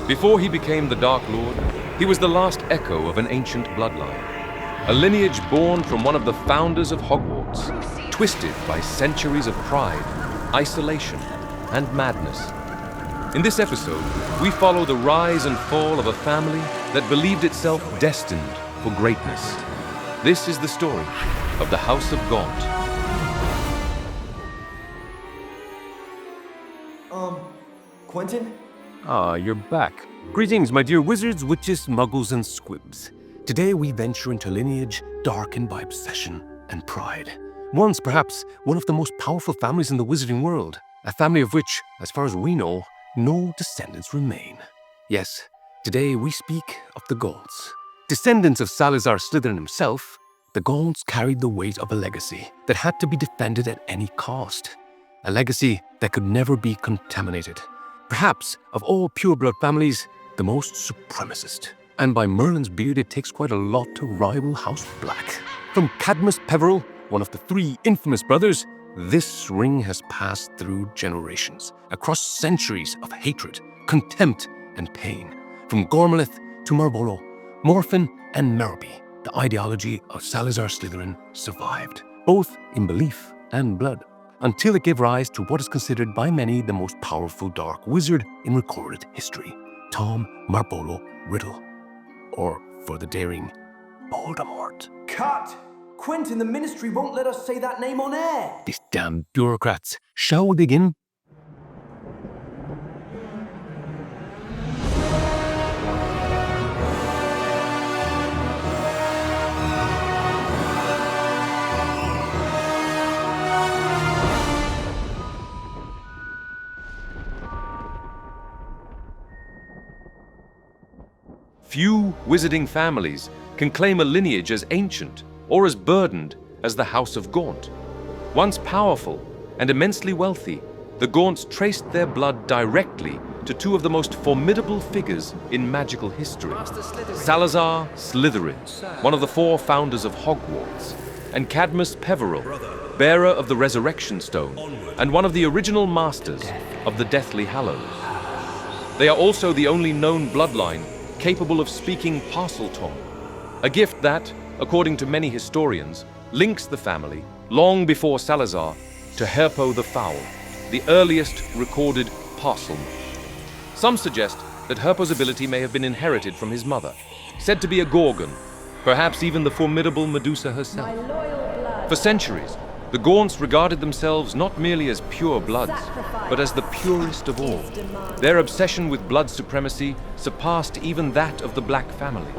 Before he became the Dark Lord, he was the last echo of an ancient bloodline. A lineage born from one of the founders of Hogwarts, twisted by centuries of pride, isolation, and madness. In this episode, we follow the rise and fall of a family that believed itself destined for greatness. This is the story of the House of Gaunt. Quentin? Ah, you're back. Greetings, my dear wizards, witches, muggles, and squibs. Today we venture into a lineage darkened by obsession and pride. Once, perhaps, one of the most powerful families in the wizarding world. A family of which, as far as we know, no descendants remain. Yes, today we speak of the Gaunts. Descendants of Salazar Slytherin himself, the Gaunts carried the weight of a legacy that had to be defended at any cost. A legacy that could never be contaminated. Perhaps, of all pureblood families, the most supremacist. And by Merlin's beard, it takes quite a lot to rival House Black. From Cadmus Peveril, one of the three infamous brothers, this ring has passed through generations, across centuries of hatred, contempt, and pain. From Gormlaith to Marvolo, Morphin and Merrowby, the ideology of Salazar Slytherin survived, both in belief and blood, until it gave rise to what is considered by many the most powerful dark wizard in recorded history, Tom Riddle, or for the daring, Voldemort. Cut! Quentin, the Ministry won't let us say that name on air. These damn bureaucrats. Shall we dig in? Few wizarding families can claim a lineage as ancient or as burdened as the House of Gaunt. Once powerful and immensely wealthy, the Gaunts traced their blood directly to two of the most formidable figures in magical history. Salazar Slytherin, one of the four founders of Hogwarts, and Cadmus Peveril, bearer of the Resurrection Stone, and one of the original masters of the Deathly Hallows. They are also the only known bloodline capable of speaking Parseltongue, a gift that, according to many historians, links the family, long before Salazar, to Herpo the Foul, the earliest recorded parselman. Some suggest that Herpo's ability may have been inherited from his mother, said to be a Gorgon, perhaps even the formidable Medusa herself. For centuries, the Gaunts regarded themselves not merely as pure bloods, but as the purest of all. Their obsession with blood supremacy surpassed even that of the Black family,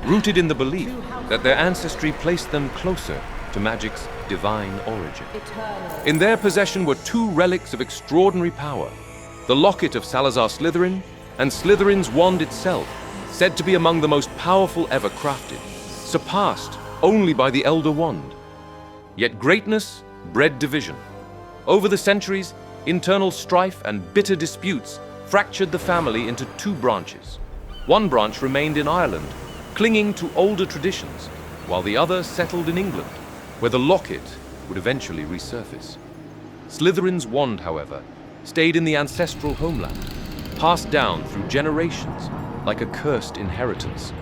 rooted in the belief that their ancestry placed them closer to magic's divine origin. In their possession were two relics of extraordinary power, the locket of Salazar Slytherin and Slytherin's wand itself, said to be among the most powerful ever crafted, surpassed only by the Elder Wand. Yet greatness bred division. Over the centuries, internal strife and bitter disputes fractured the family into two branches. One branch remained in Ireland, clinging to older traditions, while the other settled in England, where the locket would eventually resurface. Slytherin's wand, however, stayed in the ancestral homeland, passed down through generations like a cursed inheritance.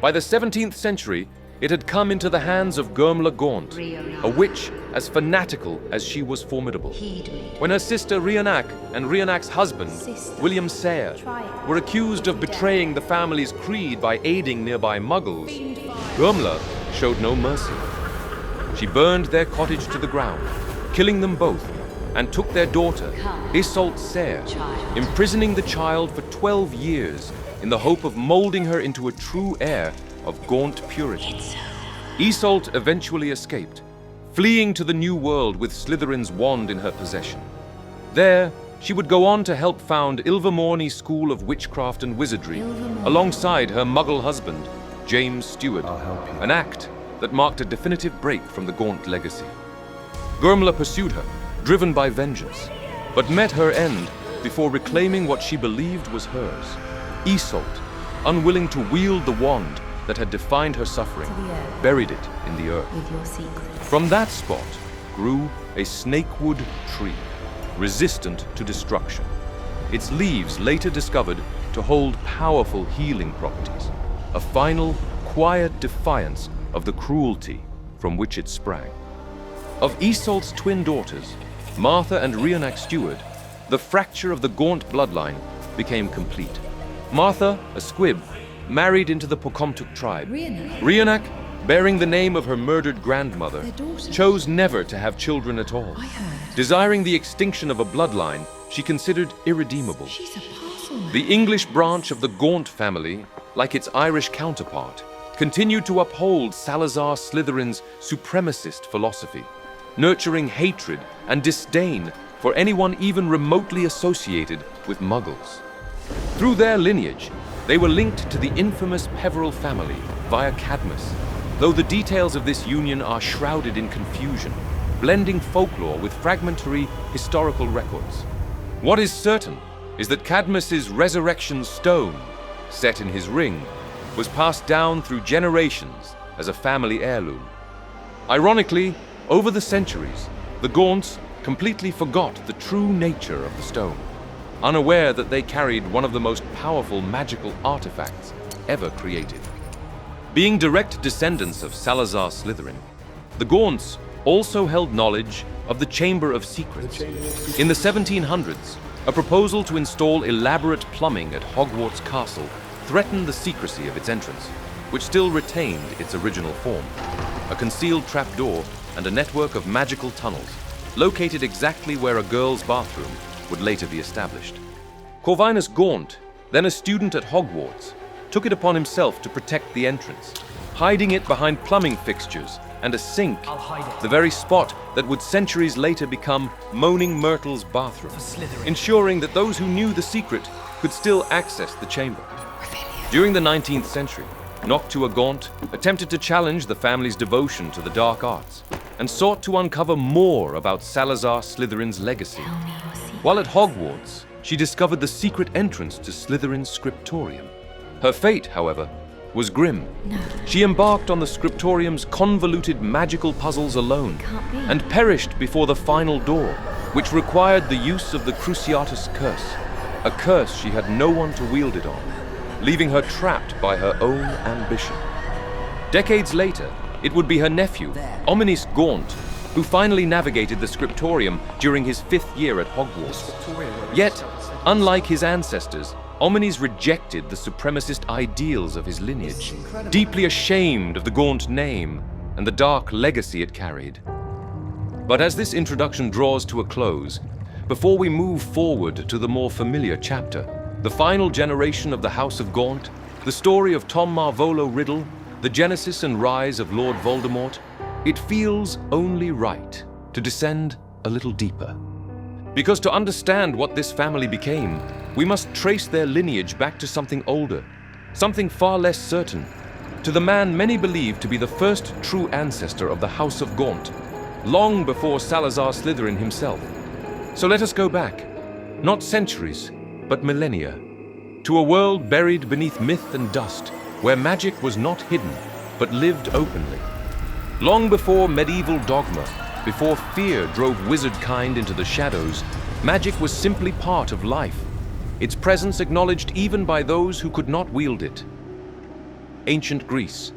By the 17th century, it had come into the hands of Gormlaith Gaunt, a witch as fanatical as she was formidable. When her sister Rhianach and Rhianach's husband, William Sayre, were accused of betraying the family's creed by aiding nearby muggles, Gormlaith showed no mercy. She burned their cottage to the ground, killing them both, and took their daughter, Isolde Sayre, imprisoning the child for 12 years in the hope of molding her into a true heir of Gaunt purity. Isolde eventually escaped, fleeing to the New World with Slytherin's wand in her possession. There, she would go on to help found Ilvermorny School of Witchcraft and Wizardry, alongside her Muggle husband, James Stewart, an act that marked a definitive break from the Gaunt legacy. Gormlaith pursued her, driven by vengeance, but met her end before reclaiming what she believed was hers. Isolde, unwilling to wield the wand that had defined her suffering, buried it in the earth. With your secret. From that spot grew a snakewood tree, resistant to destruction. its leaves later discovered to hold powerful healing properties, a final, quiet defiance of the cruelty from which it sprang. Of Isolt's twin daughters, Martha and Rhionac Steward, the fracture of the Gaunt bloodline became complete. Martha, a squib, married into the Pocomtuc tribe. Rhionac, bearing the name of her murdered grandmother, chose never to have children at all. Desiring the extinction of a bloodline she considered irredeemable. The English branch of the Gaunt family, like its Irish counterpart, continued to uphold Salazar Slytherin's supremacist philosophy, nurturing hatred and disdain for anyone even remotely associated with Muggles. Through their lineage, they were linked to the infamous Peveril family via Cadmus, though the details of this union are shrouded in confusion, blending folklore with fragmentary historical records. What is certain is that Cadmus's resurrection stone, set in his ring, was passed down through generations as a family heirloom. Ironically, over the centuries, the Gaunts completely forgot the true nature of the stone, unaware that they carried one of the most powerful magical artifacts ever created. Being direct descendants of Salazar Slytherin, the Gaunts also held knowledge of the Chamber of Secrets. In the 1700s, a proposal to install elaborate plumbing at Hogwarts Castle threatened the secrecy of its entrance, which still retained its original form, a concealed trapdoor and a network of magical tunnels, located exactly where a girl's bathroom would later be established. Corvinus Gaunt, then a student at Hogwarts, took it upon himself to protect the entrance, hiding it behind plumbing fixtures and a sink, the very spot that would centuries later become Moaning Myrtle's bathroom, ensuring that those who knew the secret could still access the chamber. During the 19th century, Noctua Gaunt attempted to challenge the family's devotion to the dark arts and sought to uncover more about Salazar Slytherin's legacy. While at Hogwarts, she discovered the secret entrance to Slytherin's scriptorium. Her fate, however, was grim. She embarked on the scriptorium's convoluted magical puzzles alone and perished before the final door, which required the use of the Cruciatus Curse, a curse she had no one to wield it on, leaving her trapped by her own ambition. Decades later, it would be her nephew, Ominis Gaunt, who finally navigated the scriptorium during his 5th year at Hogwarts. Yet, unlike his ancestors, Ominis rejected the supremacist ideals of his lineage, deeply ashamed of the Gaunt name and the dark legacy it carried. But as this introduction draws to a close, before we move forward to the more familiar chapter, the final generation of the House of Gaunt, the story of Tom Marvolo Riddle, the genesis and rise of Lord Voldemort, it feels only right to descend a little deeper. Because to understand what this family became, we must trace their lineage back to something older, something far less certain, to the man many believe to be the first true ancestor of the House of Gaunt, long before Salazar Slytherin himself. So let us go back, not centuries, but millennia, to a world buried beneath myth and dust, where magic was not hidden, but lived openly. Long before medieval dogma, before fear drove wizard kind into the shadows, magic was simply part of life, its presence acknowledged even by those who could not wield it. Ancient Greece.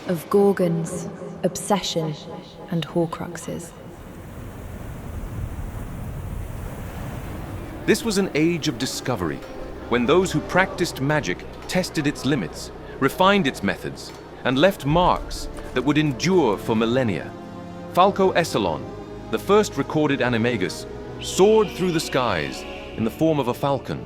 Of Gorgons, obsession, and Horcruxes. This was an age of discovery, when those who practiced magic tested its limits, refined its methods, and left marks that would endure for millennia. Falco Essalon, the first recorded animagus, soared through the skies in the form of a falcon.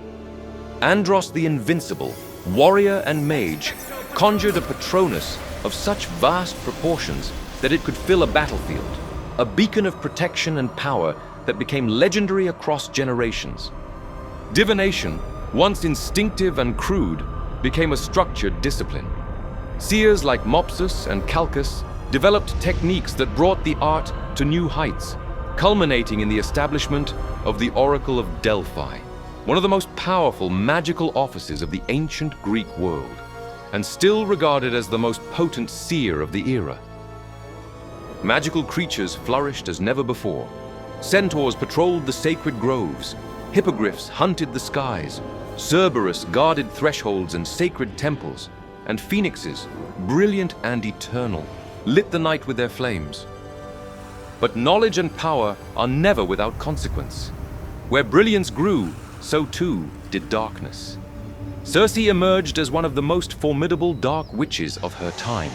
Andros the Invincible, warrior and mage, conjured a Patronus of such vast proportions that it could fill a battlefield, a beacon of protection and power that became legendary across generations. Divination, once instinctive and crude, became a structured discipline. Seers like Mopsus and Calcus developed techniques that brought the art to new heights, culminating in the establishment of the Oracle of Delphi, one of the most powerful magical offices of the ancient Greek world, and still regarded as the most potent seer of the era. magical creatures flourished as never before. Centaurs patrolled the sacred groves, hippogriffs hunted the skies, Cerberus guarded thresholds and sacred temples, and phoenixes, brilliant and eternal, lit the night with their flames. But knowledge and power are never without consequence. Where brilliance grew, so too did darkness. Circe emerged as one of the most formidable dark witches of her time.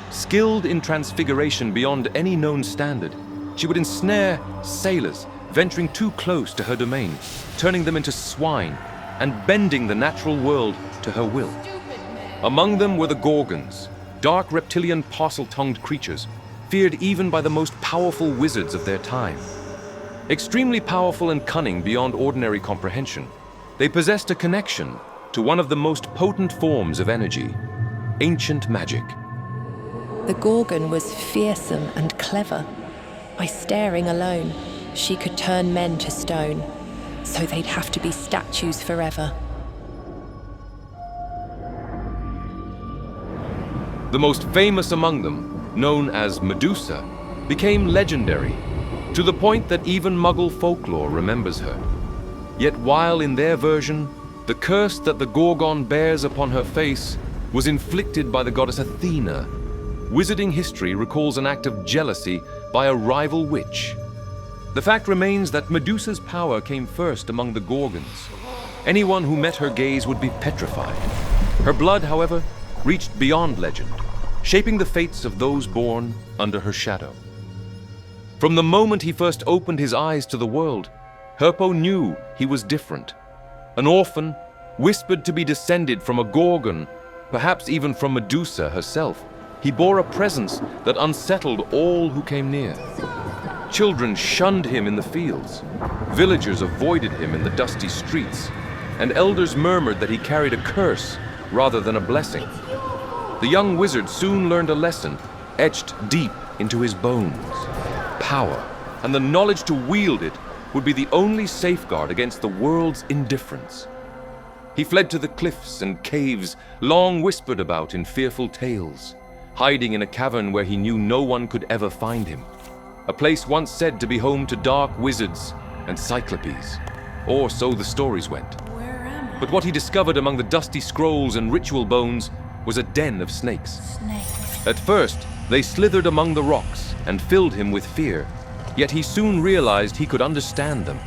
Skilled in transfiguration beyond any known standard, she would ensnare sailors venturing too close to her domain, turning them into swine and bending the natural world to her will. Among them were the Gorgons, dark reptilian parcel-tongued creatures, feared even by the most powerful wizards of their time. Extremely powerful and cunning beyond ordinary comprehension, they possessed a connection to one of the most potent forms of energy, ancient magic. The Gorgon was fearsome and clever. By staring alone, she could turn men to stone, so they'd have to be statues forever. The most famous among them, known as Medusa, became legendary, to the point that even Muggle folklore remembers her. Yet while in their version, the curse that the Gorgon bears upon her face was inflicted by the goddess Athena, wizarding history recalls an act of jealousy by a rival witch. The fact remains that Medusa's power came first among the Gorgons. Anyone who met her gaze would be petrified. Her blood, however, reached beyond legend, shaping the fates of those born under her shadow. From the moment he first opened his eyes to the world, Herpo knew he was different. An orphan, whispered to be descended from a Gorgon, perhaps even from Medusa herself, he bore a presence that unsettled all who came near. Children shunned him in the fields, villagers avoided him in the dusty streets, and elders murmured that he carried a curse rather than a blessing. The young wizard soon learned a lesson etched deep into his bones. Power, and the knowledge to wield it, would be the only safeguard against the world's indifference. He fled to the cliffs and caves long whispered about in fearful tales, hiding in a cavern where he knew no one could ever find him, a place once said to be home to dark wizards and cyclopes, or so the stories went. But what he discovered among the dusty scrolls and ritual bones was a den of snakes. At first, they slithered among the rocks and filled him with fear, yet he soon realized he could understand them,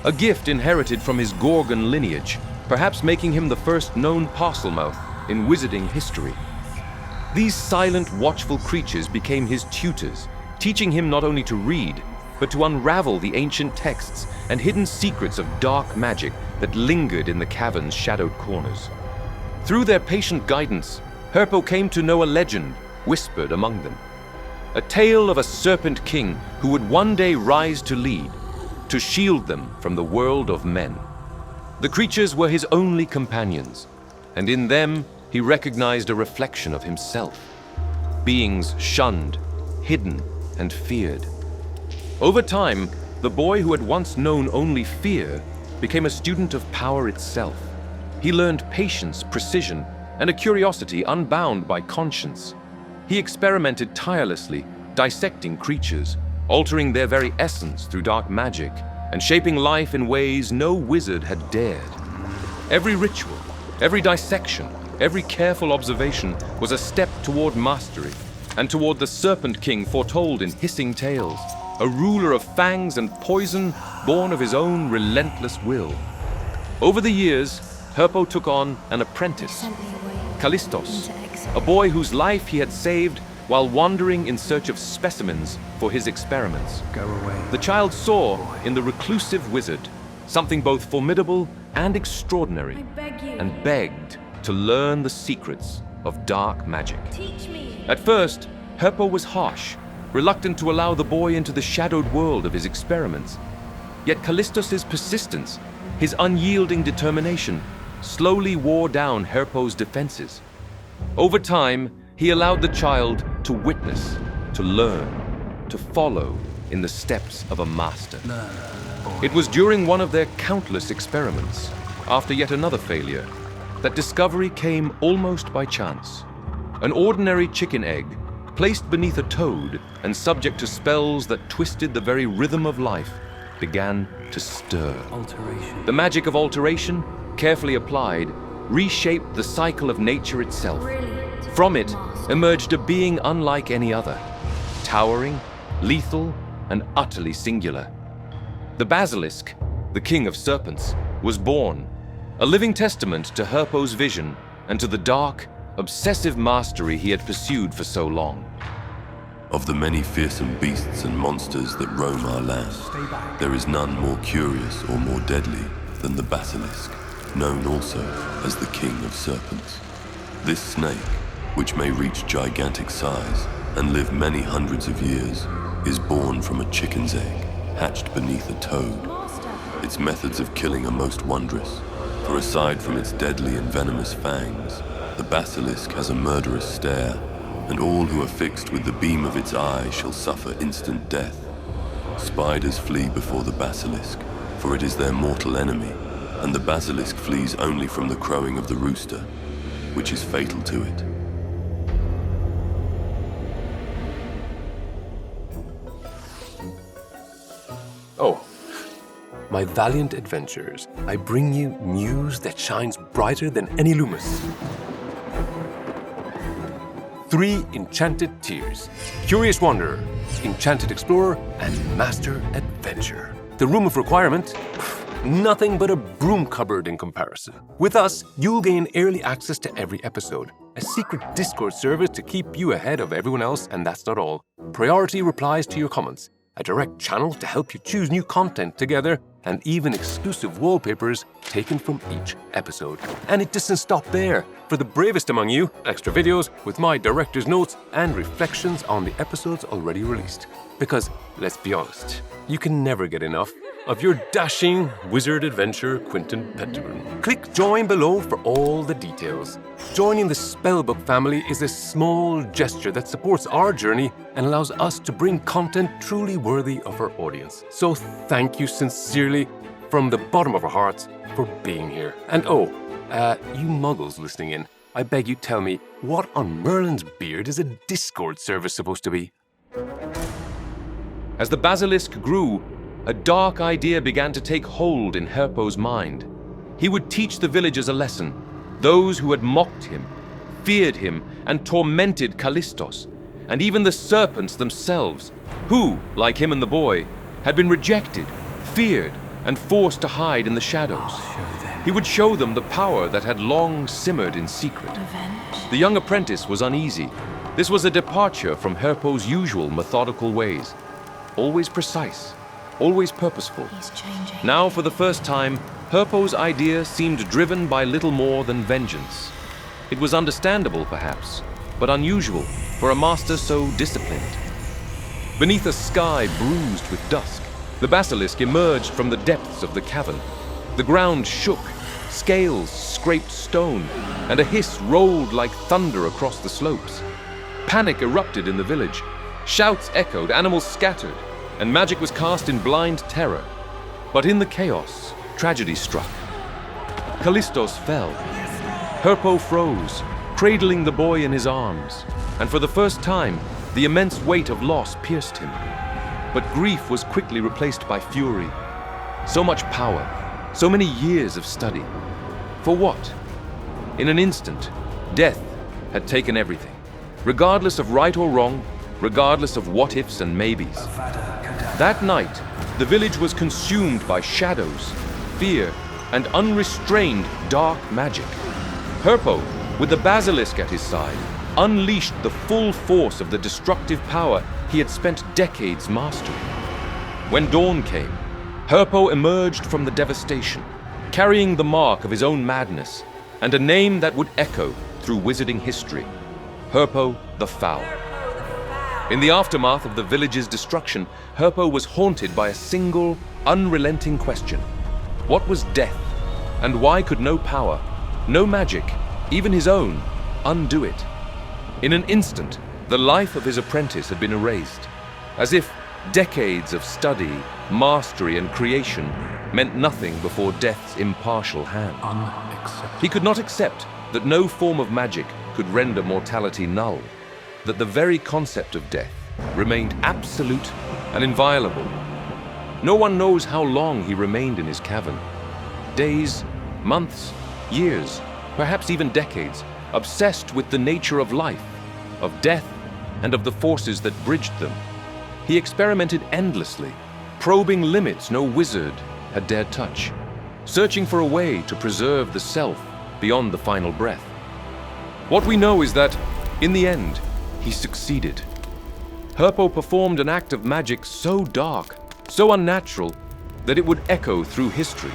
a gift inherited from his Gorgon lineage, perhaps making him the first known Parselmouth in wizarding history. These silent, watchful creatures became his tutors, teaching him not only to read, but to unravel the ancient texts and hidden secrets of dark magic that lingered in the cavern's shadowed corners. Through their patient guidance, Herpo came to know a legend whispered among them. A tale of a serpent king who would one day rise to lead, to shield them from the world of men. The creatures were his only companions, and in them he recognized a reflection of himself. Beings shunned, hidden, and feared. Over time, the boy who had once known only fear became a student of power itself. He learned patience, precision, and a curiosity unbound by conscience. He experimented tirelessly, dissecting creatures, altering their very essence through dark magic, and shaping life in ways no wizard had dared. Every ritual, every dissection, every careful observation was a step toward mastery, and toward the Serpent King foretold in hissing tales, a ruler of fangs and poison born of his own relentless will. Over the years, Herpo took on an apprentice, Callistos, a boy whose life he had saved while wandering in search of specimens for his experiments. Go away. The child saw in the reclusive wizard something both formidable and extraordinary, and begged to learn the secrets of dark magic. Teach me. At first, Herpo was harsh, reluctant to allow the boy into the shadowed world of his experiments. Yet Callistos' persistence, his unyielding determination, slowly wore down Herpo's defenses. Over time, he allowed the child to witness, to learn, to follow in the steps of a master. It was during one of their countless experiments, after yet another failure, that discovery came almost by chance. An ordinary chicken egg, placed beneath a toad and subject to spells that twisted the very rhythm of life, began to stir. Alteration. The magic of alteration, carefully applied, reshaped the cycle of nature itself. From it emerged a being unlike any other, towering, lethal, and utterly singular. The basilisk, the king of serpents, was born, a living testament to Herpo's vision and to the dark, obsessive mastery he had pursued for so long. Of the many fearsome beasts and monsters that roam our land, there is none more curious or more deadly than the basilisk, known also as the king of serpents. This snake, which may reach gigantic size and live many hundreds of years, is born from a chicken's egg, hatched beneath a toad. Its methods of killing are most wondrous, for aside from its deadly and venomous fangs, the basilisk has a murderous stare, and all who are fixed with the beam of its eye shall suffer instant death. Spiders flee before the basilisk, for it is their mortal enemy, and the basilisk flees only from the crowing of the rooster, which is fatal to it. Oh, my valiant adventurers, I bring you news that shines brighter than any Loomis. 3 enchanted tiers: Curious Wanderer, Enchanted Explorer, and Master Adventurer. The room of requirement? Nothing but a broom cupboard in comparison. With us, you'll gain early access to every episode, a secret Discord server to keep you ahead of everyone else, and that's not all. Priority replies to your comments, a direct channel to help you choose new content together, and even exclusive wallpapers taken from each episode. And it doesn't stop there. For the bravest among you, extra videos with my director's notes and reflections on the episodes already released. Because, let's be honest, you can never get enough of your dashing wizard adventurer, Quentin Penderyn. Click join below for all the details. Joining the Spellbook family is a small gesture that supports our journey and allows us to bring content truly worthy of our audience. So thank you sincerely from the bottom of our hearts for being here. And you muggles listening in, I beg you tell me, what on Merlin's beard is a Discord server supposed to be? As the basilisk grew, a dark idea began to take hold in Herpo's mind. He would teach the villagers a lesson. Those who had mocked him, feared him, and tormented Callistos, and even the serpents themselves, who, like him and the boy, had been rejected, feared, and forced to hide in the shadows. He would show them the power that had long simmered in secret. The young apprentice was uneasy. This was a departure from Herpo's usual methodical ways. Always precise, always purposeful. Now, for the first time, Herpo's idea seemed driven by little more than vengeance. It was understandable, perhaps, but unusual for a master so disciplined. Beneath a sky bruised with dusk, the basilisk emerged from the depths of the cavern. The ground shook, scales scraped stone, and a hiss rolled like thunder across the slopes. Panic erupted in the village. Shouts echoed, animals scattered, and magic was cast in blind terror. But in the chaos, tragedy struck. Callistos fell. Herpo froze, cradling the boy in his arms, and for the first time, the immense weight of loss pierced him. But grief was quickly replaced by fury. So much power, so many years of study. For what? In an instant, death had taken everything. Regardless of right or wrong, regardless of what-ifs and maybes. That night, the village was consumed by shadows, fear, and unrestrained dark magic. Herpo, with the basilisk at his side, unleashed the full force of the destructive power he had spent decades mastering. When dawn came, Herpo emerged from the devastation, carrying the mark of his own madness and a name that would echo through wizarding history: Herpo the Foul. In the aftermath of the village's destruction, Herpo was haunted by a single, unrelenting question. What was death? And why could no power, no magic, even his own, undo it? In an instant, the life of his apprentice had been erased, as if decades of study, mastery, and creation meant nothing before death's impartial hand. He could not accept that no form of magic could render mortality null. that the very concept of death remained absolute and inviolable. No one knows how long he remained in his cavern. Days, months, years, perhaps even decades, obsessed with the nature of life, of death, and of the forces that bridged them. He experimented endlessly, probing limits no wizard had dared touch, searching for a way to preserve the self beyond the final breath. What we know is that, in the end, he succeeded. Herpo performed an act of magic so dark, so unnatural, that it would echo through history.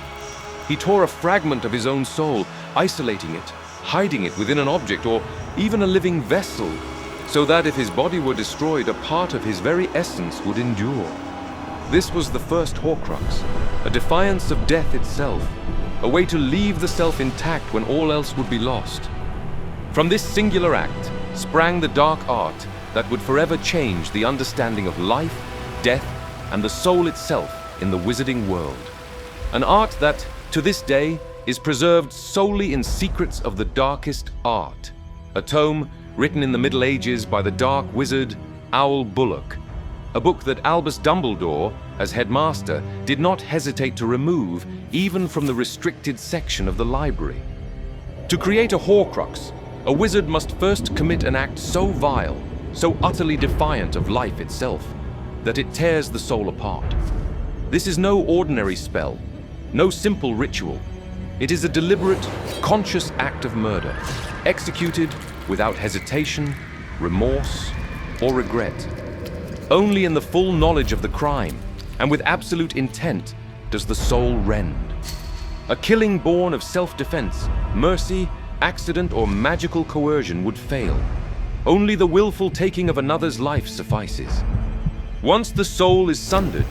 He tore a fragment of his own soul, isolating it, hiding it within an object or even a living vessel, so that if his body were destroyed, a part of his very essence would endure. This was the first Horcrux, a defiance of death itself, a way to leave the self intact when all else would be lost. From this singular act sprang the dark art that would forever change the understanding of life, death, and the soul itself in the wizarding world. An art that, to this day, is preserved solely in Secrets of the Darkest Art, a tome written in the Middle Ages by the dark wizard Owl Bullock, a book that Albus Dumbledore, as headmaster, did not hesitate to remove even from the restricted section of the library. To create a Horcrux, a wizard must first commit an act so vile, so utterly defiant of life itself, that it tears the soul apart. This is no ordinary spell, no simple ritual. It is a deliberate, conscious act of murder, executed without hesitation, remorse, or regret. Only in the full knowledge of the crime, and with absolute intent, does the soul rend. A killing born of self-defense, mercy, accident, or magical coercion would fail. Only the willful taking of another's life suffices. Once the soul is sundered,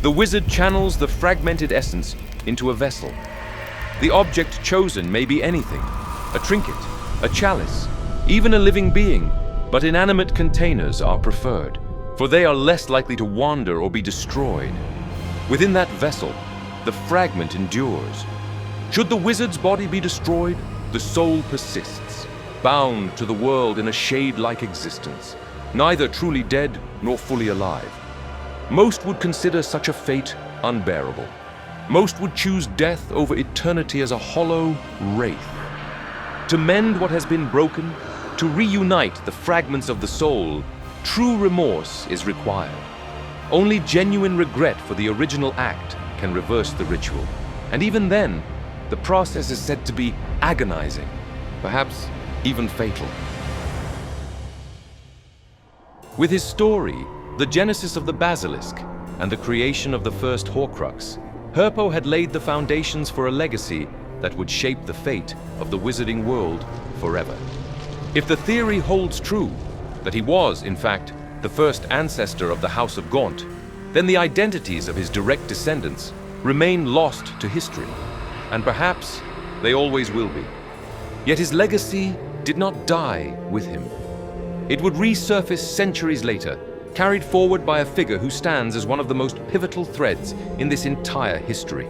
the wizard channels the fragmented essence into a vessel. The object chosen may be anything, a trinket, a chalice, even a living being, but inanimate containers are preferred, for they are less likely to wander or be destroyed. Within that vessel, the fragment endures. Should the wizard's body be destroyed, the soul persists, bound to the world in a shade-like existence, neither truly dead nor fully alive. Most would consider such a fate unbearable. Most would choose death over eternity as a hollow wraith. To mend what has been broken, to reunite the fragments of the soul, true remorse is required. Only genuine regret for the original act can reverse the ritual. And even then, the process is said to be agonizing, perhaps even fatal. With his story, the genesis of the basilisk, and the creation of the first Horcrux, Herpo had laid the foundations for a legacy that would shape the fate of the wizarding world forever. If the theory holds true, that he was, in fact, the first ancestor of the House of Gaunt, then the identities of his direct descendants remain lost to history, and perhaps they always will be. Yet his legacy did not die with him. It would resurface centuries later, carried forward by a figure who stands as one of the most pivotal threads in this entire history.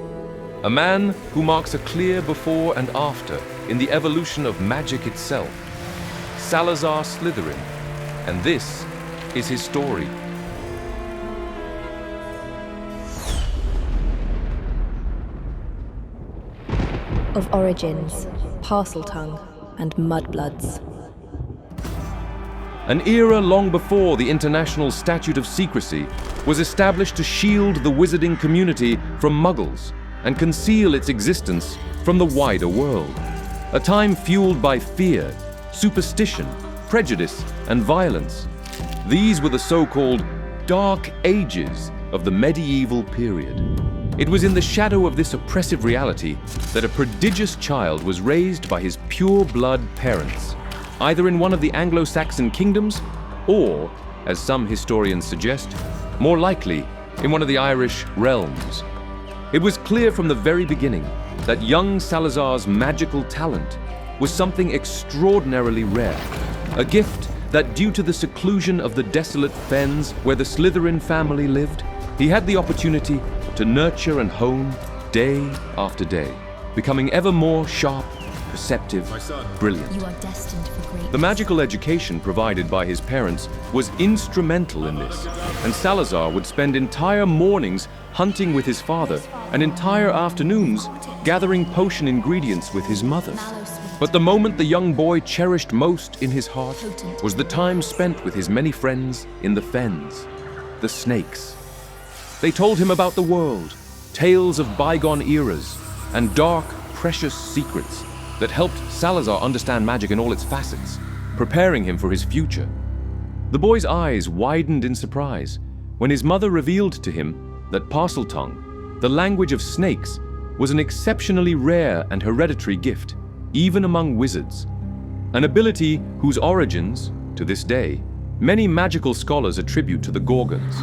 A man who marks a clear before and after in the evolution of magic itself. Salazar Slytherin. And this is his story. Of origins, Parseltongue, and Mudbloods. An era long before the International Statute of Secrecy was established to shield the wizarding community from muggles and conceal its existence from the wider world. A time fueled by fear, superstition, prejudice, and violence. These were the so-called Dark Ages of the medieval period. It was in the shadow of this oppressive reality that a prodigious child was raised by his pure-blood parents, either in one of the Anglo-Saxon kingdoms or, as some historians suggest, more likely in one of the Irish realms. It was clear from the very beginning that young Salazar's magical talent was something extraordinarily rare, a gift that, due to the seclusion of the desolate fens where the Slytherin family lived, he had the opportunity to nurture and hone day after day, becoming ever more sharp, perceptive, brilliant. You are destined for greatness. The magical education provided by his parents was instrumental in this, and Salazar would spend entire mornings hunting with his father and entire afternoons gathering potion ingredients with his mother. But the moment the young boy cherished most in his heart was the time spent with his many friends in the fens, the snakes. They told him about the world, tales of bygone eras, and dark, precious secrets that helped Salazar understand magic in all its facets, preparing him for his future. The boy's eyes widened in surprise when his mother revealed to him that Parseltongue, the language of snakes, was an exceptionally rare and hereditary gift, even among wizards. An ability whose origins, to this day, many magical scholars attribute to the Gorgons,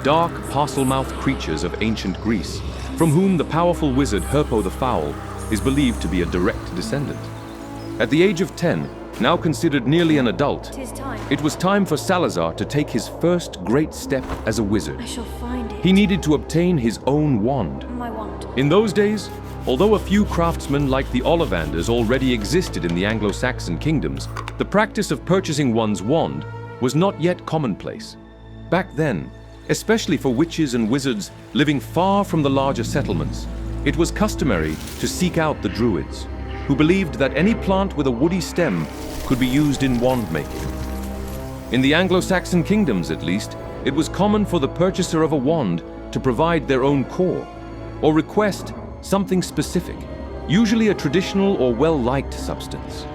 dark, parcel-mouthed creatures of ancient Greece, from whom the powerful wizard Herpo the Foul is believed to be a direct descendant. At the age of 10, now considered nearly an adult, it was time for Salazar to take his first great step as a wizard. I shall find it. He needed to obtain his own wand. My wand. In those days, although a few craftsmen like the Ollivanders already existed in the Anglo-Saxon kingdoms, the practice of purchasing one's wand was not yet commonplace. Back then, especially for witches and wizards living far from the larger settlements, it was customary to seek out the druids, who believed that any plant with a woody stem could be used in wand making. In the Anglo-Saxon kingdoms, at least, it was common for the purchaser of a wand to provide their own core, or request something specific, usually a traditional or well-liked substance.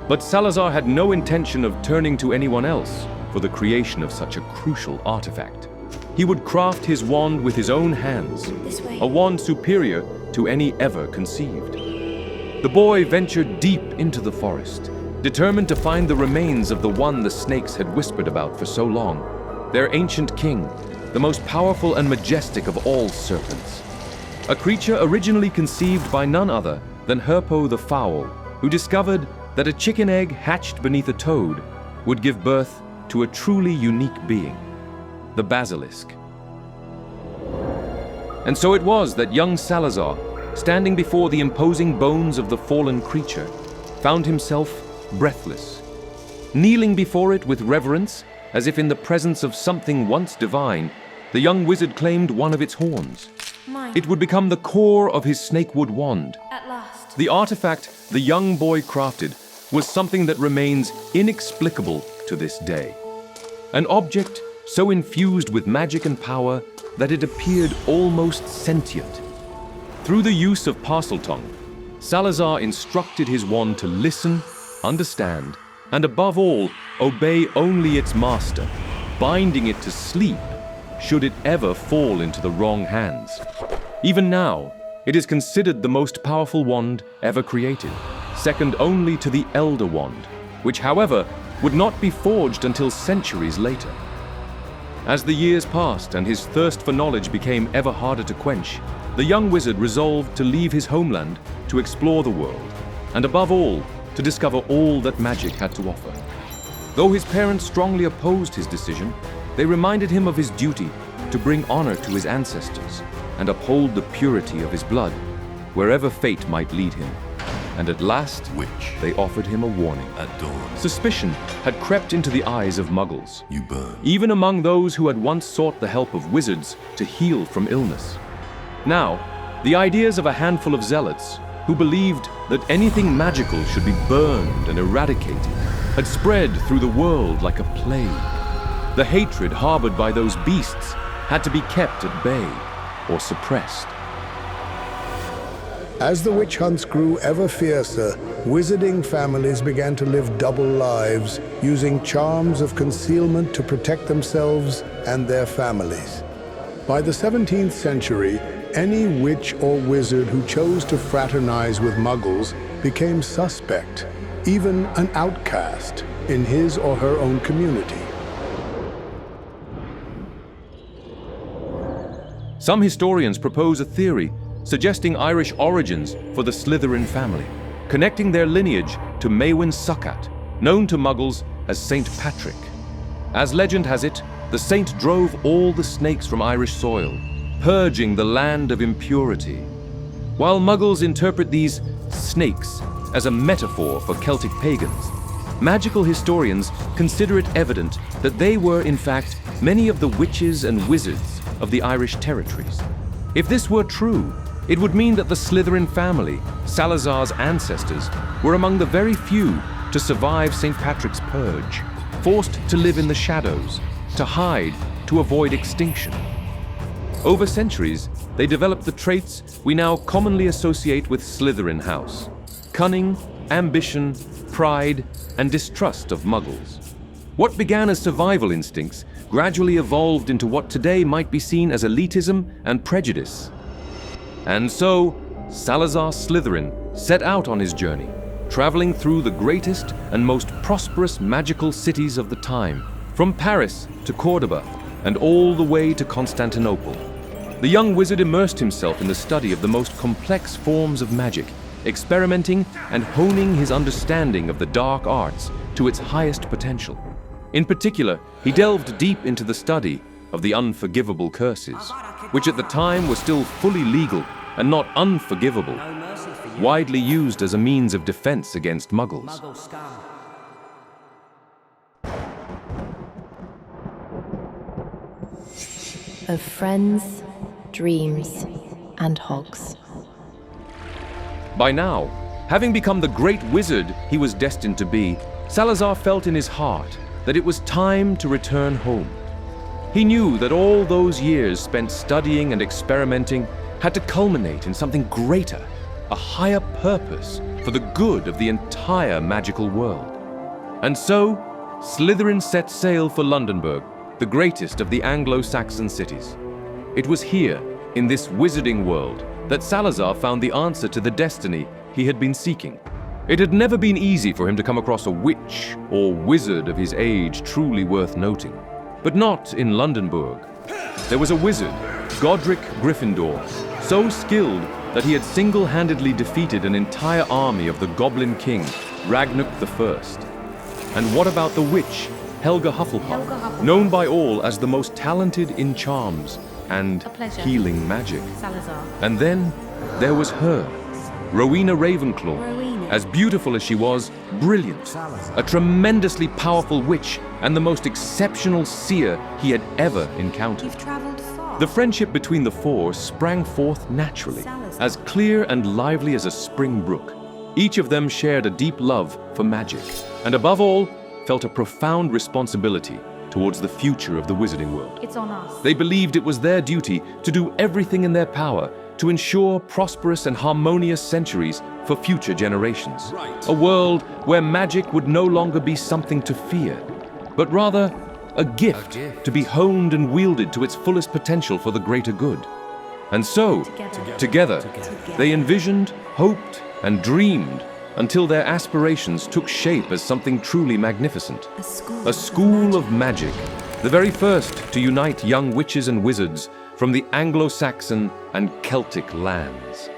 But Salazar had no intention of turning to anyone else for the creation of such a crucial artifact. He would craft his wand with his own hands, This way. a wand superior to any ever conceived. The boy ventured deep into the forest, determined to find the remains of the one the snakes had whispered about for so long, their ancient king, the most powerful and majestic of all serpents. A creature originally conceived by none other than Herpo the Foul, who discovered that a chicken egg hatched beneath a toad would give birth to a truly unique being, the basilisk. And so it was that young Salazar, standing before the imposing bones of the fallen creature, found himself breathless. Kneeling before it with reverence, as if in the presence of something once divine, the young wizard claimed one of its horns. Mine. It would become the core of his snakewood wand. At last. The artifact the young boy crafted was something that remains inexplicable to this day. An object so infused with magic and power that it appeared almost sentient. Through the use of Parseltongue, Salazar instructed his wand to listen, understand, and above all, obey only its master, binding it to sleep should it ever fall into the wrong hands. Even now, it is considered the most powerful wand ever created, second only to the Elder Wand, which, however, would not be forged until centuries later. As the years passed and his thirst for knowledge became ever harder to quench, the young wizard resolved to leave his homeland to explore the world, and above all, to discover all that magic had to offer. Though his parents strongly opposed his decision, they reminded him of his duty to bring honor to his ancestors and uphold the purity of his blood, wherever fate might lead him. And at last, they offered him a warning. At dawn, Suspicion had crept into the eyes of muggles, you burn. even among those who had once sought the help of wizards to heal from illness. Now, the ideas of a handful of zealots who believed that anything magical should be burned and eradicated had spread through the world like a plague. The hatred harbored by those beasts had to be kept at bay or suppressed. As the witch hunts grew ever fiercer, wizarding families began to live double lives, using charms of concealment to protect themselves and their families. By the 17th century, any witch or wizard who chose to fraternize with muggles became suspect, even an outcast, in his or her own community. Some historians propose a theory suggesting Irish origins for the Slytherin family, connecting their lineage to Maewyn Succat, known to muggles as Saint Patrick. As legend has it, the saint drove all the snakes from Irish soil, purging the land of impurity. While muggles interpret these snakes as a metaphor for Celtic pagans. Magical historians consider it evident that they were, in fact, many of the witches and wizards of the Irish territories. If this were true, it would mean that the Slytherin family, Salazar's ancestors, were among the very few to survive St. Patrick's Purge, forced to live in the shadows, to hide, to avoid extinction. Over centuries, they developed the traits we now commonly associate with Slytherin House: cunning, ambition, pride, and distrust of Muggles. What began as survival instincts gradually evolved into what today might be seen as elitism and prejudice. And so, Salazar Slytherin set out on his journey, traveling through the greatest and most prosperous magical cities of the time, from Paris to Cordoba and all the way to Constantinople. The young wizard immersed himself in the study of the most complex forms of magic, experimenting and honing his understanding of the dark arts to its highest potential. In particular, he delved deep into the study of the unforgivable curses, which at the time were still fully legal and not unforgivable, widely used as a means of defense against Muggles. Of friends, dreams, and hogs. By now, having become the great wizard he was destined to be, Salazar felt in his heart that it was time to return home. He knew that all those years spent studying and experimenting had to culminate in something greater, a higher purpose for the good of the entire magical world. And so, Slytherin set sail for Londonburg, the greatest of the Anglo-Saxon cities. It was here, in this wizarding world, that Salazar found the answer to the destiny he had been seeking. It had never been easy for him to come across a witch or wizard of his age truly worth noting. But not in Londonburg. There was a wizard, Godric Gryffindor, so skilled that he had single-handedly defeated an entire army of the Goblin King, Ragnarok I. And what about the witch, Helga Hufflepuff, known by all as the most talented in charms and healing magic? Salazar. And then there was her, Rowena Ravenclaw. As beautiful as she was, brilliant, a tremendously powerful witch and the most exceptional seer he had ever encountered. You've traveled far. The friendship between the four sprang forth naturally, as clear and lively as a spring brook. Each of them shared a deep love for magic, and above all, felt a profound responsibility towards the future of the wizarding world. It's on us. They believed it was their duty to do everything in their power to ensure prosperous and harmonious centuries for future generations. A world where magic would no longer be something to fear, but rather a gift to be honed and wielded to its fullest potential for the greater good. And so, together, they envisioned, hoped, and dreamed until their aspirations took shape as something truly magnificent. A school of magic, the very first to unite young witches and wizards from the Anglo-Saxon and Celtic lands.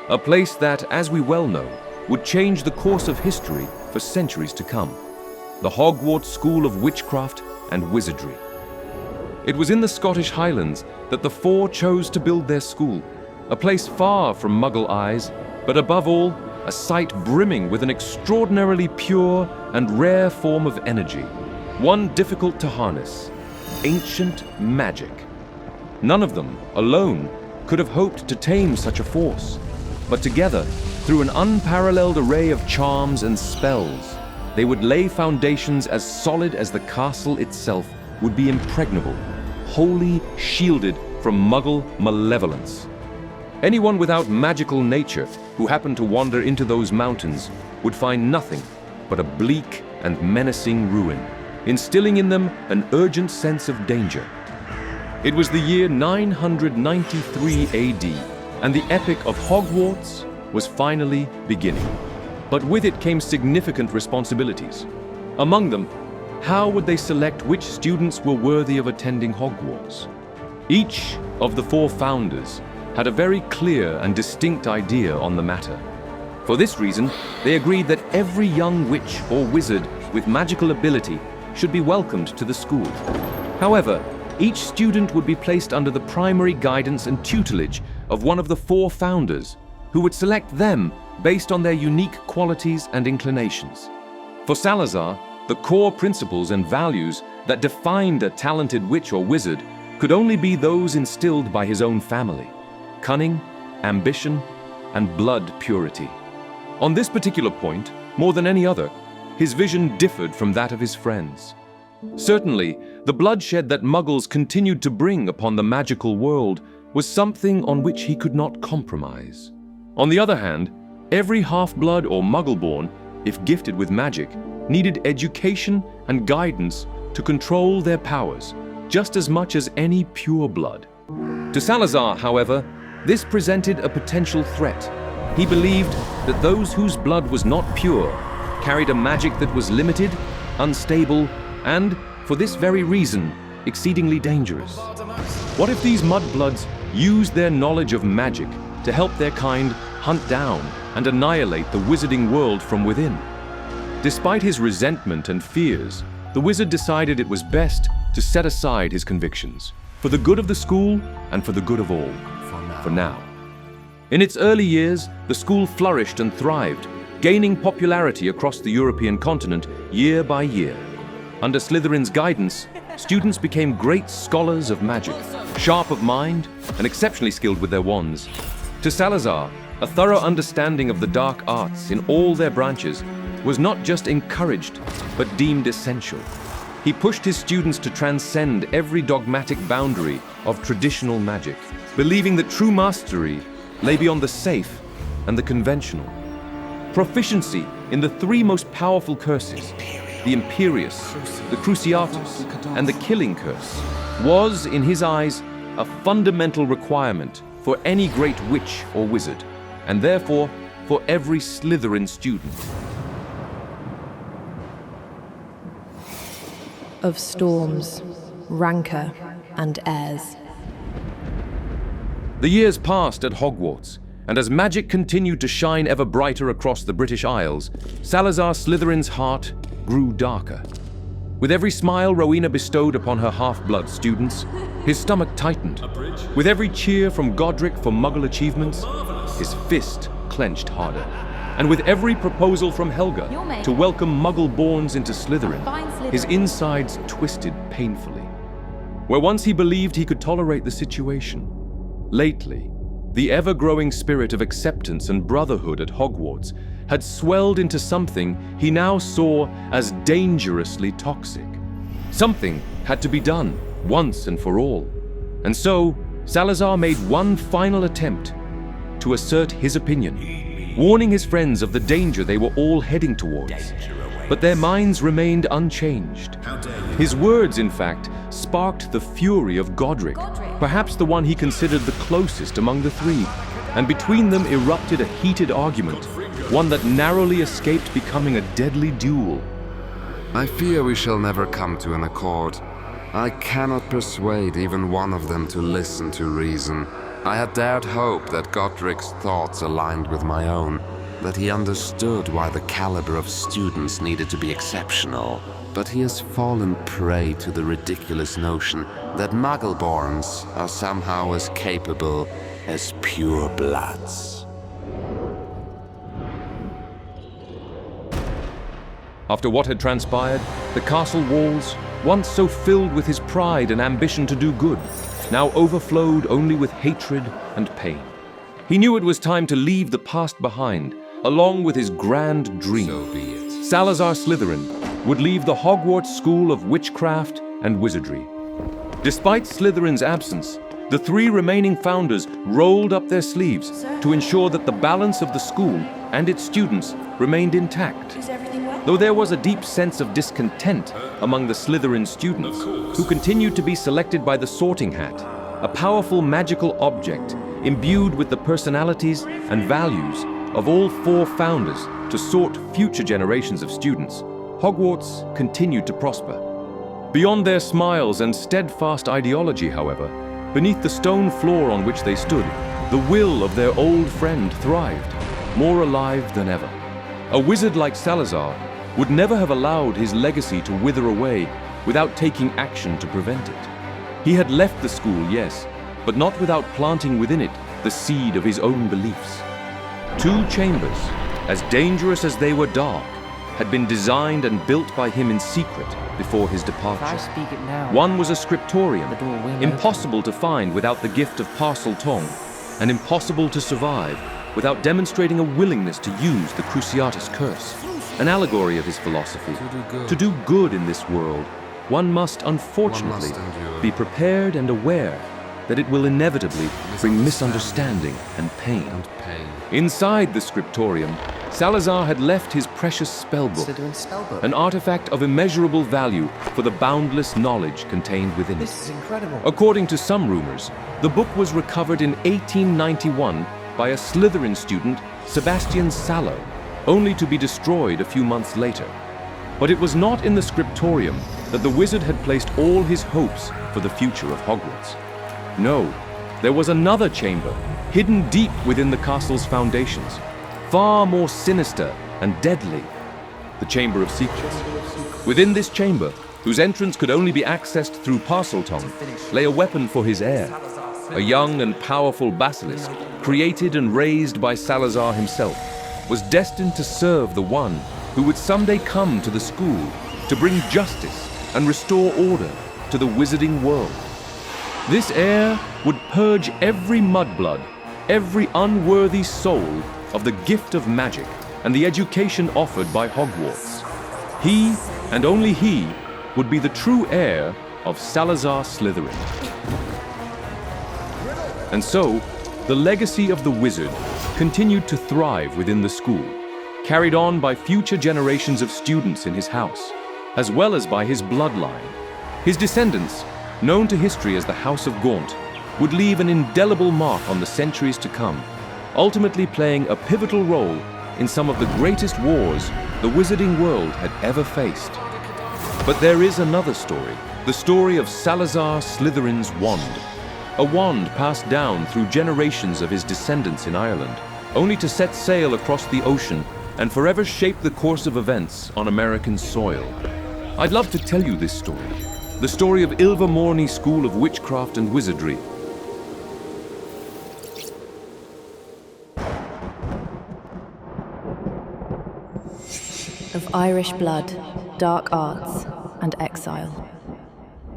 A place that, as we well know, would change the course of history for centuries to come. The Hogwarts School of Witchcraft and Wizardry. It was in the Scottish Highlands that the four chose to build their school, a place far from Muggle eyes, but above all, a site brimming with an extraordinarily pure and rare form of energy, one difficult to harness: ancient magic. None of them, alone, could have hoped to tame such a force, but together, through an unparalleled array of charms and spells, they would lay foundations as solid as the castle itself would be impregnable, wholly shielded from Muggle malevolence. Anyone without magical nature who happened to wander into those mountains would find nothing but a bleak and menacing ruin, instilling in them an urgent sense of danger. It was the year 993 AD, and the epic of Hogwarts was finally beginning. But with it came significant responsibilities. Among them, how would they select which students were worthy of attending Hogwarts? Each of the four founders had a very clear and distinct idea on the matter. For this reason, they agreed that every young witch or wizard with magical ability should be welcomed to the school. However, each student would be placed under the primary guidance and tutelage of one of the four founders, who would select them based on their unique qualities and inclinations. For Salazar, the core principles and values that defined a talented witch or wizard could only be those instilled by his own family: cunning, ambition, and blood purity. On this particular point, more than any other, his vision differed from that of his friends. Certainly, the bloodshed that Muggles continued to bring upon the magical world was something on which he could not compromise. On the other hand, every half-blood or Muggle-born, if gifted with magic, needed education and guidance to control their powers, just as much as any pure blood. To Salazar, however, this presented a potential threat. He believed that those whose blood was not pure carried a magic that was limited, unstable, and, for this very reason, exceedingly dangerous. What if these Mudbloods used their knowledge of magic to help their kind hunt down and annihilate the wizarding world from within? Despite his resentment and fears, the wizard decided it was best to set aside his convictions, for the good of the school and for the good of all, for now. In its early years, the school flourished and thrived, gaining popularity across the European continent year by year. Under Slytherin's guidance, students became great scholars of magic, sharp of mind, and exceptionally skilled with their wands. To Salazar, a thorough understanding of the dark arts in all their branches was not just encouraged, but deemed essential. He pushed his students to transcend every dogmatic boundary of traditional magic, believing that true mastery lay beyond the safe and the conventional. Proficiency in the three most powerful curses, the Imperius, the Cruciatus, and the Killing Curse, was, in his eyes, a fundamental requirement for any great witch or wizard, and therefore for every Slytherin student. Of storms, rancor, and airs. The years passed at Hogwarts, and as magic continued to shine ever brighter across the British Isles, Salazar Slytherin's heart grew darker. With every smile Rowena bestowed upon her half-blood students, his stomach tightened. With every cheer from Godric for Muggle achievements, his fist clenched harder. And with every proposal from Helga to welcome Muggle-borns into Slytherin, his insides twisted painfully. Where once he believed he could tolerate the situation, lately, the ever-growing spirit of acceptance and brotherhood at Hogwarts had swelled into something he now saw as dangerously toxic. Something had to be done, once and for all. And so, Salazar made one final attempt to assert his opinion, warning his friends of the danger they were all heading towards. But their minds remained unchanged. His words, in fact, sparked the fury of Godric, perhaps the one he considered the closest among the three, and between them erupted a heated argument, one that narrowly escaped becoming a deadly duel. I fear we shall never come to an accord. I cannot persuade even one of them to listen to reason. I had dared hope that Godric's thoughts aligned with my own, that he understood why the caliber of students needed to be exceptional. But he has fallen prey to the ridiculous notion that Muggle-borns are somehow as capable as pure-bloods. After what had transpired, the castle walls, once so filled with his pride and ambition to do good, now overflowed only with hatred and pain. He knew it was time to leave the past behind, along with his grand dream. So be it. Salazar Slytherin would leave the Hogwarts School of Witchcraft and Wizardry. Despite Slytherin's absence, the three remaining founders rolled up their sleeves to ensure that the balance of the school and its students remained intact. Though there was a deep sense of discontent among the Slytherin students, who continued to be selected by the Sorting Hat, a powerful magical object imbued with the personalities and values of all four founders to sort future generations of students, Hogwarts continued to prosper. Beyond their smiles and steadfast ideology, however, beneath the stone floor on which they stood, the will of their old friend thrived, more alive than ever. A wizard like Salazar would never have allowed his legacy to wither away without taking action to prevent it. He had left the school, yes, but not without planting within it the seed of his own beliefs. 2 chambers, as dangerous as they were dark, had been designed and built by him in secret before his departure. One was a scriptorium, impossible to find without the gift of Parseltongue, and impossible to survive without demonstrating a willingness to use the Cruciatus Curse, an allegory of his philosophy. To do good in this world, one must unfortunately be prepared and aware that it will inevitably bring misunderstanding and pain. Inside the scriptorium, Salazar had left his precious spellbook, an artifact of immeasurable value for the boundless knowledge contained within it. This is incredible. According to some rumors, the book was recovered in 1891 by a Slytherin student, Sebastian Sallow, only to be destroyed a few months later. But it was not in the scriptorium that the wizard had placed all his hopes for the future of Hogwarts. No, there was another chamber, hidden deep within the castle's foundations, far more sinister and deadly, the Chamber of Secrets. Within this chamber, whose entrance could only be accessed through Parseltongue, lay a weapon for his heir, a young and powerful basilisk, created and raised by Salazar himself, was destined to serve the one who would someday come to the school to bring justice and restore order to the wizarding world. This heir would purge every mudblood, every unworthy soul of the gift of magic and the education offered by Hogwarts. He, and only he, would be the true heir of Salazar Slytherin. And so, the legacy of the wizard continued to thrive within the school, carried on by future generations of students in his house, as well as by his bloodline. His descendants, known to history as the House of Gaunt, would leave an indelible mark on the centuries to come, ultimately playing a pivotal role in some of the greatest wars the wizarding world had ever faced. But there is another story, the story of Salazar Slytherin's wand, a wand passed down through generations of his descendants in Ireland, only to set sail across the ocean and forever shape the course of events on American soil. I'd love to tell you this story, the story of Ilvermorny School of Witchcraft and Wizardry. Of Irish blood, dark arts, and exile.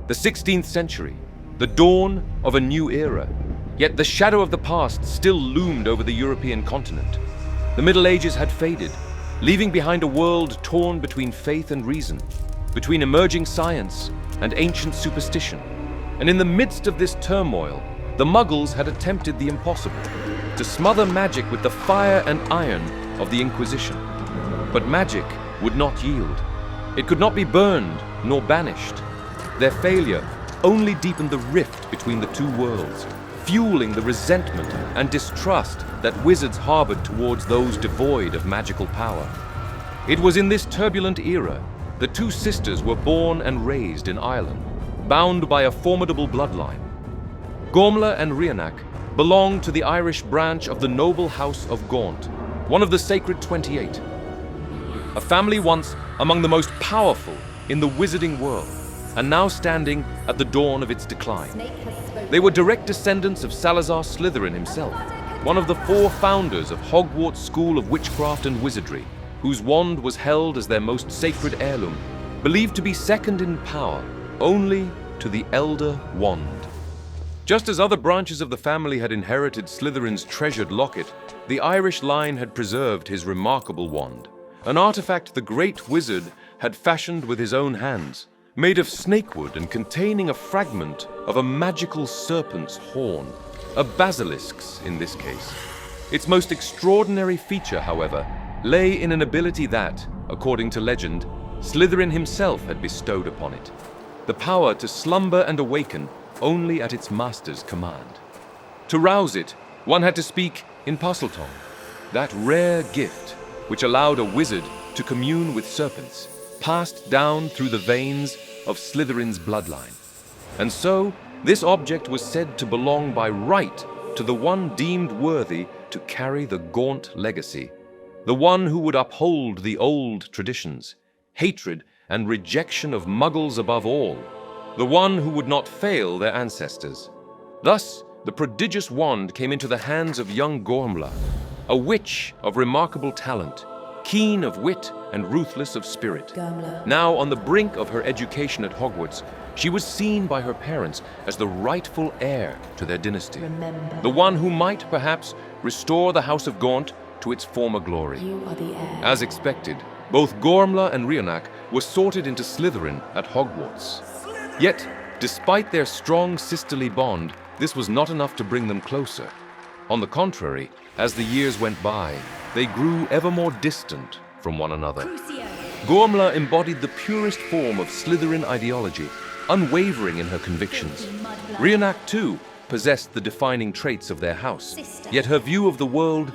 The 16th century, the dawn of a new era, yet the shadow of the past still loomed over the European continent. The Middle Ages had faded, leaving behind a world torn between faith and reason, between emerging science and ancient superstition. And in the midst of this turmoil, the Muggles had attempted the impossible, to smother magic with the fire and iron of the Inquisition. But magic would not yield. It could not be burned nor banished. Their failure only deepened the rift between the two worlds, fueling the resentment and distrust that wizards harbored towards those devoid of magical power. It was in this turbulent era the two sisters were born and raised in Ireland, bound by a formidable bloodline. Gormlaith and Rhianach belonged to the Irish branch of the noble House of Gaunt, one of the Sacred 28. A family once among the most powerful in the wizarding world, and now standing at the dawn of its decline. They were direct descendants of Salazar Slytherin himself, one of the 4 founders of Hogwarts School of Witchcraft and Wizardry, whose wand was held as their most sacred heirloom, believed to be second in power only to the Elder Wand. Just as other branches of the family had inherited Slytherin's treasured locket, the Irish line had preserved his remarkable wand, an artifact the great wizard had fashioned with his own hands, made of snakewood and containing a fragment of a magical serpent's horn, a basilisk's in this case. Its most extraordinary feature, however, lay in an ability that, according to legend, Slytherin himself had bestowed upon it, the power to slumber and awaken only at its master's command. To rouse it, one had to speak in Parseltongue, that rare gift which allowed a wizard to commune with serpents, passed down through the veins of Slytherin's bloodline. And so, this object was said to belong by right to the one deemed worthy to carry the Gaunt legacy, the one who would uphold the old traditions, hatred and rejection of Muggles above all, the one who would not fail their ancestors. Thus, the prodigious wand came into the hands of young Gormlaith, a witch of remarkable talent, keen of wit and ruthless of spirit. Now on the brink of her education at Hogwarts, she was seen by her parents as the rightful heir to their dynasty. The one who might, perhaps, restore the House of Gaunt to its former glory. You are the heir. As expected, both Gormla and Rionac were sorted into Slytherin at Hogwarts. Yet, despite their strong sisterly bond, this was not enough to bring them closer. On the contrary, as the years went by, they grew ever more distant from one another. Gormla embodied the purest form of Slytherin ideology, unwavering in her convictions. Rionac, too, possessed the defining traits of their house, yet her view of the world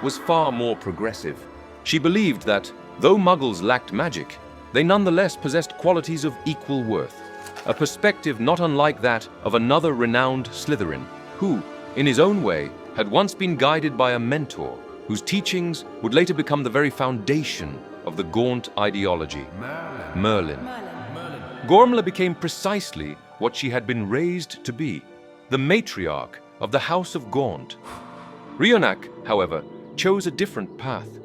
was far more progressive. She believed that, though Muggles lacked magic, they nonetheless possessed qualities of equal worth, a perspective not unlike that of another renowned Slytherin, who, in his own way, had once been guided by a mentor whose teachings would later become the very foundation of the Gaunt ideology, Merlin. Gormla became precisely what she had been raised to be, the matriarch of the House of Gaunt. Rionac, however, chose a different path.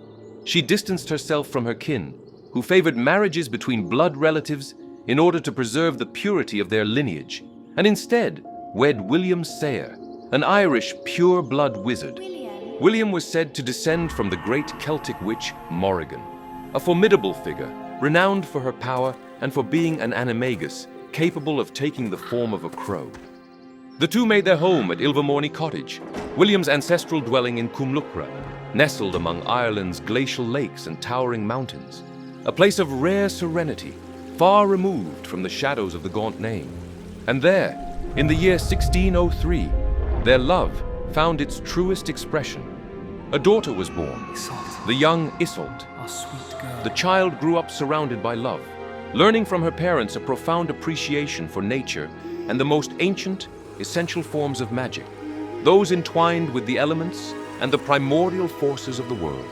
She distanced herself from her kin, who favored marriages between blood relatives in order to preserve the purity of their lineage, and instead wed William Sayer, an Irish pure-blood wizard. William was said to descend from the great Celtic witch Morrigan, a formidable figure, renowned for her power and for being an animagus, capable of taking the form of a crow. The two made their home at Ilvermorny Cottage, William's ancestral dwelling in Cumlucra, nestled among Ireland's glacial lakes and towering mountains, a place of rare serenity, far removed from the shadows of the Gaunt name. And there, in the year 1603, their love found its truest expression. A daughter was born, the young Isolde. The child grew up surrounded by love, learning from her parents a profound appreciation for nature and the most ancient, essential forms of magic, those entwined with the elements and the primordial forces of the world.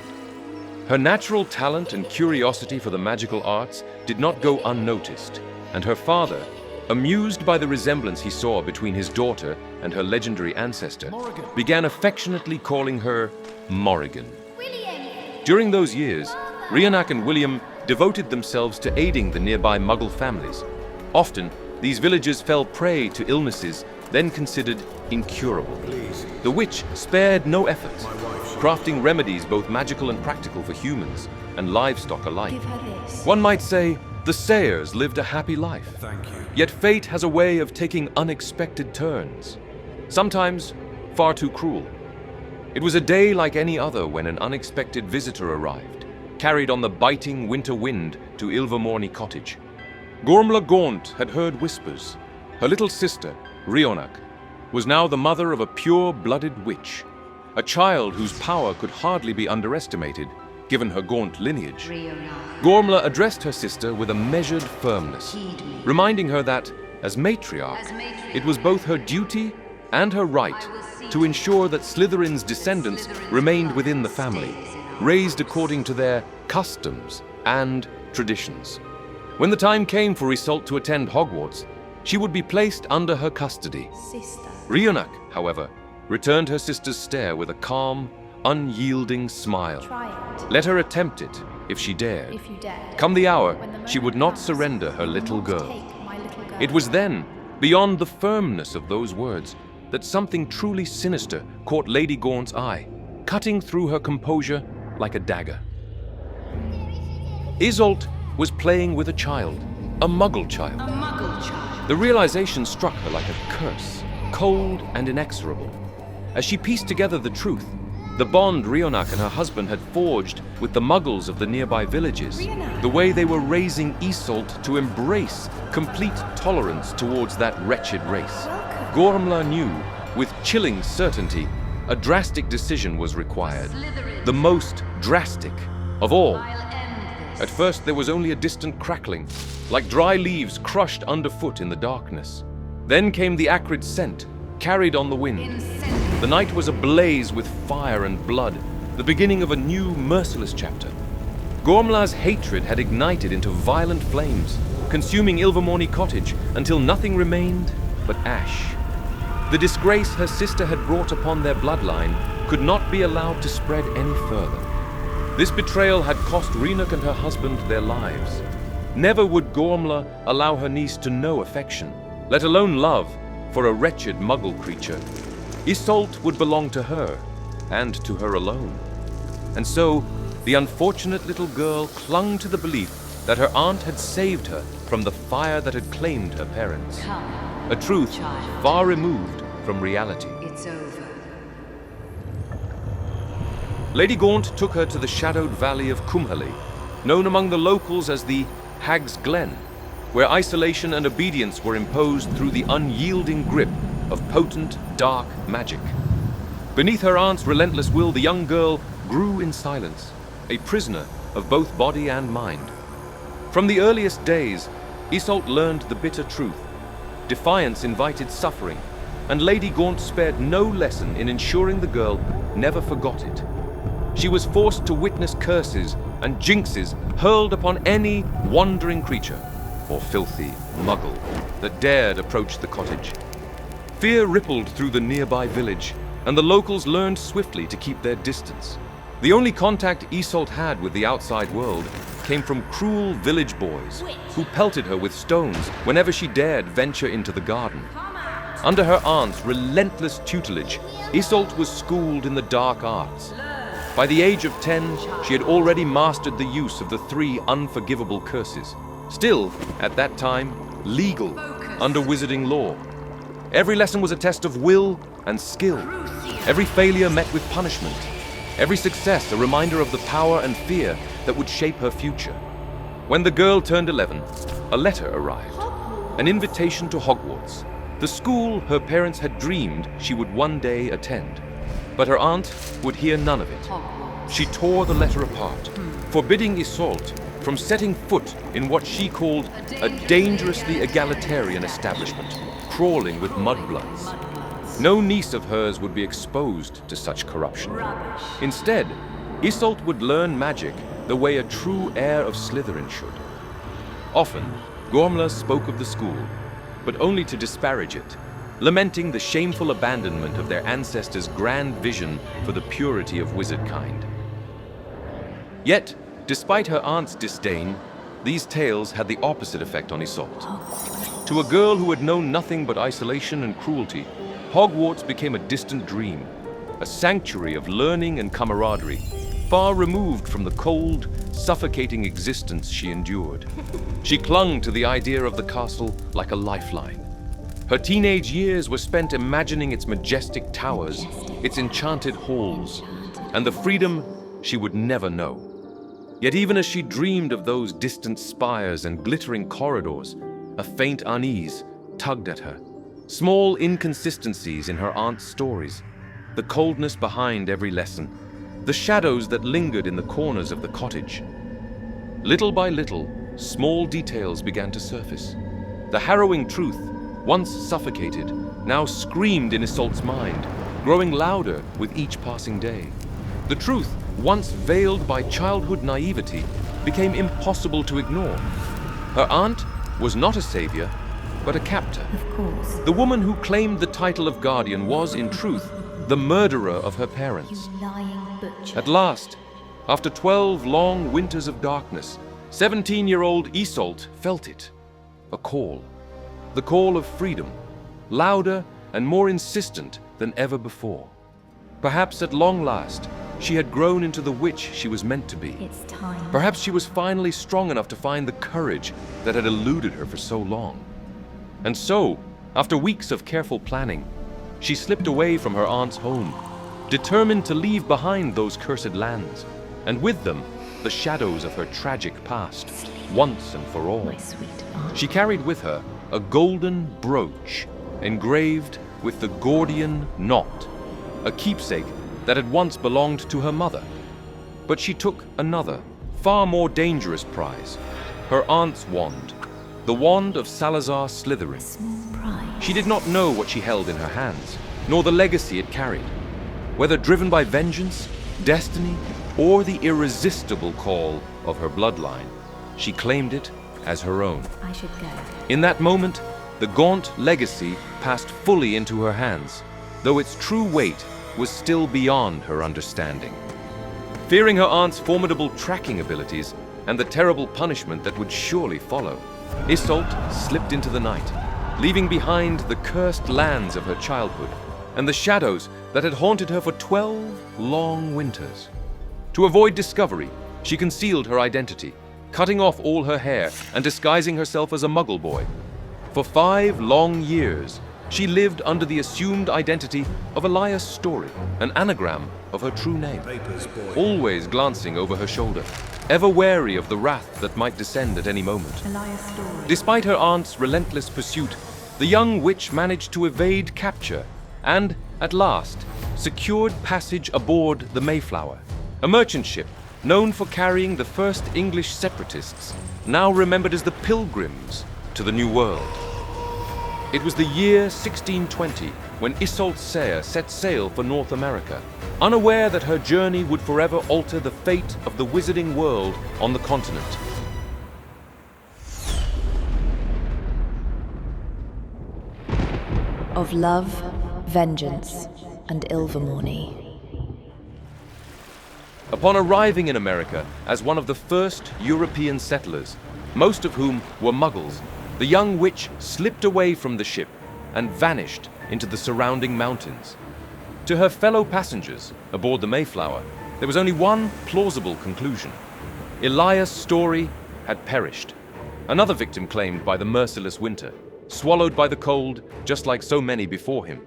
Her natural talent and curiosity for the magical arts did not go unnoticed, and her father, amused by the resemblance he saw between his daughter and her legendary ancestor, began affectionately calling her Morrigan. During those years, Rionac and William devoted themselves to aiding the nearby Muggle families. Often, these villagers fell prey to illnesses then considered incurable. The witch spared no efforts, crafting remedies both magical and practical for humans and livestock alike. One might say the Sayers lived a happy life. Yet fate has a way of taking unexpected turns, sometimes far too cruel. It was a day like any other when an unexpected visitor arrived, carried on the biting winter wind to Ilvermorny Cottage. Gormla Gaunt had heard whispers. Her little sister, Rionac, was now the mother of a pure-blooded witch, a child whose power could hardly be underestimated, given her Gaunt lineage. Gormla addressed her sister with a measured firmness, reminding her that, as matriarch, it was both her duty and her right to ensure that Slytherin's descendants remained within the family, raised according to their customs and traditions. When the time came for Isolde to attend Hogwarts, she would be placed under her custody. Rionac, however, returned her sister's stare with a calm, unyielding smile. Let her attempt it, if she dared. Come the hour, she would not surrender her little girl. It was then, beyond the firmness of those words, that something truly sinister caught Lady Gaunt's eye, cutting through her composure like a dagger. Isolde was playing with a child, a Muggle child. The realization struck her like a curse, cold and inexorable. As she pieced together the truth, the bond Rionac and her husband had forged with the Muggles of the nearby villages, the way they were raising Isolde to embrace complete tolerance towards that wretched race. Gormla knew, with chilling certainty, a drastic decision was required, the most drastic of all. At first there was only a distant crackling, like dry leaves crushed underfoot in the darkness. Then came the acrid scent, carried on the wind. The night was ablaze with fire and blood, the beginning of a new, merciless chapter. Gormla's hatred had ignited into violent flames, consuming Ilvermorny Cottage until nothing remained but ash. The disgrace her sister had brought upon their bloodline could not be allowed to spread any further. This betrayal had cost Rhenoc and her husband their lives. Never would Gormla allow her niece to know affection, let alone love, for a wretched muggle creature. Isolde would belong to her, and to her alone. And so, the unfortunate little girl clung to the belief that her aunt had saved her from the fire that had claimed her parents. A truth far removed from reality. It's over. Lady Gaunt took her to the shadowed valley of Cumhalley, known among the locals as the Hag's Glen, where isolation and obedience were imposed through the unyielding grip of potent, dark magic. Beneath her aunt's relentless will, the young girl grew in silence, a prisoner of both body and mind. From the earliest days, Isolde learned the bitter truth. Defiance invited suffering, and Lady Gaunt spared no lesson in ensuring the girl never forgot it. She was forced to witness curses and jinxes hurled upon any wandering creature, or filthy muggle, that dared approach the cottage. Fear rippled through the nearby village, and the locals learned swiftly to keep their distance. The only contact Isolde had with the outside world came from cruel village boys who pelted her with stones whenever she dared venture into the garden. Under her aunt's relentless tutelage, Isolde was schooled in the dark arts. By the age of 10, she had already mastered the use of the 3 unforgivable curses, still, at that time, legal under wizarding law. Every lesson was a test of will and skill. Every failure met with punishment. Every success a reminder of the power and fear that would shape her future. When the girl turned 11, a letter arrived. An invitation to Hogwarts, the school her parents had dreamed she would one day attend. But her aunt would hear none of it. She tore the letter apart, forbidding Isolde from setting foot in what she called a dangerously egalitarian establishment, crawling with mudbloods. No niece of hers would be exposed to such corruption. Instead, Isolde would learn magic the way a true heir of Slytherin should. Often, Gormla spoke of the school, but only to disparage it, lamenting the shameful abandonment of their ancestors' grand vision for the purity of wizard kind. Yet, despite her aunt's disdain, these tales had the opposite effect on Isolde. To a girl who had known nothing but isolation and cruelty, Hogwarts became a distant dream, a sanctuary of learning and camaraderie, far removed from the cold, suffocating existence she endured. She clung to the idea of the castle like a lifeline. Her teenage years were spent imagining its majestic towers, its enchanted halls, and the freedom she would never know. Yet even as she dreamed of those distant spires and glittering corridors, a faint unease tugged at her. Small inconsistencies in her aunt's stories, the coldness behind every lesson, the shadows that lingered in the corners of the cottage. Little by little, small details began to surface. The harrowing truth, once suffocated, now screamed in Isolde's mind, growing louder with each passing day. The truth, once veiled by childhood naivety, became impossible to ignore. Her aunt was not a savior, but a captor. Of course. The woman who claimed the title of guardian was, in truth, the murderer of her parents. You lying butcher. At last, after 12 long winters of darkness, 17-year-old Isolde felt it. A call. The call of freedom, louder and more insistent than ever before. Perhaps at long last, she had grown into the witch she was meant to be. It's time. Perhaps she was finally strong enough to find the courage that had eluded her for so long. And so, after weeks of careful planning, she slipped away from her aunt's home, determined to leave behind those cursed lands, and with them, the shadows of her tragic past, once and for all. My sweet aunt. She carried with her a golden brooch engraved with the Gordian knot, a keepsake that had once belonged to her mother. But she took another, far more dangerous prize, her aunt's wand, the wand of Salazar Slytherin. Small prize. She did not know what she held in her hands, nor the legacy it carried. Whether driven by vengeance, destiny, or the irresistible call of her bloodline, she claimed it as her own. I should go. In that moment, the Gaunt legacy passed fully into her hands, though its true weight was still beyond her understanding. Fearing her aunt's formidable tracking abilities and the terrible punishment that would surely follow, Isolde slipped into the night, leaving behind the cursed lands of her childhood and the shadows that had haunted her for 12 long winters. To avoid discovery, she concealed her identity, cutting off all her hair and disguising herself as a Muggle boy. For 5 long years, she lived under the assumed identity of Elias Story, an anagram of her true name, always glancing over her shoulder, ever wary of the wrath that might descend at any moment. Despite her aunt's relentless pursuit, the young witch managed to evade capture and, at last, secured passage aboard the Mayflower, a merchant ship known for carrying the first English separatists, now remembered as the Pilgrims, to the New World. It was the year 1620 when Isolde Sayre set sail for North America, unaware that her journey would forever alter the fate of the wizarding world on the continent. Of love, vengeance, and Ilvermorny. Upon arriving in America as one of the first European settlers, most of whom were Muggles, the young witch slipped away from the ship and vanished into the surrounding mountains. To her fellow passengers aboard the Mayflower, there was only one plausible conclusion. Elias Story had perished, another victim claimed by the merciless winter, swallowed by the cold just like so many before him.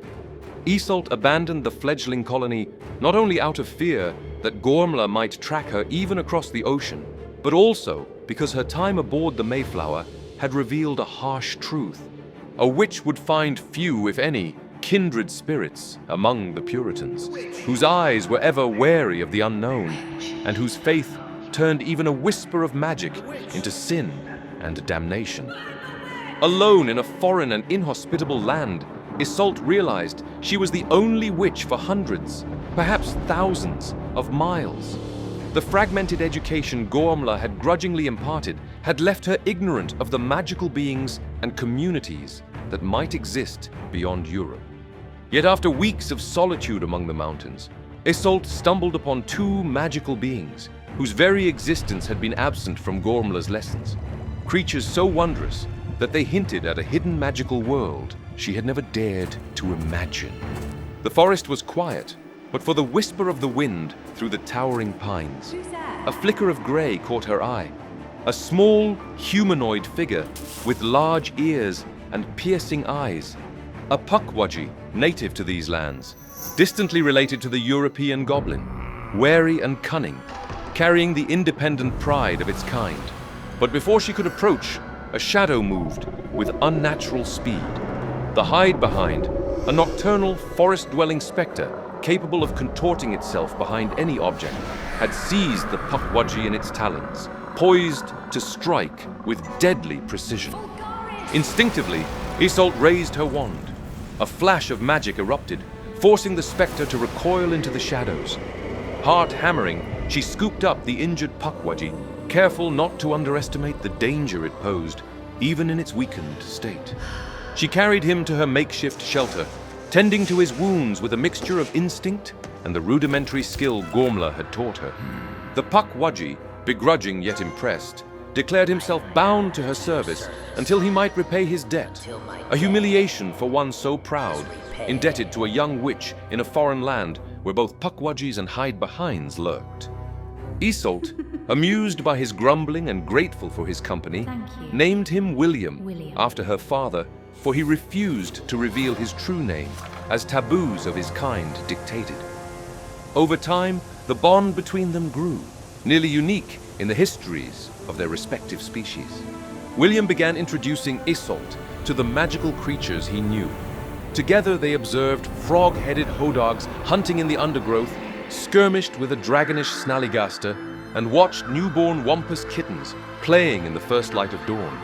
Isolde abandoned the fledgling colony not only out of fear that Gormla might track her even across the ocean, but also because her time aboard the Mayflower had revealed a harsh truth. A witch would find few, if any, kindred spirits among the Puritans, whose eyes were ever wary of the unknown, and whose faith turned even a whisper of magic into sin and damnation. Alone in a foreign and inhospitable land, Isolde realized she was the only witch for hundreds, perhaps thousands, of miles. The fragmented education Gormla had grudgingly imparted had left her ignorant of the magical beings and communities that might exist beyond Europe. Yet after weeks of solitude among the mountains, Isolde stumbled upon 2 magical beings whose very existence had been absent from Gormla's lessons. Creatures so wondrous that they hinted at a hidden magical world she had never dared to imagine. The forest was quiet, but for the whisper of the wind through the towering pines. A flicker of grey caught her eye. A small, humanoid figure with large ears and piercing eyes. A Pukwudgie, native to these lands, distantly related to the European goblin, wary and cunning, carrying the independent pride of its kind. But before she could approach, a shadow moved with unnatural speed. The hide-behind, a nocturnal, forest-dwelling spectre capable of contorting itself behind any object, had seized the Pukwudgie in its talons, poised to strike with deadly precision. Instinctively, Isolde raised her wand. A flash of magic erupted, forcing the spectre to recoil into the shadows. Heart hammering, she scooped up the injured Pukwudgie, careful not to underestimate the danger it posed, even in its weakened state. She carried him to her makeshift shelter, tending to his wounds with a mixture of instinct and the rudimentary skill Gormla had taught her. The Pukwudgie, begrudging yet impressed, declared himself bound to her service until he might repay his debt, a humiliation for one so proud, indebted to a young witch in a foreign land where both Pukwudgies and hide-behinds lurked. Isolde, amused by his grumbling and grateful for his company, named him William, after her father, for he refused to reveal his true name, as taboos of his kind dictated. Over time, the bond between them grew, nearly unique in the histories of their respective species. William began introducing Isolde to the magical creatures he knew. Together they observed frog-headed hodogs hunting in the undergrowth, skirmished with a dragonish snallygaster, and watched newborn wampus kittens playing in the first light of dawn.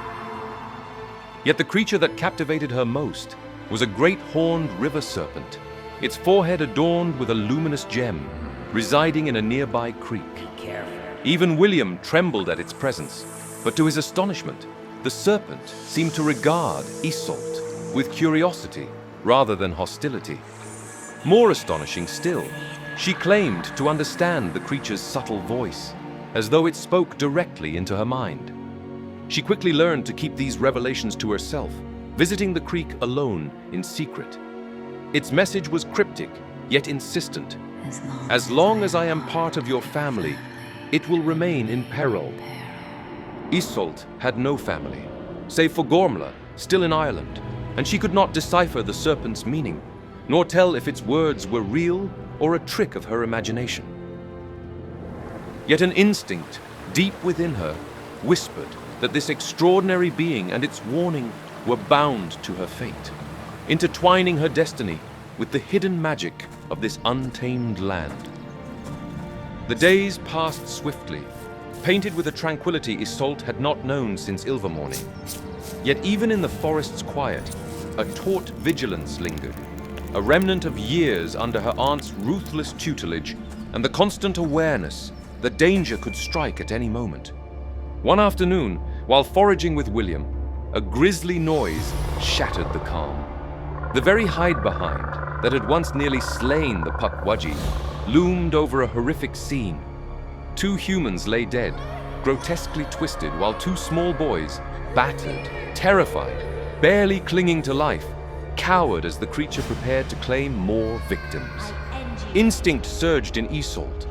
Yet the creature that captivated her most was a great horned river serpent, its forehead adorned with a luminous gem, residing in a nearby creek. Even William trembled at its presence, but to his astonishment, the serpent seemed to regard Isolde with curiosity rather than hostility. More astonishing still, she claimed to understand the creature's subtle voice, as though it spoke directly into her mind. She quickly learned to keep these revelations to herself, visiting the creek alone in secret. Its message was cryptic, yet insistent. As long as I am part of your family, it will remain in peril. Isolde had no family, save for Gormlaith, still in Ireland, and she could not decipher the serpent's meaning, nor tell if its words were real or a trick of her imagination. Yet an instinct, deep within her, whispered that this extraordinary being and its warning were bound to her fate, intertwining her destiny with the hidden magic of this untamed land. The days passed swiftly, painted with a tranquility Isolde had not known since Ilvermorny. Yet even in the forest's quiet, a taut vigilance lingered, a remnant of years under her aunt's ruthless tutelage and the constant awareness that danger could strike at any moment. One afternoon, while foraging with William, a grisly noise shattered the calm. The very hide-behind that had once nearly slain the Pukwudgie loomed over a horrific scene. 2 humans lay dead, grotesquely twisted, while 2 small boys, battered, terrified, barely clinging to life, cowered as the creature prepared to claim more victims. Instinct surged in Isolde.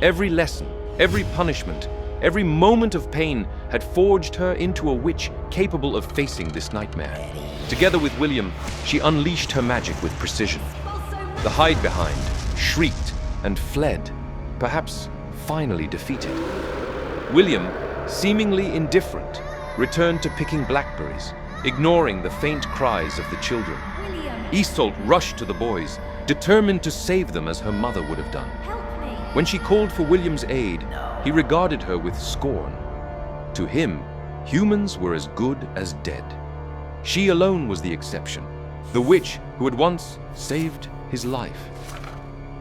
Every lesson, every punishment, every moment of pain had forged her into a witch capable of facing this nightmare. Together with William, she unleashed her magic with precision. The hide-behind shrieked and fled, perhaps finally defeated. William, seemingly indifferent, returned to picking blackberries, ignoring the faint cries of the children. Isolde rushed to the boys, determined to save them as her mother would have done. When she called for William's aid, he regarded her with scorn. To him, humans were as good as dead. She alone was the exception, the witch who had once saved his life.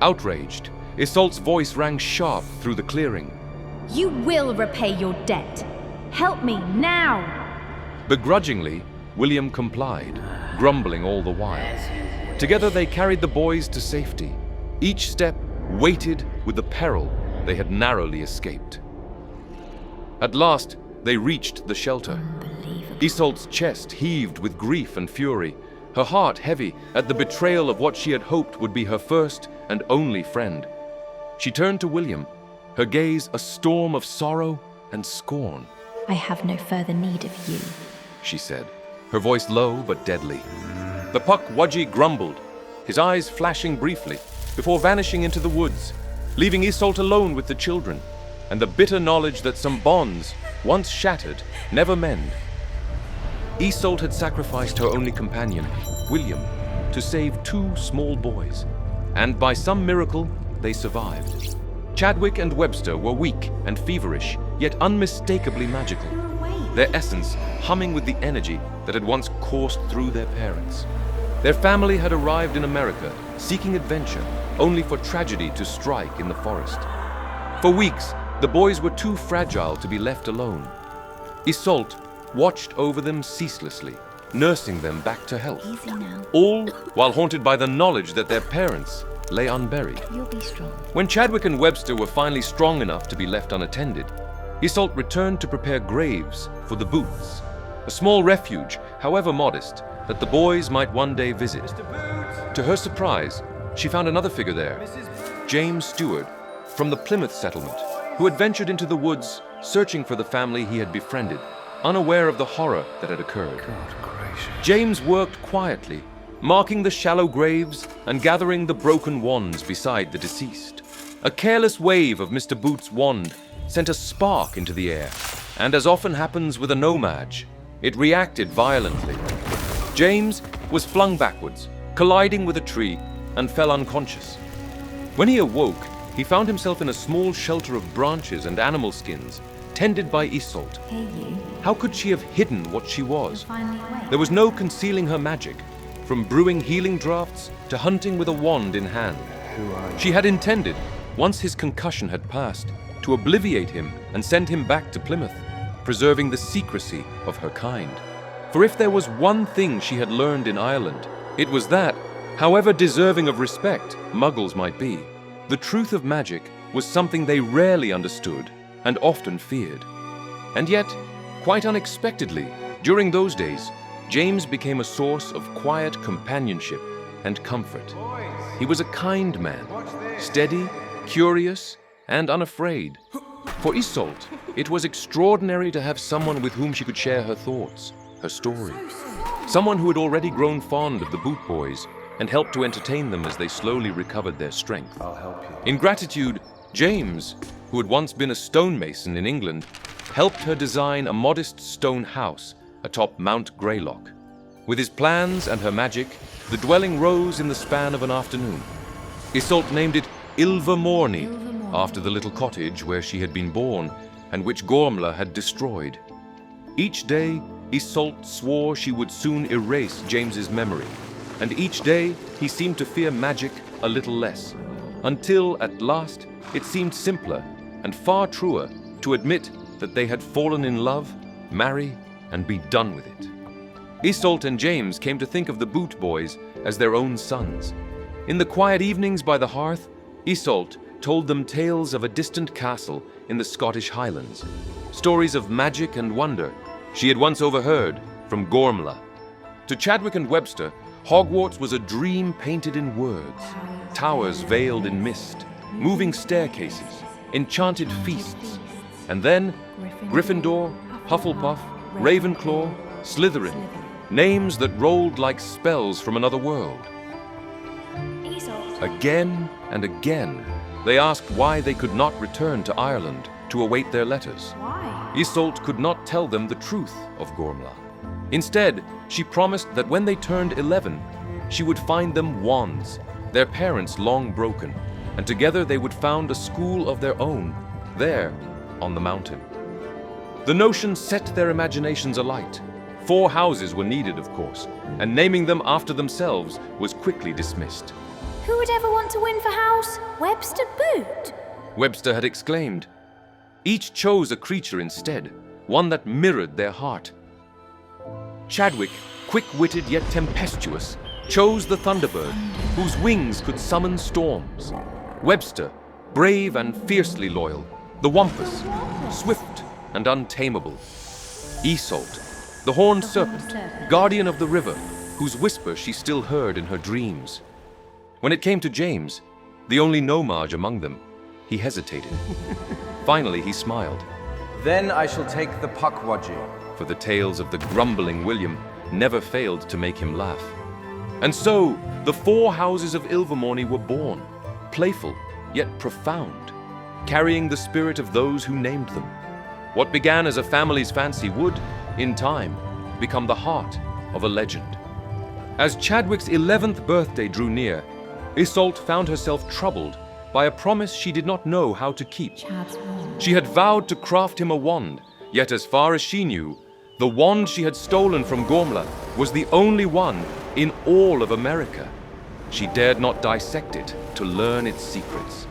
Outraged, Isolde's voice rang sharp through the clearing. You will repay your debt. Help me now! Begrudgingly, William complied, grumbling all the while. Together they carried the boys to safety, each step weighted with the peril they had narrowly escaped. At last, they reached the shelter. Isolde's chest heaved with grief and fury, her heart heavy at the betrayal of what she had hoped would be her first and only friend. She turned to William, her gaze a storm of sorrow and scorn. I have no further need of you, she said, her voice low but deadly. The Pukwudgie grumbled, his eyes flashing briefly, before vanishing into the woods, leaving Isolde alone with the children, and the bitter knowledge that some bonds, once shattered, never mend. Isolde had sacrificed her only companion, William, to save 2 small boys, and by some miracle, they survived. Chadwick and Webster were weak and feverish, yet unmistakably magical, their essence humming with the energy that had once coursed through their parents. Their family had arrived in America, seeking adventure, only for tragedy to strike in the forest. For weeks, the boys were too fragile to be left alone. Isolde watched over them ceaselessly, nursing them back to health. Easy now. All while haunted by the knowledge that their parents lay unburied. You'll be strong. When Chadwick and Webster were finally strong enough to be left unattended, Isolde returned to prepare graves for the Boots, a small refuge, however modest, that the boys might one day visit. To her surprise, she found another figure there, James Stewart, from the Plymouth settlement, who had ventured into the woods, searching for the family he had befriended, unaware of the horror that had occurred. James worked quietly, marking the shallow graves and gathering the broken wands beside the deceased. A careless wave of Mr. Boots' wand sent a spark into the air, and as often happens with a no-mage, it reacted violently. James was flung backwards, colliding with a tree, and fell unconscious. When he awoke, he found himself in a small shelter of branches and animal skins, tended by Isolde. Hey, you. How could she have hidden what she was? You're finally awake. There was no concealing her magic, from brewing healing draughts to hunting with a wand in hand. She had intended, once his concussion had passed, to obliviate him and send him back to Plymouth, preserving the secrecy of her kind. For if there was one thing she had learned in Ireland, it was that, However deserving of respect Muggles might be, the truth of magic was something they rarely understood and often feared. And yet, quite unexpectedly, during those days, James became a source of quiet companionship and comfort. He was a kind man, steady, curious, and unafraid. For Isolde, it was extraordinary to have someone with whom she could share her thoughts, her story. Someone who had already grown fond of the Boot Boys and helped to entertain them as they slowly recovered their strength. I'll help you. In gratitude, James, who had once been a stonemason in England, helped her design a modest stone house atop Mount Greylock. With his plans and her magic, the dwelling rose in the span of an afternoon. Isolde named it Ilvermorny, after the little cottage where she had been born and which Gormla had destroyed. Each day, Isolde swore she would soon erase James's memory, and each day he seemed to fear magic a little less, until at last it seemed simpler and far truer to admit that they had fallen in love, marry, and be done with it. Isolde and James came to think of the Boot Boys as their own sons. In the quiet evenings by the hearth, Isolde told them tales of a distant castle in the Scottish Highlands, stories of magic and wonder she had once overheard from Gormla. To Chadwick and Webster, Hogwarts was a dream painted in words, towers veiled in mist, moving staircases, enchanted feasts, and then Gryffindor, Hufflepuff, Ravenclaw, Slytherin, names that rolled like spells from another world. Again and again, they asked why they could not return to Ireland to await their letters. Why? Isolde could not tell them the truth of Gormla. Instead, she promised that when they turned 11, she would find them wands, their parents long broken, and together they would found a school of their own, there on the mountain. The notion set their imaginations alight. 4 houses were needed, of course, and naming them after themselves was quickly dismissed. Who would ever want to win for House Webster Boot? Webster had exclaimed. Each chose a creature instead, one that mirrored their heart. Chadwick, quick-witted yet tempestuous, chose the Thunderbird, whose wings could summon storms. Webster, brave and fiercely loyal, the Wampus, swift and untamable. Isolde, the Horned Serpent, guardian of the river, whose whisper she still heard in her dreams. When it came to James, the only no-mage among them, he hesitated. Finally, he smiled. Then I shall take the Pukwudgie. For the tales of the grumbling William never failed to make him laugh. And so, the 4 houses of Ilvermorny were born, playful yet profound, carrying the spirit of those who named them. What began as a family's fancy would, in time, become the heart of a legend. As Chadwick's 11th birthday drew near, Isolde found herself troubled by a promise she did not know how to keep. She had vowed to craft him a wand, yet as far as she knew, the wand she had stolen from Gormla was the only one in all of America. She dared not dissect it to learn its secrets.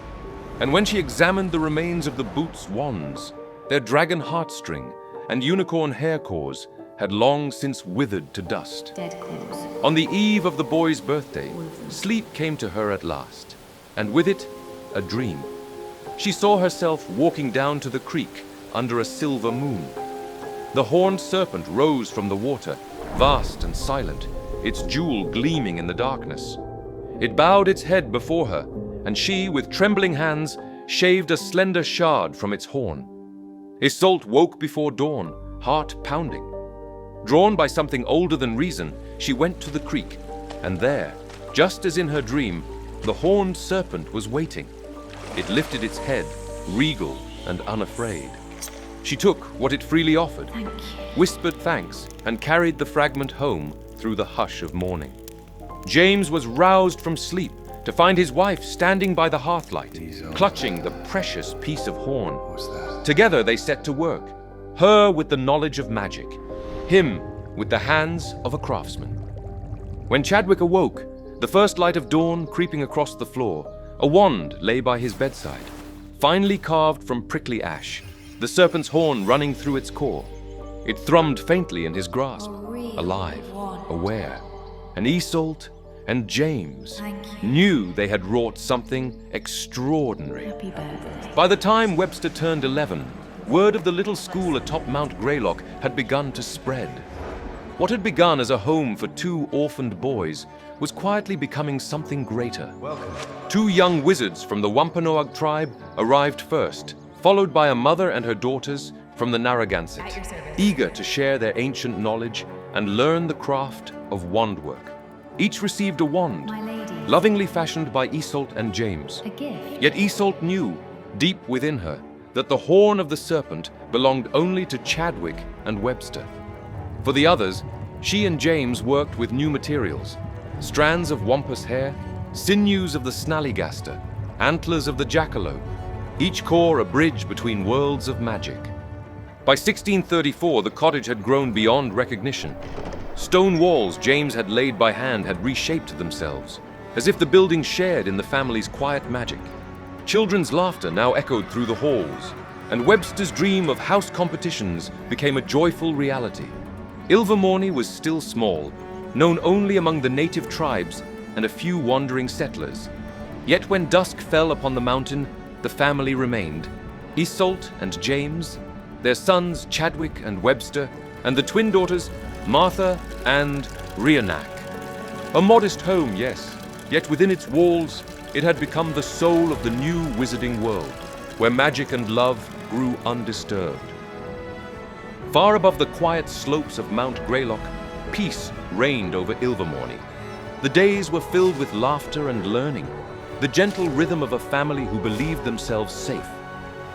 And when she examined the remains of the Boots' wands, their dragon heartstring and unicorn hair cores had long since withered to dust. On the eve of the boy's birthday, sleep came to her at last, and with it, a dream. She saw herself walking down to the creek under a silver moon. The Horned Serpent rose from the water, vast and silent, its jewel gleaming in the darkness. It bowed its head before her, and she, with trembling hands, shaved a slender shard from its horn. Isolde woke before dawn, heart pounding. Drawn by something older than reason, she went to the creek, and there, just as in her dream, the Horned Serpent was waiting. It lifted its head, regal and unafraid. She took what it freely offered, whispered thanks, and carried the fragment home through the hush of morning. James was roused from sleep to find his wife standing by the hearthlight, clutching the precious piece of horn. Together they set to work, her with the knowledge of magic, him with the hands of a craftsman. When Chadwick awoke, the first light of dawn creeping across the floor, a wand lay by his bedside, finely carved from prickly ash, the serpent's horn running through its core. It thrummed faintly in his grasp, alive, aware. And Isolde, and James knew they had wrought something extraordinary. Happy birthday. By the time Webster turned 11, word of the little school atop Mount Greylock had begun to spread. What had begun as a home for 2 orphaned boys was quietly becoming something greater. 2 young wizards from the Wampanoag tribe arrived first, followed by a mother and her daughters from the Narragansett, eager to share their ancient knowledge and learn the craft of wandwork. Each received a wand, lovingly fashioned by Isolde and James. A gift. Yet Isolde knew, deep within her, that the horn of the serpent belonged only to Chadwick and Webster. For the others, she and James worked with new materials: strands of wampus hair, sinews of the snallygaster, antlers of the jackalope, each core a bridge between worlds of magic. By 1634, the cottage had grown beyond recognition. Stone walls James had laid by hand had reshaped themselves, as if the building shared in the family's quiet magic. Children's laughter now echoed through the halls, and Webster's dream of house competitions became a joyful reality. Ilvermorny was still small, known only among the native tribes and a few wandering settlers. Yet when dusk fell upon the mountain, the family remained. Isolde and James, their sons Chadwick and Webster, and the twin daughters Martha and Rhianach. A modest home, yes, yet within its walls it had become the soul of the new wizarding world, where magic and love grew undisturbed. Far above the quiet slopes of Mount Greylock, peace reigned over Ilvermorny. The days were filled with laughter and learning, the gentle rhythm of a family who believed themselves safe.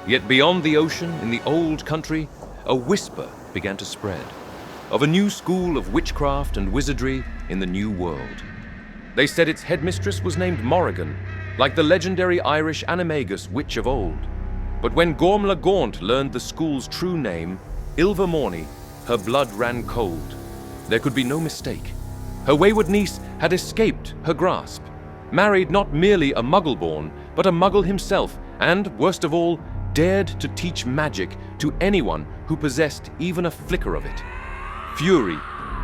Yet beyond the ocean, in the old country, a whisper began to spread of a new school of witchcraft and wizardry in the new world. They said its headmistress was named Morrigan, like the legendary Irish animagus witch of old. But when Gormlaith Gaunt learned the school's true name, Ilvermorny, her blood ran cold. There could be no mistake. Her wayward niece had escaped her grasp, married not merely a Muggle-born, but a Muggle himself, and, worst of all, dared to teach magic to anyone who possessed even a flicker of it. Fury,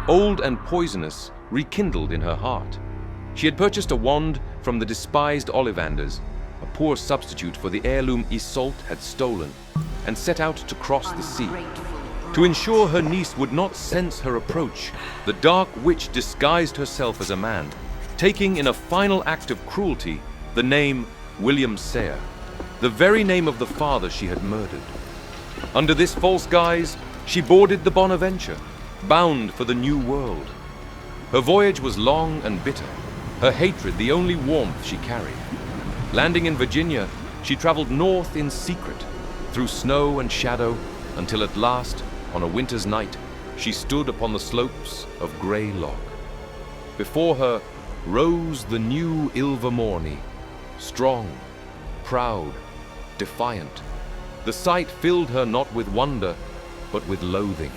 old and poisonous, rekindled in her heart. She had purchased a wand from the despised Ollivanders, a poor substitute for the heirloom Isolde had stolen, and set out to cross the sea. To ensure her niece would not sense her approach, the dark witch disguised herself as a man, taking in a final act of cruelty the name William Sayre, the very name of the father she had murdered. Under this false guise, she boarded the Bonaventure, bound for the new world. Her voyage was long and bitter, her hatred the only warmth she carried. Landing in Virginia, she traveled north in secret, through snow and shadow, until at last, on a winter's night, she stood upon the slopes of Grey Loch. Before her rose the new Ilvermorny, strong, proud, defiant. The sight filled her not with wonder, but with loathing.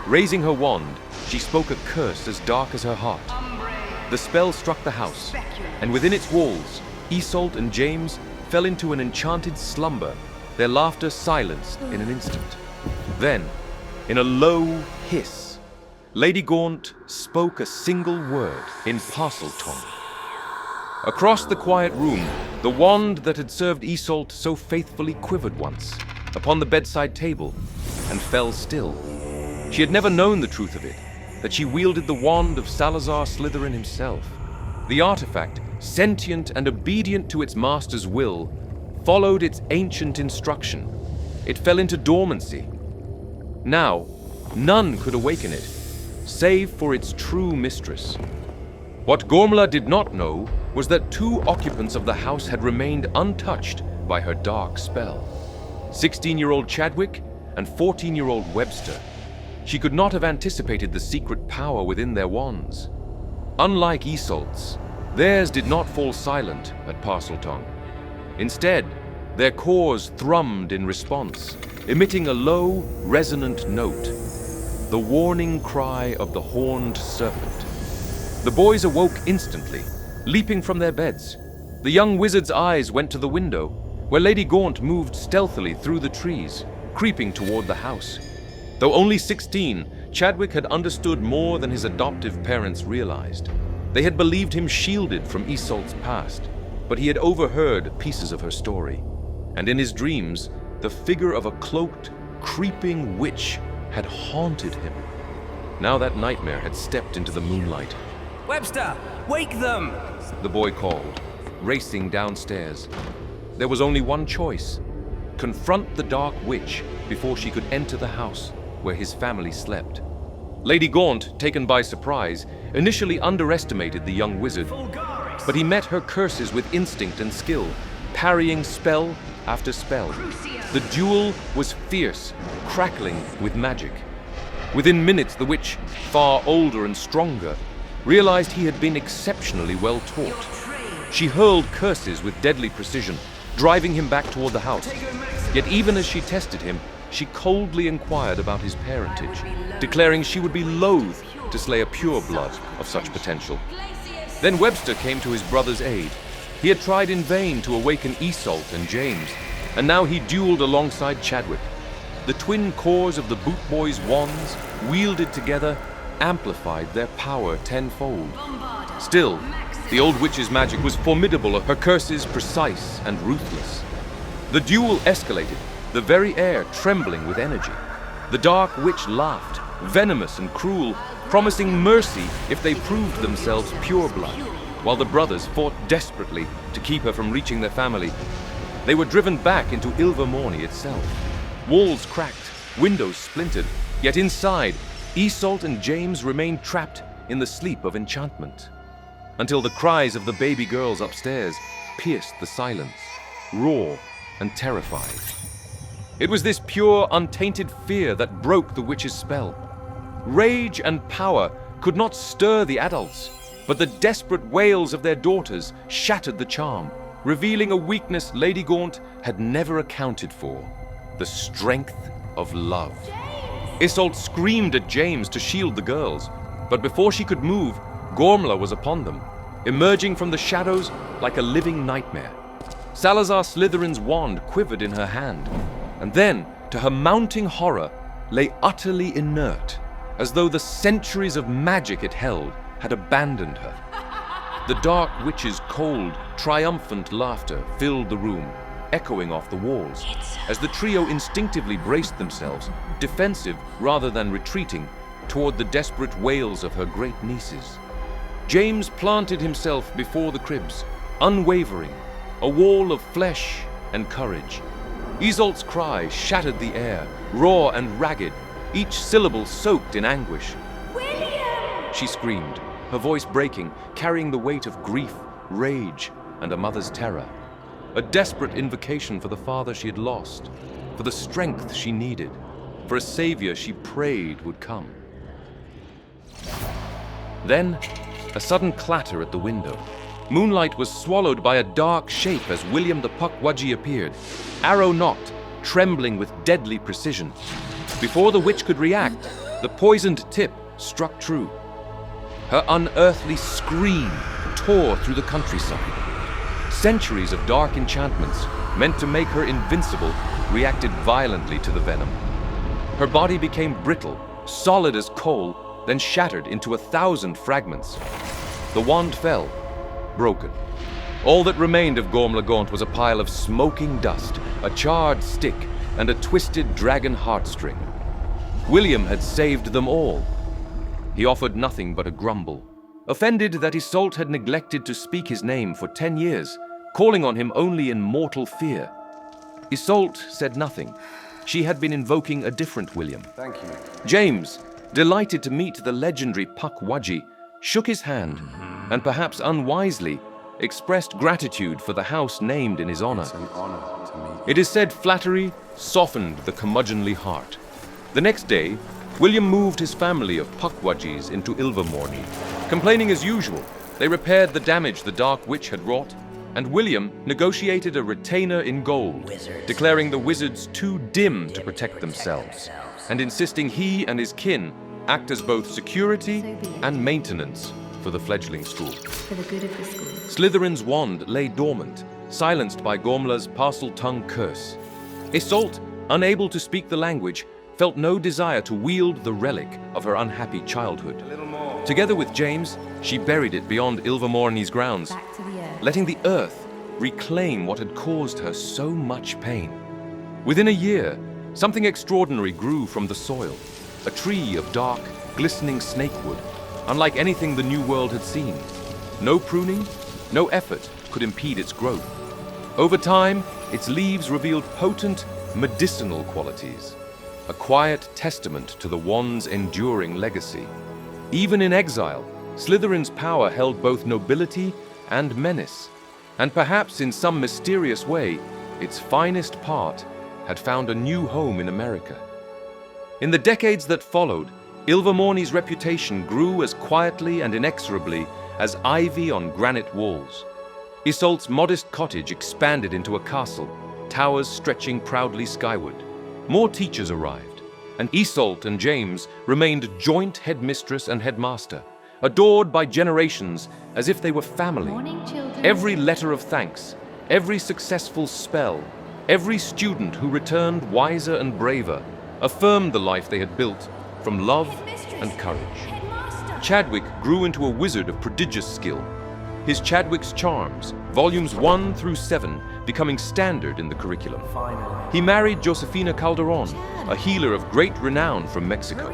Raising her wand, she spoke a curse as dark as her heart. The spell struck the house, and within its walls, Isolde and James fell into an enchanted slumber, their laughter silenced in an instant. Then, in a low hiss, Lady Gaunt spoke a single word in Parseltongue. Across the quiet room, the wand that had served Isolde so faithfully quivered once, upon the bedside table, and fell still. She had never known the truth of it, that she wielded the wand of Salazar Slytherin himself. The artifact, sentient and obedient to its master's will, followed its ancient instruction. It fell into dormancy. Now, none could awaken it, save for its true mistress. What Gormlaith did not know was that 2 occupants of the house had remained untouched by her dark spell. 16-year-old Chadwick and 14-year-old Webster. She could not have anticipated the secret power within their wands. Unlike Isolde's, theirs did not fall silent at Parseltongue. Instead, their cores thrummed in response, emitting a low, resonant note, the warning cry of the horned serpent. The boys awoke instantly, leaping from their beds. The young wizard's eyes went to the window, where Lady Gaunt moved stealthily through the trees, creeping toward the house. Though only 16, Chadwick had understood more than his adoptive parents realized. They had believed him shielded from Isolt's past, but he had overheard pieces of her story. And in his dreams, the figure of a cloaked, creeping witch had haunted him. Now that nightmare had stepped into the moonlight. Webster, wake them! The boy called, racing downstairs. There was only one choice: confront the dark witch before she could enter the house where his family slept. Lady Gaunt, taken by surprise, initially underestimated the young wizard, but he met her curses with instinct and skill, parrying spell after spell. The duel was fierce, crackling with magic. Within minutes, the witch, far older and stronger, realized he had been exceptionally well taught. She hurled curses with deadly precision, driving him back toward the house. Yet even as she tested him, she coldly inquired about his parentage, declaring she would be loath to slay a pure blood of such potential. Then Webster came to his brother's aid. He had tried in vain to awaken Isolt and James, and now he dueled alongside Chadwick. The twin cores of the Boot Boys' wands, wielded together, amplified their power tenfold. Still, the old witch's magic was formidable, her curses precise and ruthless. The duel escalated, the very air trembling with energy. The dark witch laughed, venomous and cruel, promising mercy if they proved themselves pure blood, while the brothers fought desperately to keep her from reaching their family. They were driven back into Ilvermorny itself. Walls cracked, windows splintered, yet inside, Isolt and James remained trapped in the sleep of enchantment, until the cries of the baby girls upstairs pierced the silence, raw and terrified. It was this pure, untainted fear that broke the witch's spell. Rage and power could not stir the adults, but the desperate wails of their daughters shattered the charm, revealing a weakness Lady Gaunt had never accounted for: the strength of love. Isolt screamed at James to shield the girls, but before she could move, Gormla was upon them, emerging from the shadows like a living nightmare. Salazar Slytherin's wand quivered in her hand, and then, to her mounting horror, lay utterly inert, as though the centuries of magic it held had abandoned her. The dark witch's cold, triumphant laughter filled the room, echoing off the walls, as the trio instinctively braced themselves, defensive rather than retreating, toward the desperate wails of her great nieces. James planted himself before the cribs, unwavering, a wall of flesh and courage. Isolt's cry shattered the air, raw and ragged, each syllable soaked in anguish. William! She screamed, her voice breaking, carrying the weight of grief, rage, and a mother's terror. A desperate invocation for the father she had lost, for the strength she needed, for a savior she prayed would come. Then, a sudden clatter at the window. Moonlight was swallowed by a dark shape as William the Pukwudgie appeared, arrow-nocked, trembling with deadly precision. Before the witch could react, the poisoned tip struck true. Her unearthly scream tore through the countryside. Centuries of dark enchantments, meant to make her invincible, reacted violently to the venom. Her body became brittle, solid as coal, then shattered into 1,000 fragments. The wand fell, broken. All that remained of Gormla Gaunt was a pile of smoking dust, a charred stick, and a twisted dragon heartstring. William had saved them all. He offered nothing but a grumble, offended that Isolt had neglected to speak his name for 10 years, calling on him only in mortal fear. Isolt said nothing. She had been invoking a different William. Thank you. James, delighted to meet the legendary Pukwudgie, shook his hand, and perhaps unwisely, expressed gratitude for the house named in his honor. It's an honor to meet you. It is said flattery softened the curmudgeonly heart. The next day, William moved his family of Pukwudgies into Ilvermorny. Complaining as usual, they repaired the damage the Dark Witch had wrought, and William negotiated a retainer in gold, declaring the wizards too dim to protect themselves, and insisting he and his kin act as both security and maintenance for the fledgling school. For the good of the school. Slytherin's wand lay dormant, silenced by Gormla's Parseltongue curse. Isolt, unable to speak the language, felt no desire to wield the relic of her unhappy childhood. Together with James, she buried it beyond Ilvermorny's grounds, Back to the earth. letting the earth reclaim what had caused her so much pain. Within a year, something extraordinary grew from the soil, a tree of dark, glistening snakewood, unlike anything the New World had seen. No pruning, no effort could impede its growth. Over time, its leaves revealed potent medicinal qualities, a quiet testament to the wand's enduring legacy. Even in exile, Slytherin's power held both nobility and menace, and perhaps in some mysterious way, its finest part had found a new home in America. In the decades that followed, Ilvermorny's reputation grew as quietly and inexorably as ivy on granite walls. Isolt's modest cottage expanded into a castle, towers stretching proudly skyward. More teachers arrived, and Isolt and James remained joint headmistress and headmaster, adored by generations as if they were family. Morning, children. Every letter of thanks, every successful spell, every student who returned wiser and braver, affirmed the life they had built from love and courage. Chadwick grew into a wizard of prodigious skill. His Chadwick's Charms, volumes 1 through 7, becoming standard in the curriculum. He married Josefina Calderon, a healer of great renown from Mexico,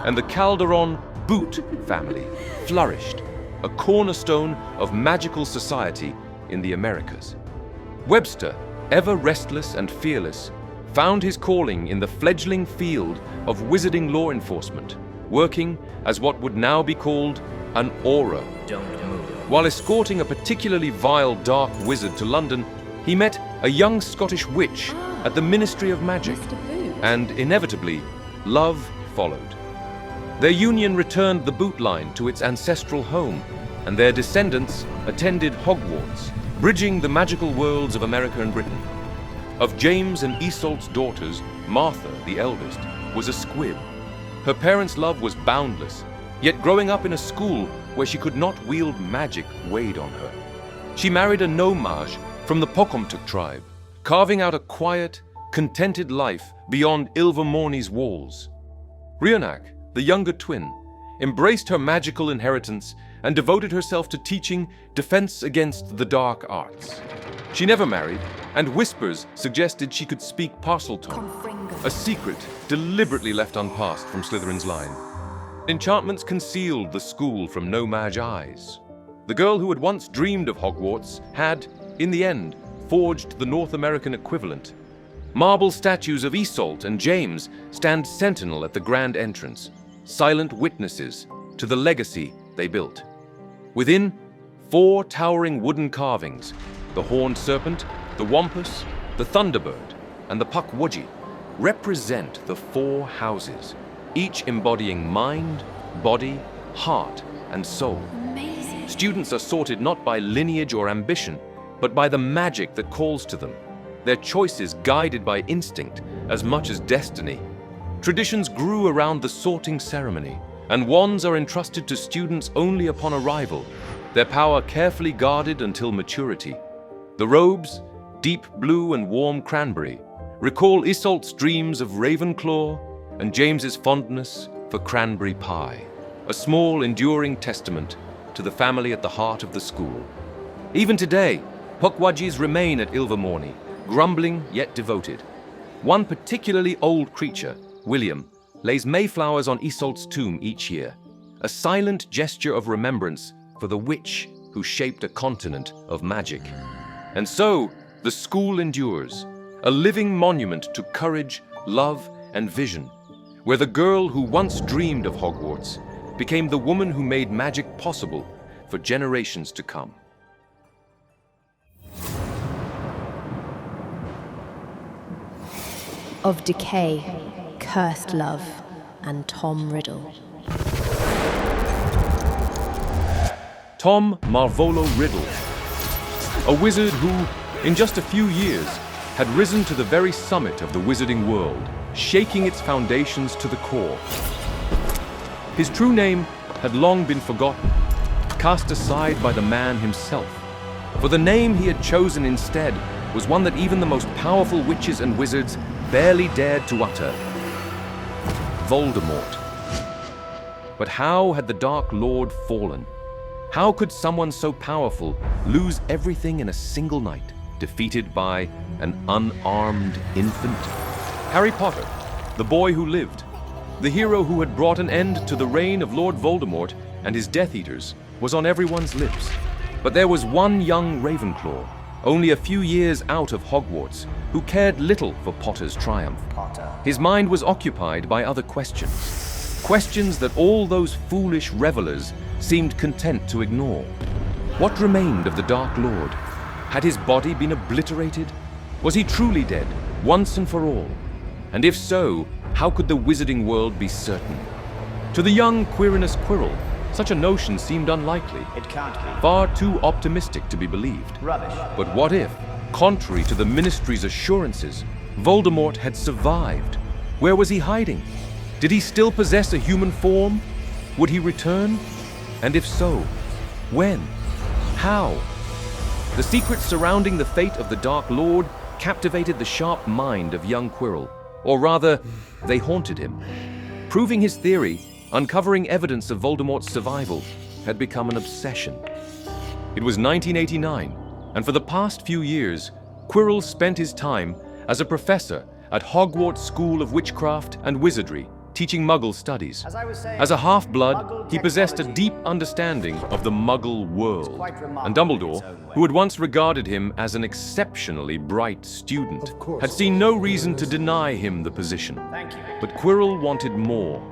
and the Calderon Boot family flourished, a cornerstone of magical society in the Americas. Webster, ever restless and fearless, found his calling in the fledgling field of wizarding law enforcement, working as what would now be called an aura. While escorting a particularly vile dark wizard to London, he met a young Scottish witch at the Ministry of Magic, and inevitably, love followed. Their union returned the boot line to its ancestral home, and their descendants attended Hogwarts, bridging the magical worlds of America and Britain. Of James and Isolt's daughters, Martha, the eldest, was a squib. Her parents' love was boundless, yet growing up in a school where she could not wield magic weighed on her. She married a nomage from the Pocumtuck tribe, carving out a quiet, contented life beyond Ilvermorny's walls. Rhionac, the younger twin, embraced her magical inheritance and devoted herself to teaching defense against the dark arts. She never married, and whispers suggested she could speak Parseltongue, a secret deliberately left unpassed from Slytherin's line. Enchantments concealed the school from nomage eyes. The girl who had once dreamed of Hogwarts had, in the end, forged the North American equivalent. Marble statues of Isolt and James stand sentinel at the grand entrance, silent witnesses to the legacy they built. Within, 4 towering wooden carvings, the horned serpent, the wampus, the thunderbird, and the pukwudgie, represent the 4 houses, each embodying mind, body, heart, and soul. Amazing. Students are sorted not by lineage or ambition, but by the magic that calls to them, their choices guided by instinct as much as destiny. Traditions grew around the sorting ceremony, and wands are entrusted to students only upon arrival, their power carefully guarded until maturity. The robes, deep blue and warm cranberry, recall Isolt's dreams of Ravenclaw and James's fondness for cranberry pie, a small, enduring testament to the family at the heart of the school. Even today, pukwudgies remain at Ilvermorny, grumbling yet devoted. One particularly old creature, William, lays mayflowers on Isolt's tomb each year, a silent gesture of remembrance for the witch who shaped a continent of magic. And so, the school endures, a living monument to courage, love, and vision, where the girl who once dreamed of Hogwarts became the woman who made magic possible for generations to come. Of Decay, Cursed Love, and Tom Riddle. Tom Marvolo Riddle, a wizard who, in just a few years, had risen to the very summit of the wizarding world, shaking its foundations to the core. His true name had long been forgotten, cast aside by the man himself, for the name he had chosen instead was one that even the most powerful witches and wizards barely dared to utter: Voldemort. But how had the Dark Lord fallen? How could someone so powerful lose everything in a single night, defeated by an unarmed infant? Harry Potter, the boy who lived, the hero who had brought an end to the reign of Lord Voldemort and his Death Eaters, was on everyone's lips. But there was one young Ravenclaw, only a few years out of Hogwarts, who cared little for Potter's triumph. His mind was occupied by other questions. Questions that all those foolish revelers seemed content to ignore. What remained of the Dark Lord? Had his body been obliterated? Was he truly dead, once and for all? And if so, how could the wizarding world be certain? To the young Quirinus Quirrell, such a notion seemed unlikely. It can't be. Far too optimistic to be believed. Rubbish. But what if, contrary to the Ministry's assurances, Voldemort had survived? Where was he hiding? Did he still possess a human form? Would he return? And if so, when? How? The secrets surrounding the fate of the Dark Lord captivated the sharp mind of young Quirrell. Or rather, they haunted him. Proving his theory, uncovering evidence of Voldemort's survival, had become an obsession. It was 1989, and for the past few years, Quirrell spent his time as a professor at Hogwarts School of Witchcraft and Wizardry, teaching Muggle studies. As a half-blood, he possessed a deep understanding of the Muggle world, and Dumbledore, who had once regarded him as an exceptionally bright student, had seen no reason to deny him the position. But Quirrell wanted more.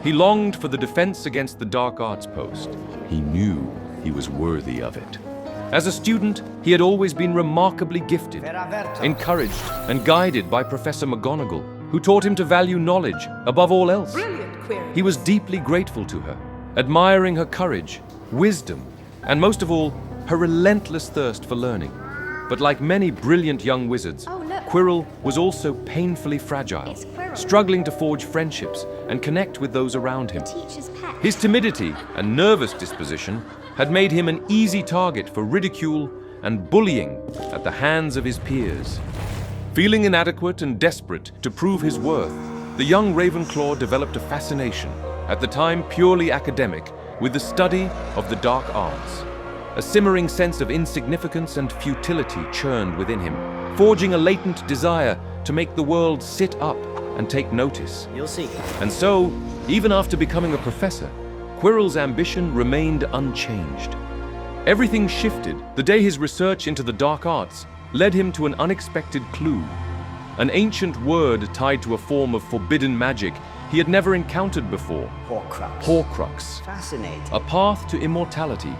He longed for the defense against the dark arts post. He knew he was worthy of it. As a student, he had always been remarkably gifted, encouraged and guided by Professor McGonagall, who taught him to value knowledge above all else. He was deeply grateful to her, admiring her courage, wisdom, and most of all, her relentless thirst for learning. But like many brilliant young wizards, Quirrell was also painfully fragile, struggling to forge friendships and connect with those around him. His timidity and nervous disposition had made him an easy target for ridicule and bullying at the hands of his peers. Feeling inadequate and desperate to prove his worth, the young Ravenclaw developed a fascination, at the time purely academic, with the study of the dark arts. A simmering sense of insignificance and futility churned within him, forging a latent desire to make the world sit up and take notice. You'll see. And so, even after becoming a professor, Quirrell's ambition remained unchanged. Everything shifted the day his research into the dark arts led him to an unexpected clue. An ancient word tied to a form of forbidden magic he had never encountered before. Horcrux. Horcrux. Fascinating. A path to immortality.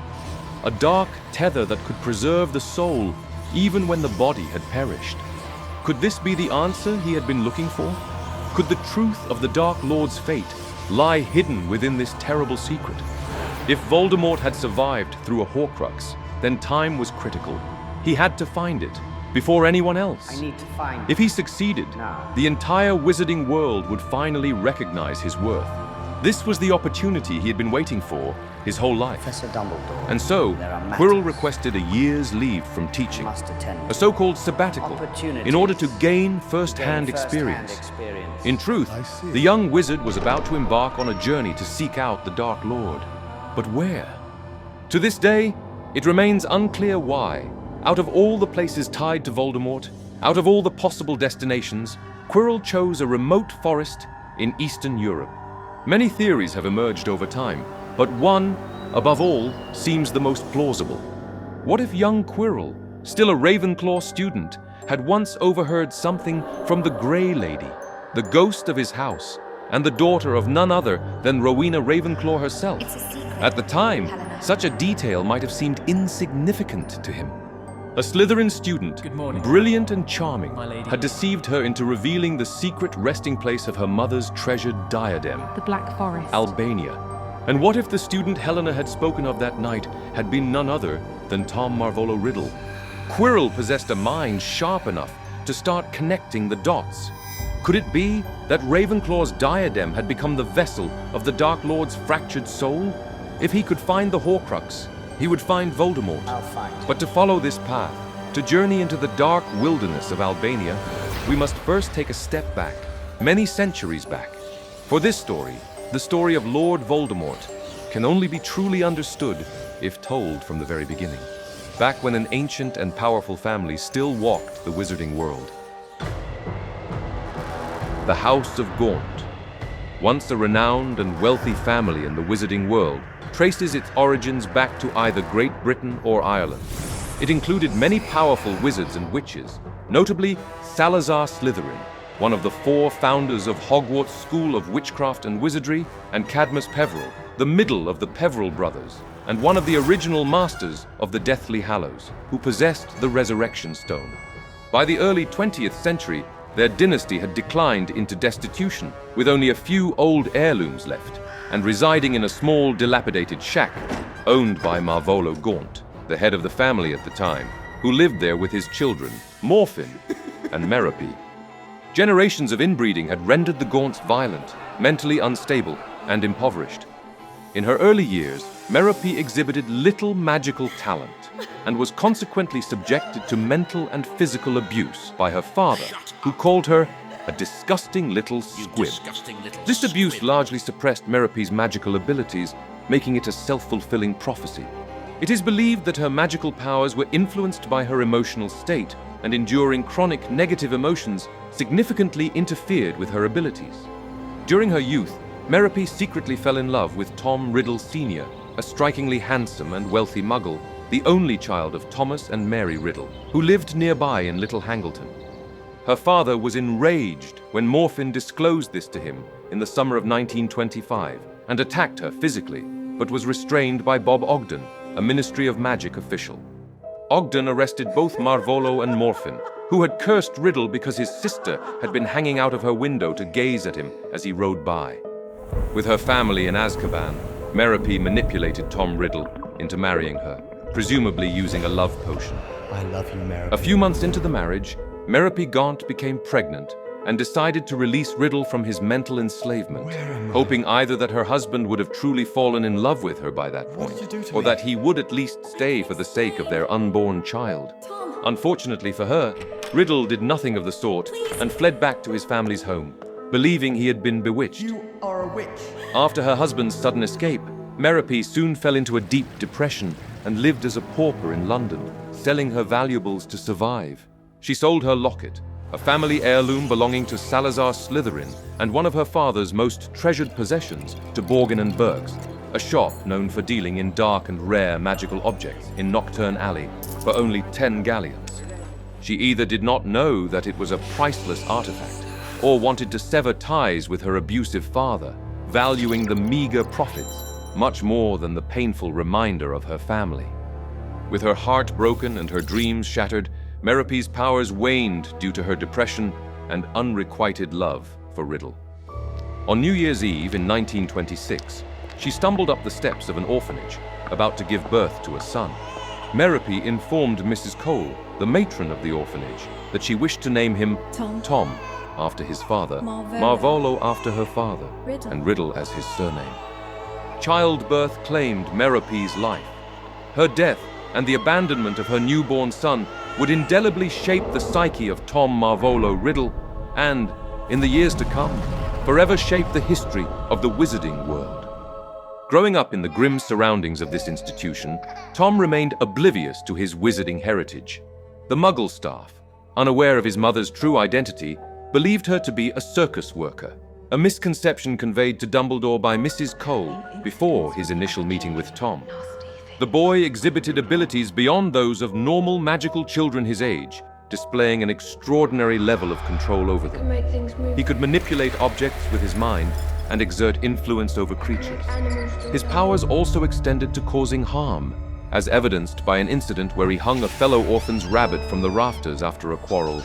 A dark tether that could preserve the soul even when the body had perished. Could this be the answer he had been looking for? Could the truth of the Dark Lord's fate lie hidden within this terrible secret? If Voldemort had survived through a Horcrux, then time was critical. He had to find it, before anyone else. I need to find it. If he succeeded, Now. the entire wizarding world would finally recognize his worth. This was the opportunity he had been waiting for his whole life. Professor Dumbledore. And so, There are matters Quirrell requested a year's leave from teaching, must attend a so-called sabbatical, Opportunities. in order to gain first-hand experience. In truth, the young wizard was about to embark on a journey to seek out the Dark Lord. But where? To this day, it remains unclear why. Out of all the places tied to Voldemort, out of all the possible destinations, Quirrell chose a remote forest in Eastern Europe. Many theories have emerged over time, but one, above all, seems the most plausible. What if young Quirrell, still a Ravenclaw student, had once overheard something from the Grey Lady, the ghost of his house, and the daughter of none other than Rowena Ravenclaw herself? At the time, such a detail might have seemed insignificant to him. A Slytherin student, brilliant and charming, had deceived her into revealing the secret resting place of her mother's treasured diadem, The Black Forest. Albania. And what if the student Helena had spoken of that night had been none other than Tom Riddle? Quirrell possessed a mind sharp enough to start connecting the dots. Could it be that Ravenclaw's diadem had become the vessel of the Dark Lord's fractured soul? If he could find the Horcrux, he would find Voldemort. I'll find it. But to follow this path, to journey into the dark wilderness of Albania, we must first take a step back, many centuries back. For this story, The story of Lord Voldemort can only be truly understood if told from the very beginning, back when an ancient and powerful family still walked the wizarding world. The House of Gaunt, once a renowned and wealthy family in the wizarding world, traces its origins back to either Great Britain or Ireland. It included many powerful wizards and witches, notably Salazar Slytherin, one of the 4 founders of Hogwarts School of Witchcraft and Wizardry, and Cadmus Peverell, the middle of the Peverell brothers, and one of the original masters of the Deathly Hallows, who possessed the Resurrection Stone. By the early 20th century, their dynasty had declined into destitution, with only a few old heirlooms left, and residing in a small, dilapidated shack owned by Marvolo Gaunt, the head of the family at the time, who lived there with his children, Morphin and Merope. Generations of inbreeding had rendered the Gaunts violent, mentally unstable, and impoverished. In her early years, Merope exhibited little magical talent and was consequently subjected to mental and physical abuse by her father, who called her a disgusting little squib. This abuse largely suppressed Merope's magical abilities, making it a self-fulfilling prophecy. It is believed that her magical powers were influenced by her emotional state, and enduring chronic negative emotions significantly interfered with her abilities. During her youth, Merope secretly fell in love with Tom Riddle Sr., a strikingly handsome and wealthy muggle, the only child of Thomas and Mary Riddle, who lived nearby in Little Hangleton. Her father was enraged when Morphin disclosed this to him in the summer of 1925 and attacked her physically, but was restrained by Bob Ogden, a Ministry of Magic official. Ogden arrested both Marvolo and Morphin, who had cursed Riddle because his sister had been hanging out of her window to gaze at him as he rode by. With her family in Azkaban, Merope manipulated Tom Riddle into marrying her, presumably using a love potion. I love you, Merope. A few months into the marriage, Merope Gaunt became pregnant and decided to release Riddle from his mental enslavement, hoping either that her husband would have truly fallen in love with her by that point, or that he would at least stay for the sake of their unborn child. Unfortunately for her, Riddle did nothing of the sort and fled back to his family's home, believing he had been bewitched. You are a witch. After her husband's sudden escape, Merope soon fell into a deep depression and lived as a pauper in London, selling her valuables to survive. She sold her locket, a family heirloom belonging to Salazar Slytherin, and one of her father's most treasured possessions to Borgin and Burke's, a shop known for dealing in dark and rare magical objects in Knockturn Alley for only 10 galleons. She either did not know that it was a priceless artifact, or wanted to sever ties with her abusive father, valuing the meager profits much more than the painful reminder of her family. With her heart broken and her dreams shattered, Merope's powers waned due to her depression and unrequited love for Riddle. On New Year's Eve in 1926, she stumbled up the steps of an orphanage, about to give birth to a son. Merope informed Mrs. Cole, the matron of the orphanage, that she wished to name him Tom, after his father, Marvolo after her father, and Riddle as his surname. Childbirth claimed Merope's life. Her death and the abandonment of her newborn son would indelibly shape the psyche of Tom Marvolo Riddle and, in the years to come, forever shape the history of the wizarding world. Growing up in the grim surroundings of this institution, Tom remained oblivious to his wizarding heritage. The Muggle staff, unaware of his mother's true identity, believed her to be a circus worker, a misconception conveyed to Dumbledore by Mrs. Cole before his initial meeting with Tom. The boy exhibited abilities beyond those of normal magical children his age, displaying an extraordinary level of control over them. He could manipulate objects with his mind and exert influence over creatures. His powers also extended to causing harm, as evidenced by an incident where he hung a fellow orphan's rabbit from the rafters after a quarrel.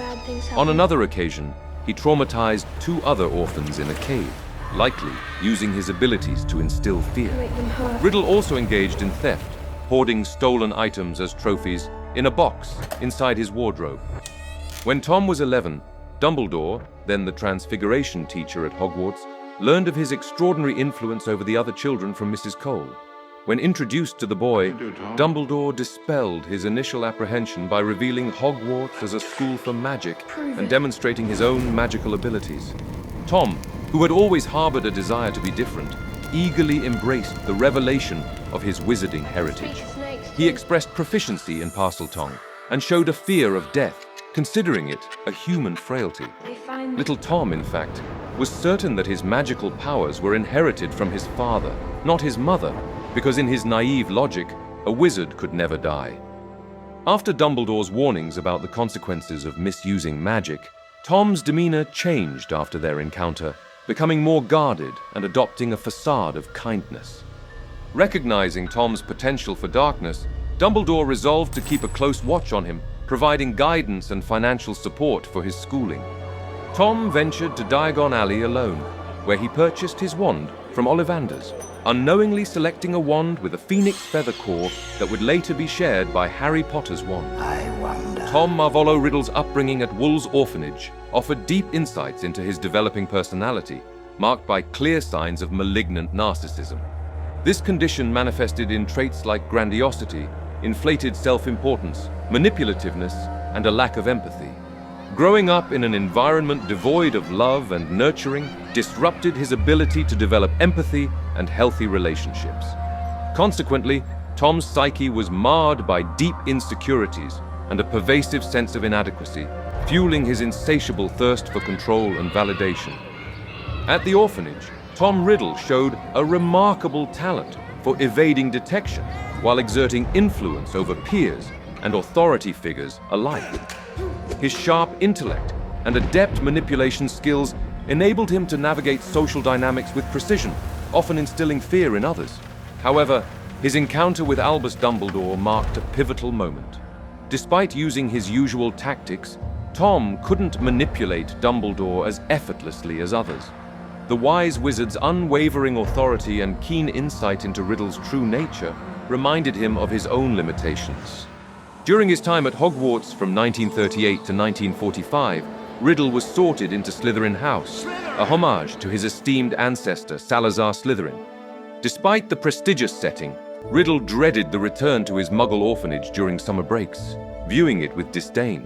On another occasion, he traumatized 2 other orphans in a cave, likely using his abilities to instill fear. Riddle also engaged in theft, hoarding stolen items as trophies in a box inside his wardrobe. When Tom was 11, Dumbledore, then the Transfiguration teacher at Hogwarts, learned of his extraordinary influence over the other children from Mrs. Cole. When introduced to the boy, Dumbledore dispelled his initial apprehension by revealing Hogwarts as a school for magic and demonstrating his own magical abilities. Tom, who had always harbored a desire to be different, eagerly embraced the revelation of his wizarding heritage. He expressed proficiency in Parseltongue and showed a fear of death, considering it a human frailty. Little Tom, in fact, was certain that his magical powers were inherited from his father, not his mother, because in his naive logic, a wizard could never die. After Dumbledore's warnings about the consequences of misusing magic, Tom's demeanor changed after their encounter, becoming more guarded and adopting a facade of kindness. Recognizing Tom's potential for darkness, Dumbledore resolved to keep a close watch on him, providing guidance and financial support for his schooling. Tom ventured to Diagon Alley alone, where he purchased his wand from Ollivander's, unknowingly selecting a wand with a phoenix feather core that would later be shared by Harry Potter's wand. Tom Marvolo Riddle's upbringing at Wool's orphanage offered deep insights into his developing personality, marked by clear signs of malignant narcissism. This condition manifested in traits like grandiosity, inflated self-importance, manipulativeness, and a lack of empathy. Growing up in an environment devoid of love and nurturing disrupted his ability to develop empathy and healthy relationships. Consequently, Tom's psyche was marred by deep insecurities and a pervasive sense of inadequacy, fueling his insatiable thirst for control and validation. At the orphanage, Tom Riddle showed a remarkable talent for evading detection while exerting influence over peers and authority figures alike. His sharp intellect and adept manipulation skills enabled him to navigate social dynamics with precision, often instilling fear in others. However, his encounter with Albus Dumbledore marked a pivotal moment. Despite using his usual tactics, Tom couldn't manipulate Dumbledore as effortlessly as others. The wise wizard's unwavering authority and keen insight into Riddle's true nature reminded him of his own limitations. During his time at Hogwarts from 1938 to 1945, Riddle was sorted into Slytherin House, a homage to his esteemed ancestor Salazar Slytherin. Despite the prestigious setting, Riddle dreaded the return to his Muggle orphanage during summer breaks, viewing it with disdain.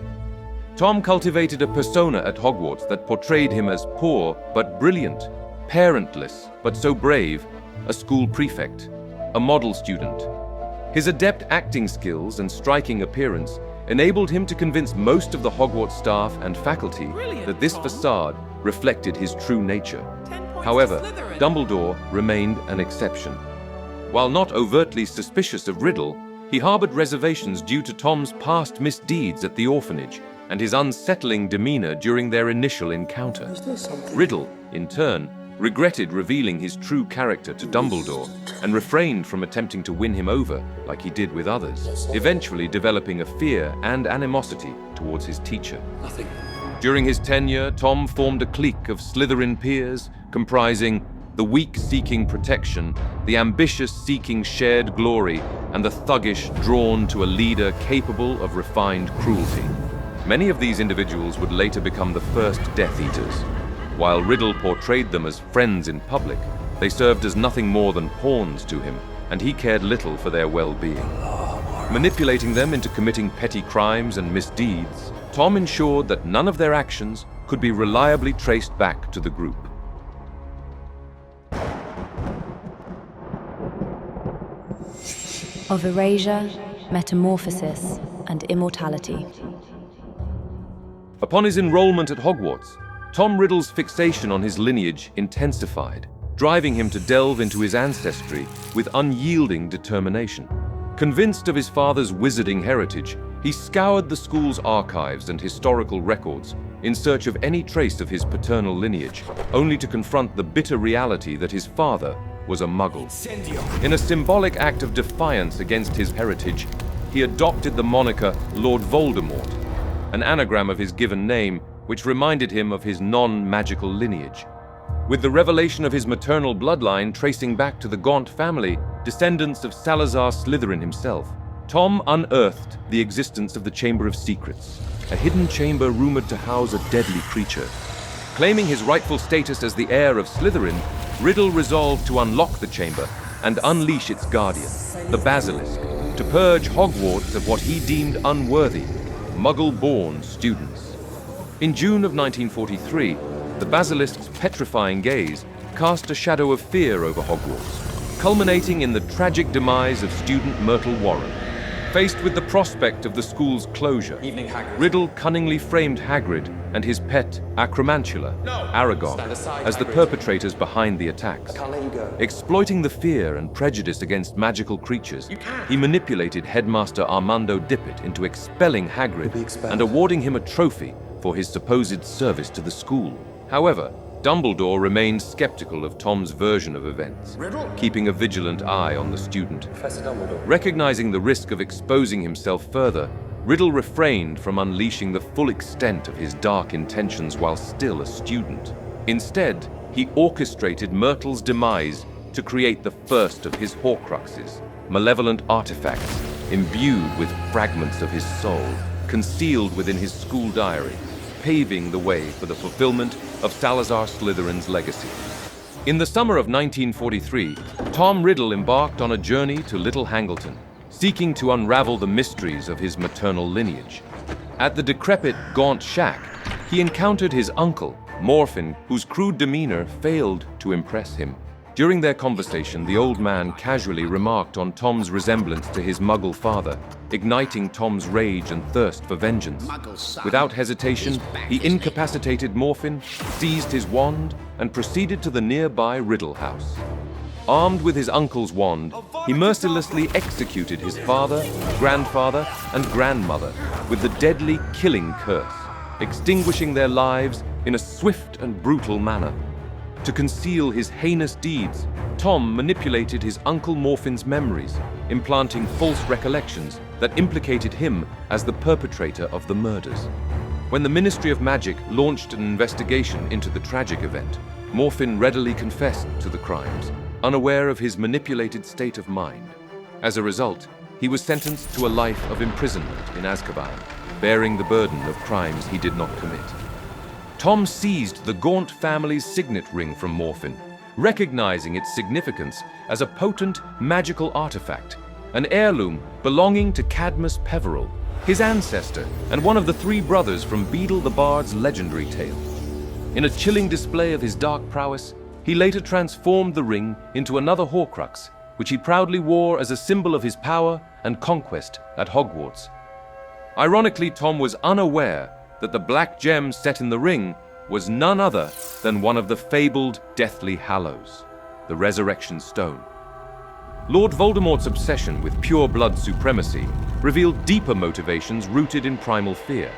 Tom cultivated a persona at Hogwarts that portrayed him as poor but brilliant, parentless but so brave, a school prefect, a model student. His adept acting skills and striking appearance enabled him to convince most of the Hogwarts staff and faculty that this facade reflected his true nature. However, Dumbledore remained an exception. While not overtly suspicious of Riddle, he harbored reservations due to Tom's past misdeeds at the orphanage and his unsettling demeanor during their initial encounter. Riddle, in turn, regretted revealing his true character to Dumbledore and refrained from attempting to win him over like he did with others, eventually developing a fear and animosity towards his teacher. During his tenure, Tom formed a clique of Slytherin peers comprising the weak seeking protection, the ambitious seeking shared glory, and the thuggish drawn to a leader capable of refined cruelty. Many of these individuals would later become the first Death Eaters. While Riddle portrayed them as friends in public, they served as nothing more than pawns to him, and he cared little for their well-being. Manipulating them into committing petty crimes and misdeeds, Tom ensured that none of their actions could be reliably traced back to the group. Of erasure, metamorphosis, and immortality. Upon his enrollment at Hogwarts, Tom Riddle's fixation on his lineage intensified, driving him to delve into his ancestry with unyielding determination. Convinced of his father's wizarding heritage, he scoured the school's archives and historical records in search of any trace of his paternal lineage, only to confront the bitter reality that his father was a Muggle. In a symbolic act of defiance against his heritage, he adopted the moniker Lord Voldemort, an anagram of his given name, which reminded him of his non-magical lineage. With the revelation of his maternal bloodline tracing back to the Gaunt family, descendants of Salazar Slytherin himself, Tom unearthed the existence of the Chamber of Secrets, a hidden chamber rumored to house a deadly creature. Claiming his rightful status as the heir of Slytherin, Riddle resolved to unlock the chamber and unleash its guardian, the Basilisk, to purge Hogwarts of what he deemed unworthy, Muggle-born students. In June of 1943, the basilisk's petrifying gaze cast a shadow of fear over Hogwarts, culminating in the tragic demise of student Myrtle Warren. Faced with the prospect of the school's closure, Riddle cunningly framed Hagrid and his pet Acromantula, Aragog, as the perpetrators behind the attacks. Exploiting the fear and prejudice against magical creatures, he manipulated Headmaster Armando Dippet into expelling Hagrid and awarding him a trophy for his supposed service to the school. However, Dumbledore remained skeptical of Tom's version of events, keeping a vigilant eye on the student. Recognizing the risk of exposing himself further, Riddle refrained from unleashing the full extent of his dark intentions while still a student. Instead, he orchestrated Myrtle's demise to create the first of his Horcruxes, malevolent artifacts imbued with fragments of his soul, concealed within his school diary, paving the way for the fulfillment of Salazar Slytherin's legacy. In the summer of 1943, Tom Riddle embarked on a journey to Little Hangleton, seeking to unravel the mysteries of his maternal lineage. At the decrepit Gaunt shack, he encountered his uncle, Morphin, whose crude demeanor failed to impress him. During their conversation, the old man casually remarked on Tom's resemblance to his Muggle father, igniting Tom's rage and thirst for vengeance. Without hesitation, he incapacitated Morphin, seized his wand, and proceeded to the nearby Riddle house. Armed with his uncle's wand, he mercilessly executed his father, grandfather, and grandmother with the deadly killing curse, extinguishing their lives in a swift and brutal manner. To conceal his heinous deeds, Tom manipulated his Uncle Morphin's memories, implanting false recollections that implicated him as the perpetrator of the murders. When the Ministry of Magic launched an investigation into the tragic event, Morphin readily confessed to the crimes, unaware of his manipulated state of mind. As a result, he was sentenced to a life of imprisonment in Azkaban, bearing the burden of crimes he did not commit. Tom seized the Gaunt family's signet ring from Morphin, recognizing its significance as a potent magical artifact, an heirloom belonging to Cadmus Peverell, his ancestor and one of the three brothers from Beedle the Bard's legendary tale. In a chilling display of his dark prowess, he later transformed the ring into another Horcrux, which he proudly wore as a symbol of his power and conquest at Hogwarts. Ironically, Tom was unaware that the black gem set in the ring was none other than one of the fabled Deathly Hallows, the Resurrection Stone. Lord Voldemort's obsession with pure blood supremacy revealed deeper motivations rooted in primal fear.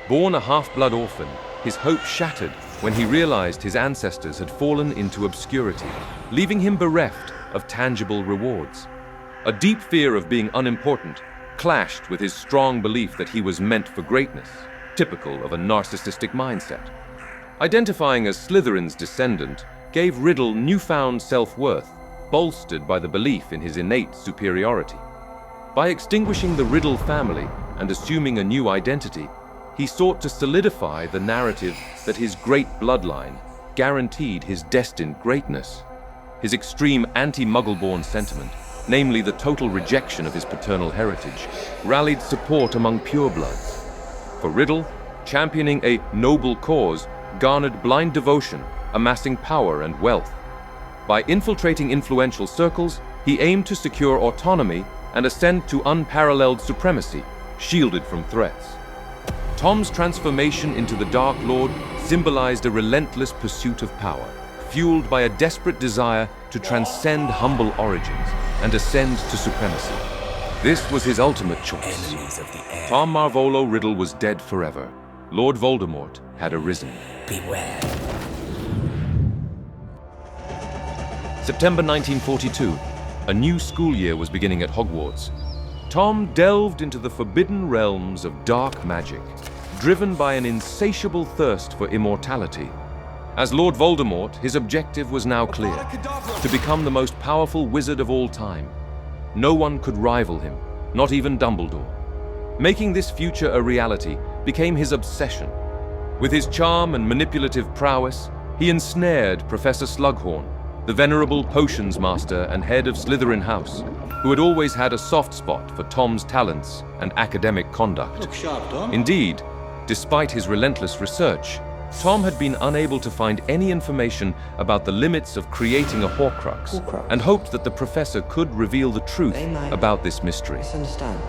Born a half-blood orphan, his hope shattered when he realized his ancestors had fallen into obscurity, leaving him bereft of tangible rewards. A deep fear of being unimportant clashed with his strong belief that he was meant for greatness, typical of a narcissistic mindset. Identifying as Slytherin's descendant gave Riddle newfound self-worth, bolstered by the belief in his innate superiority. By extinguishing the Riddle family and assuming a new identity, he sought to solidify the narrative that his great bloodline guaranteed his destined greatness. His extreme anti-Muggle-born sentiment, namely the total rejection of his paternal heritage, rallied support among purebloods. For Riddle, championing a noble cause garnered blind devotion, amassing power and wealth. By infiltrating influential circles, he aimed to secure autonomy and ascend to unparalleled supremacy, shielded from threats. Tom's transformation into the Dark Lord symbolized a relentless pursuit of power, fueled by a desperate desire to transcend humble origins and ascend to supremacy. This was his ultimate choice. Tom Marvolo Riddle was dead forever. Lord Voldemort had arisen. Beware. September 1942. A new school year was beginning at Hogwarts. Tom delved into the forbidden realms of dark magic, driven by an insatiable thirst for immortality. As Lord Voldemort, his objective was now clear: to become the most powerful wizard of all time. No one could rival him, not even Dumbledore. Making this future a reality became his obsession. With his charm and manipulative prowess, he ensnared Professor Slughorn, the venerable potions master and head of Slytherin House, who had always had a soft spot for Tom's talents and academic conduct. Look sharp, Tom. Indeed, despite his relentless research, Tom had been unable to find any information about the limits of creating a Horcrux and hoped that the professor could reveal the truth about this mystery.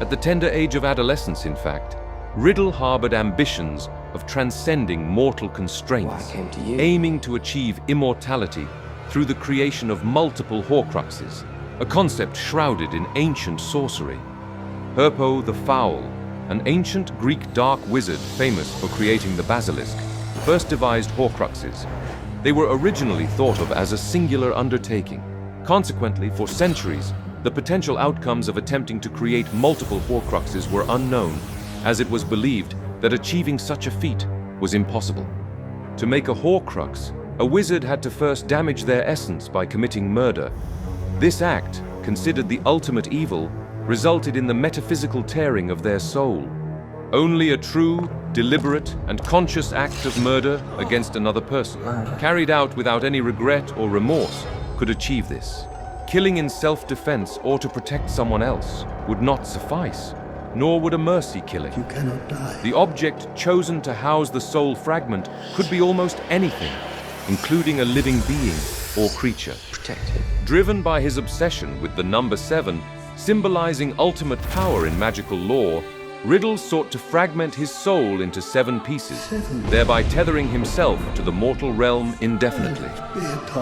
At the tender age of adolescence, in fact, Riddle harbored ambitions of transcending mortal constraints, aiming to achieve immortality through the creation of multiple Horcruxes, a concept shrouded in ancient sorcery. Herpo the Foul, an ancient Greek dark wizard famous for creating the basilisk, first devised Horcruxes. They were originally thought of as a singular undertaking. Consequently, for centuries, the potential outcomes of attempting to create multiple Horcruxes were unknown, as it was believed that achieving such a feat was impossible. To make a Horcrux, a wizard had to first damage their essence by committing murder. This act, considered the ultimate evil, resulted in the metaphysical tearing of their soul. Only a true, deliberate, and conscious act of murder against another person, carried out without any regret or remorse, could achieve this. Killing in self-defense or to protect someone else would not suffice, nor would a mercy killing. You cannot die. The object chosen to house the soul fragment could be almost anything, including a living being or creature. Protected. Driven by his obsession with the number 7, symbolizing ultimate power in magical lore, Riddle sought to fragment his soul into 7 pieces, thereby tethering himself to the mortal realm indefinitely.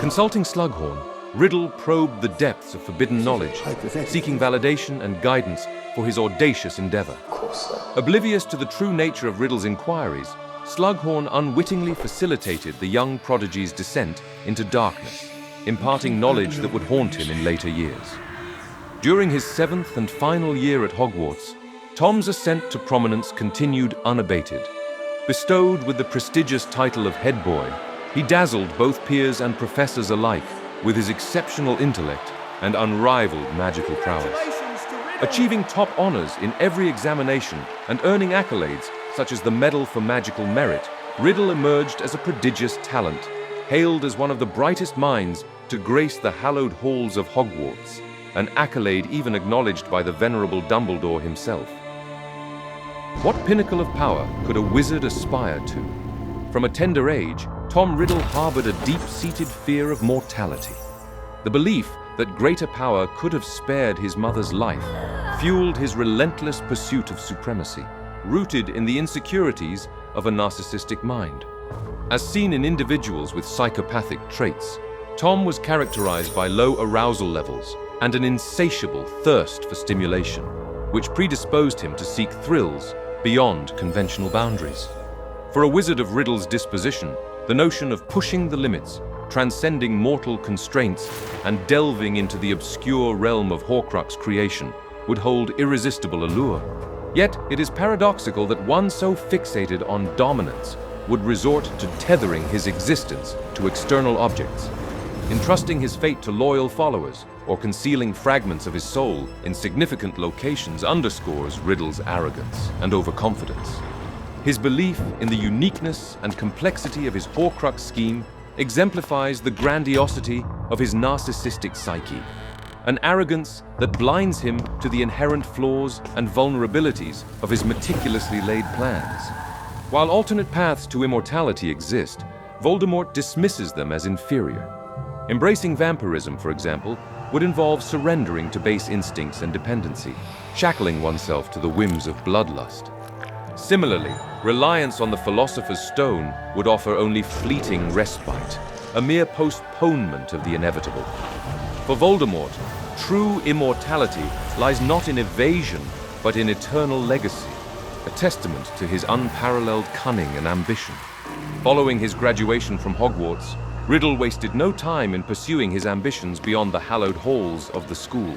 Consulting Slughorn, Riddle probed the depths of forbidden knowledge, seeking validation and guidance for his audacious endeavor. Oblivious to the true nature of Riddle's inquiries, Slughorn unwittingly facilitated the young prodigy's descent into darkness, imparting knowledge that would haunt him in later years. During his 7th and final year at Hogwarts, Tom's ascent to prominence continued unabated. Bestowed with the prestigious title of head boy, he dazzled both peers and professors alike with his exceptional intellect and unrivaled magical prowess. Achieving top honors in every examination and earning accolades such as the Medal for Magical Merit, Riddle emerged as a prodigious talent, hailed as one of the brightest minds to grace the hallowed halls of Hogwarts, an accolade even acknowledged by the venerable Dumbledore himself. What pinnacle of power could a wizard aspire to? From a tender age, Tom Riddle harbored a deep-seated fear of mortality. The belief that greater power could have spared his mother's life fueled his relentless pursuit of supremacy, rooted in the insecurities of a narcissistic mind. As seen in individuals with psychopathic traits, Tom was characterized by low arousal levels and an insatiable thirst for stimulation, which predisposed him to seek thrills beyond conventional boundaries. For a wizard of Riddle's disposition, the notion of pushing the limits, transcending mortal constraints, and delving into the obscure realm of Horcrux creation would hold irresistible allure. Yet it is paradoxical that one so fixated on dominance would resort to tethering his existence to external objects. Entrusting his fate to loyal followers or concealing fragments of his soul in significant locations underscores Riddle's arrogance and overconfidence. His belief in the uniqueness and complexity of his Horcrux scheme exemplifies the grandiosity of his narcissistic psyche, an arrogance that blinds him to the inherent flaws and vulnerabilities of his meticulously laid plans. While alternate paths to immortality exist, Voldemort dismisses them as inferior. Embracing vampirism, for example, would involve surrendering to base instincts and dependency, shackling oneself to the whims of bloodlust. Similarly, reliance on the Philosopher's Stone would offer only fleeting respite, a mere postponement of the inevitable. For Voldemort, true immortality lies not in evasion, but in eternal legacy, a testament to his unparalleled cunning and ambition. Following his graduation from Hogwarts, Riddle wasted no time in pursuing his ambitions beyond the hallowed halls of the school.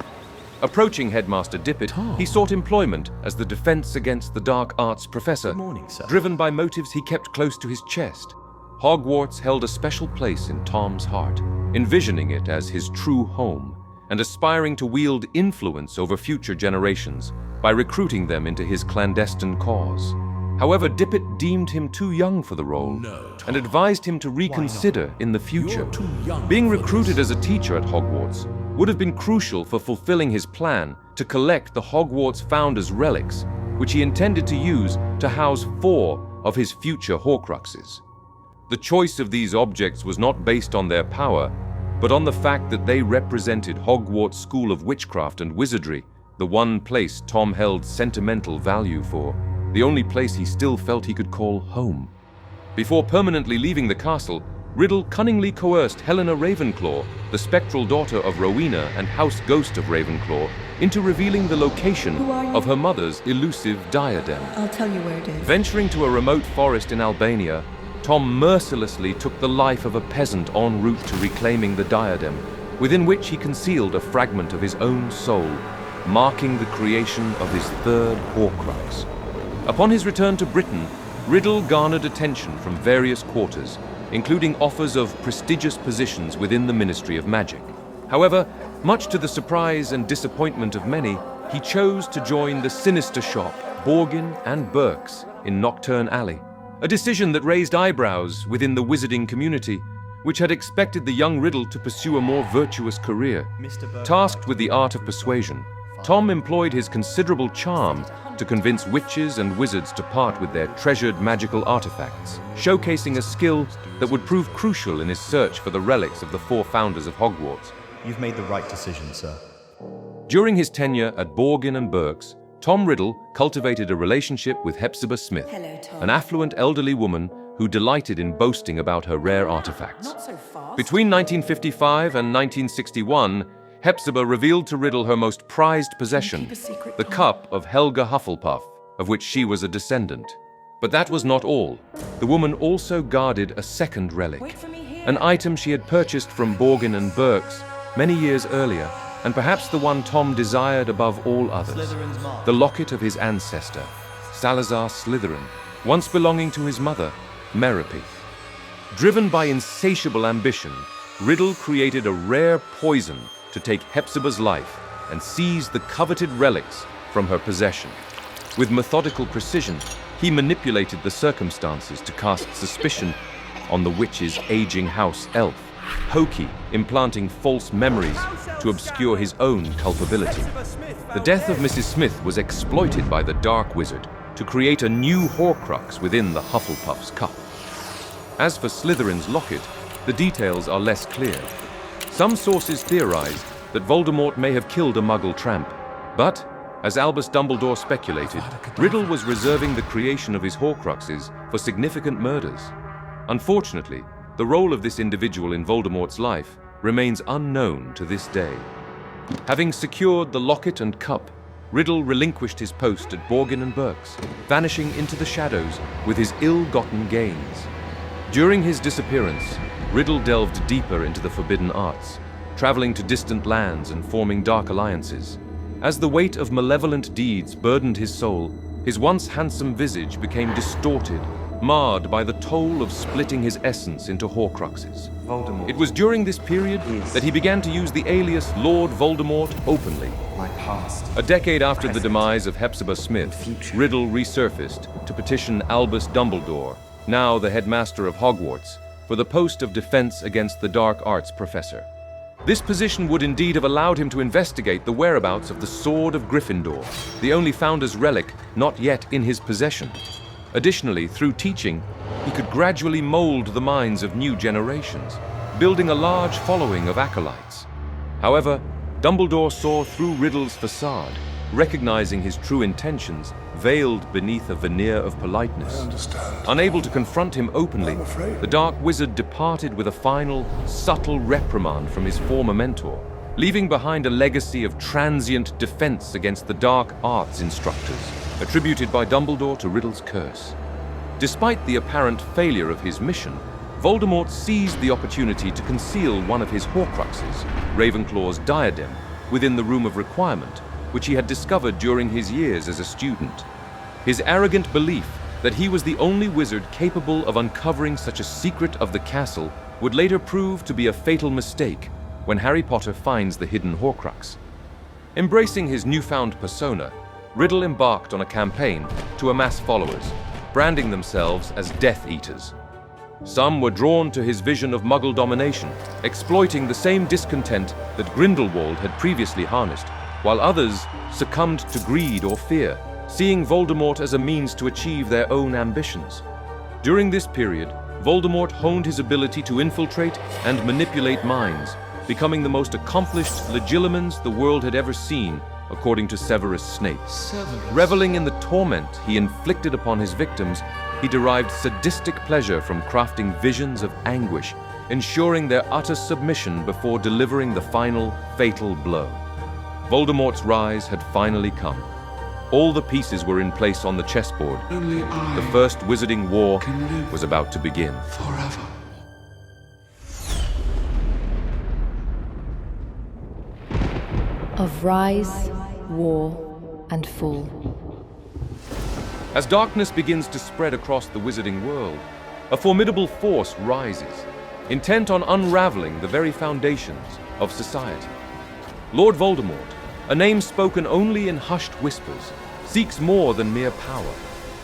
Approaching Headmaster Dippet, he sought employment as the Defense Against the Dark Arts professor, driven by motives he kept close to his chest. Hogwarts held a special place in Tom's heart, envisioning it as his true home, and aspiring to wield influence over future generations by recruiting them into his clandestine cause. However, Dippet deemed him too young for the role and advised him to reconsider in the future. Being recruited as a teacher at Hogwarts would have been crucial for fulfilling his plan to collect the Hogwarts founder's relics, which he intended to use to house 4 of his future Horcruxes. The choice of these objects was not based on their power, but on the fact that they represented Hogwarts' school of witchcraft and wizardry, the one place Tom held sentimental value for, the only place he still felt he could call home. Before permanently leaving the castle, Riddle cunningly coerced Helena Ravenclaw, the spectral daughter of Rowena and house ghost of Ravenclaw, into revealing the location of her mother's elusive diadem. I'll tell you where it is. Venturing to a remote forest in Albania, Tom mercilessly took the life of a peasant en route to reclaiming the diadem, within which he concealed a fragment of his own soul, marking the creation of his third Horcrux. Upon his return to Britain, Riddle garnered attention from various quarters, including offers of prestigious positions within the Ministry of Magic. However, much to the surprise and disappointment of many, he chose to join the sinister shop, Borgin and Burke's, in Nocturne Alley, a decision that raised eyebrows within the wizarding community, which had expected the young Riddle to pursue a more virtuous career. Tasked with the art of persuasion, Tom employed his considerable charm to convince witches and wizards to part with their treasured magical artifacts, showcasing a skill that would prove crucial in his search for the relics of the four founders of Hogwarts. You've made the right decision, sir. During his tenure at Borgin and Burke's, Tom Riddle cultivated a relationship with Hepzibah Smith, Hello, Tom. an affluent elderly woman who delighted in boasting about her rare artifacts. Not so fast. Between 1955 and 1961, Hepzibah revealed to Riddle her most prized possession, the cup of Helga Hufflepuff, of which she was a descendant. But that was not all. The woman also guarded a second relic, an item she had purchased from Borgin and Burke's many years earlier, and perhaps the one Tom desired above all others, the locket of his ancestor, Salazar Slytherin, once belonging to his mother, Merope. Driven by insatiable ambition, Riddle created a rare poison to take Hepzibah's life and seize the coveted relics from her possession. With methodical precision, he manipulated the circumstances to cast suspicion on the witch's aging house elf, Hokey implanting false memories to obscure his own culpability. The death of Mrs. Smith was exploited by the Dark Wizard to create a new Horcrux within the Hufflepuff's cup. As for Slytherin's locket, the details are less clear. Some sources theorize that Voldemort may have killed a Muggle tramp, but, as Albus Dumbledore speculated, Riddle was reserving the creation of his Horcruxes for significant murders. Unfortunately, the role of this individual in Voldemort's life remains unknown to this day. Having secured the locket and cup, Riddle relinquished his post at Borgin and Burke's, vanishing into the shadows with his ill-gotten gains. During his disappearance, Riddle delved deeper into the forbidden arts, traveling to distant lands and forming dark alliances. As the weight of malevolent deeds burdened his soul, his once handsome visage became distorted, marred by the toll of splitting his essence into Horcruxes. Voldemort. It was during this period that he began to use the alias Lord Voldemort openly. My past. A decade after the demise of Hepzibah Smith, Riddle resurfaced to petition Albus Dumbledore, now the headmaster of Hogwarts, for the post of defense against the dark arts professor. This position would indeed have allowed him to investigate the whereabouts of the Sword of Gryffindor, the only founder's relic not yet in his possession. Additionally, through teaching, he could gradually mold the minds of new generations, building a large following of acolytes. However, Dumbledore saw through Riddle's facade, recognizing his true intentions veiled beneath a veneer of politeness. Unable to confront him openly, the Dark Wizard departed with a final, subtle reprimand from his former mentor, leaving behind a legacy of transient defense against the dark arts instructors, attributed by Dumbledore to Riddle's curse. Despite the apparent failure of his mission, Voldemort seized the opportunity to conceal one of his Horcruxes, Ravenclaw's diadem, within the Room of Requirement, which he had discovered during his years as a student. His arrogant belief that he was the only wizard capable of uncovering such a secret of the castle would later prove to be a fatal mistake when Harry Potter finds the hidden Horcrux. Embracing his newfound persona, Riddle embarked on a campaign to amass followers, branding themselves as Death Eaters. Some were drawn to his vision of Muggle domination, exploiting the same discontent that Grindelwald had previously harnessed, while others succumbed to greed or fear, seeing Voldemort as a means to achieve their own ambitions. During this period, Voldemort honed his ability to infiltrate and manipulate minds, becoming the most accomplished legilimens the world had ever seen, according to Severus Snape. Reveling in the torment he inflicted upon his victims, he derived sadistic pleasure from crafting visions of anguish, ensuring their utter submission before delivering the final, fatal blow. Voldemort's rise had finally come. All the pieces were in place on the chessboard. The first Wizarding War was about to begin. Forever. Of rise, war, and fall. As darkness begins to spread across the Wizarding world, a formidable force rises, intent on unraveling the very foundations of society. Lord Voldemort, a name spoken only in hushed whispers, seeks more than mere power.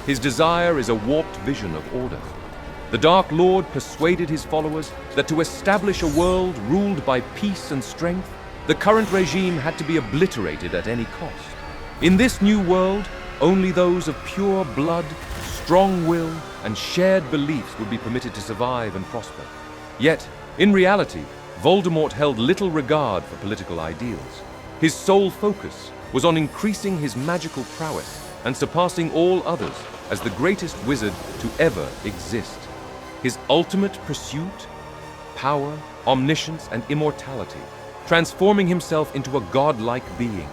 His desire is a warped vision of order. The Dark Lord persuaded his followers that to establish a world ruled by peace and strength, the current regime had to be obliterated at any cost. In this new world, only those of pure blood, strong will, and shared beliefs would be permitted to survive and prosper. Yet, in reality, Voldemort held little regard for political ideals. His sole focus was on increasing his magical prowess and surpassing all others as the greatest wizard to ever exist. His ultimate pursuit? Power, omniscience, and immortality, transforming himself into a godlike being.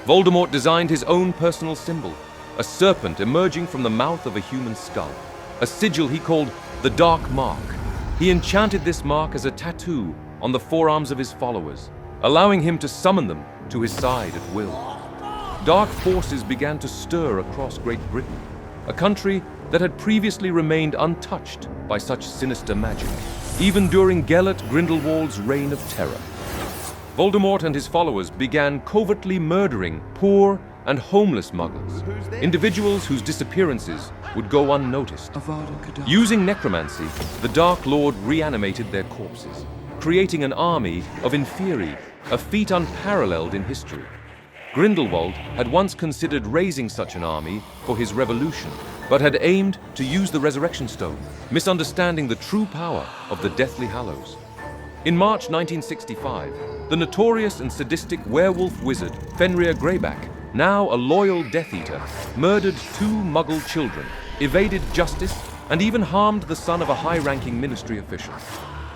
Voldemort designed his own personal symbol, a serpent emerging from the mouth of a human skull, a sigil he called the Dark Mark. He enchanted this mark as a tattoo on the forearms of his followers, allowing him to summon them to his side at will. Dark forces began to stir across Great Britain, a country that had previously remained untouched by such sinister magic, even during Gellert Grindelwald's reign of terror. Voldemort and his followers began covertly murdering poor and homeless muggles, individuals whose disappearances would go unnoticed. Using necromancy, the Dark Lord reanimated their corpses, creating an army of inferi, a feat unparalleled in history. Grindelwald had once considered raising such an army for his revolution, but had aimed to use the Resurrection Stone, misunderstanding the true power of the Deathly Hallows. In March 1965, the notorious and sadistic werewolf wizard Fenrir Greyback, now a loyal Death Eater, murdered 2 Muggle children, evaded justice, and even harmed the son of a high-ranking ministry official.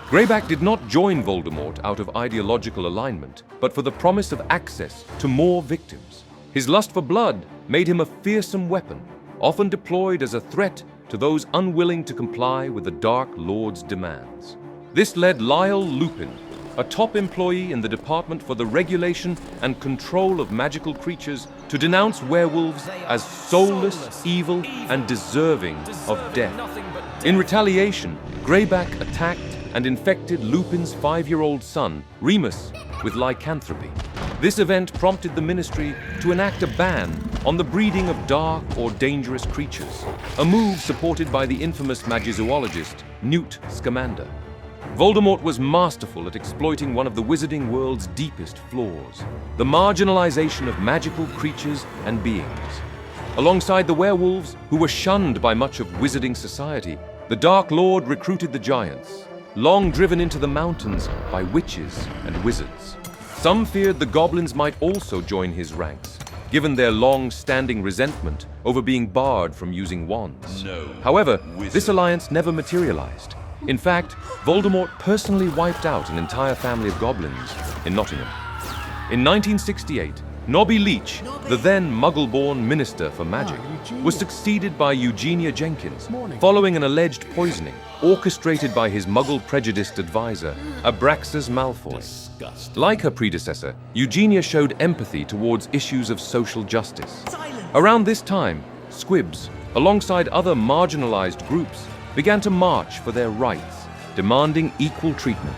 Greyback did not join Voldemort out of ideological alignment, but for the promise of access to more victims. His lust for blood made him a fearsome weapon, often deployed as a threat to those unwilling to comply with the Dark Lord's demands. This led Lyle Lupin, a top employee in the Department for the Regulation and Control of Magical Creatures, to denounce werewolves as soulless, evil, and deserving of death. In retaliation, Greyback attacked and infected Lupin's 5-year-old son, Remus, with lycanthropy. This event prompted the Ministry to enact a ban on the breeding of dark or dangerous creatures, a move supported by the infamous magizoologist Newt Scamander. Voldemort was masterful at exploiting one of the wizarding world's deepest flaws, the marginalization of magical creatures and beings. Alongside the werewolves, who were shunned by much of wizarding society, the Dark Lord recruited the giants, long driven into the mountains by witches and wizards. Some feared the goblins might also join his ranks, given their long-standing resentment over being barred from using wands. However, this alliance never materialized. In fact, Voldemort personally wiped out an entire family of goblins in Nottingham. In 1968, Nobby Leach, the then Muggle-born Minister for Magic, was succeeded by Eugenia Jenkins, following an alleged poisoning orchestrated by his Muggle-prejudiced advisor, Abraxas Malfoy. Like her predecessor, Eugenia showed empathy towards issues of social justice. Around this time, Squibs, alongside other marginalized groups, began to march for their rights, demanding equal treatment.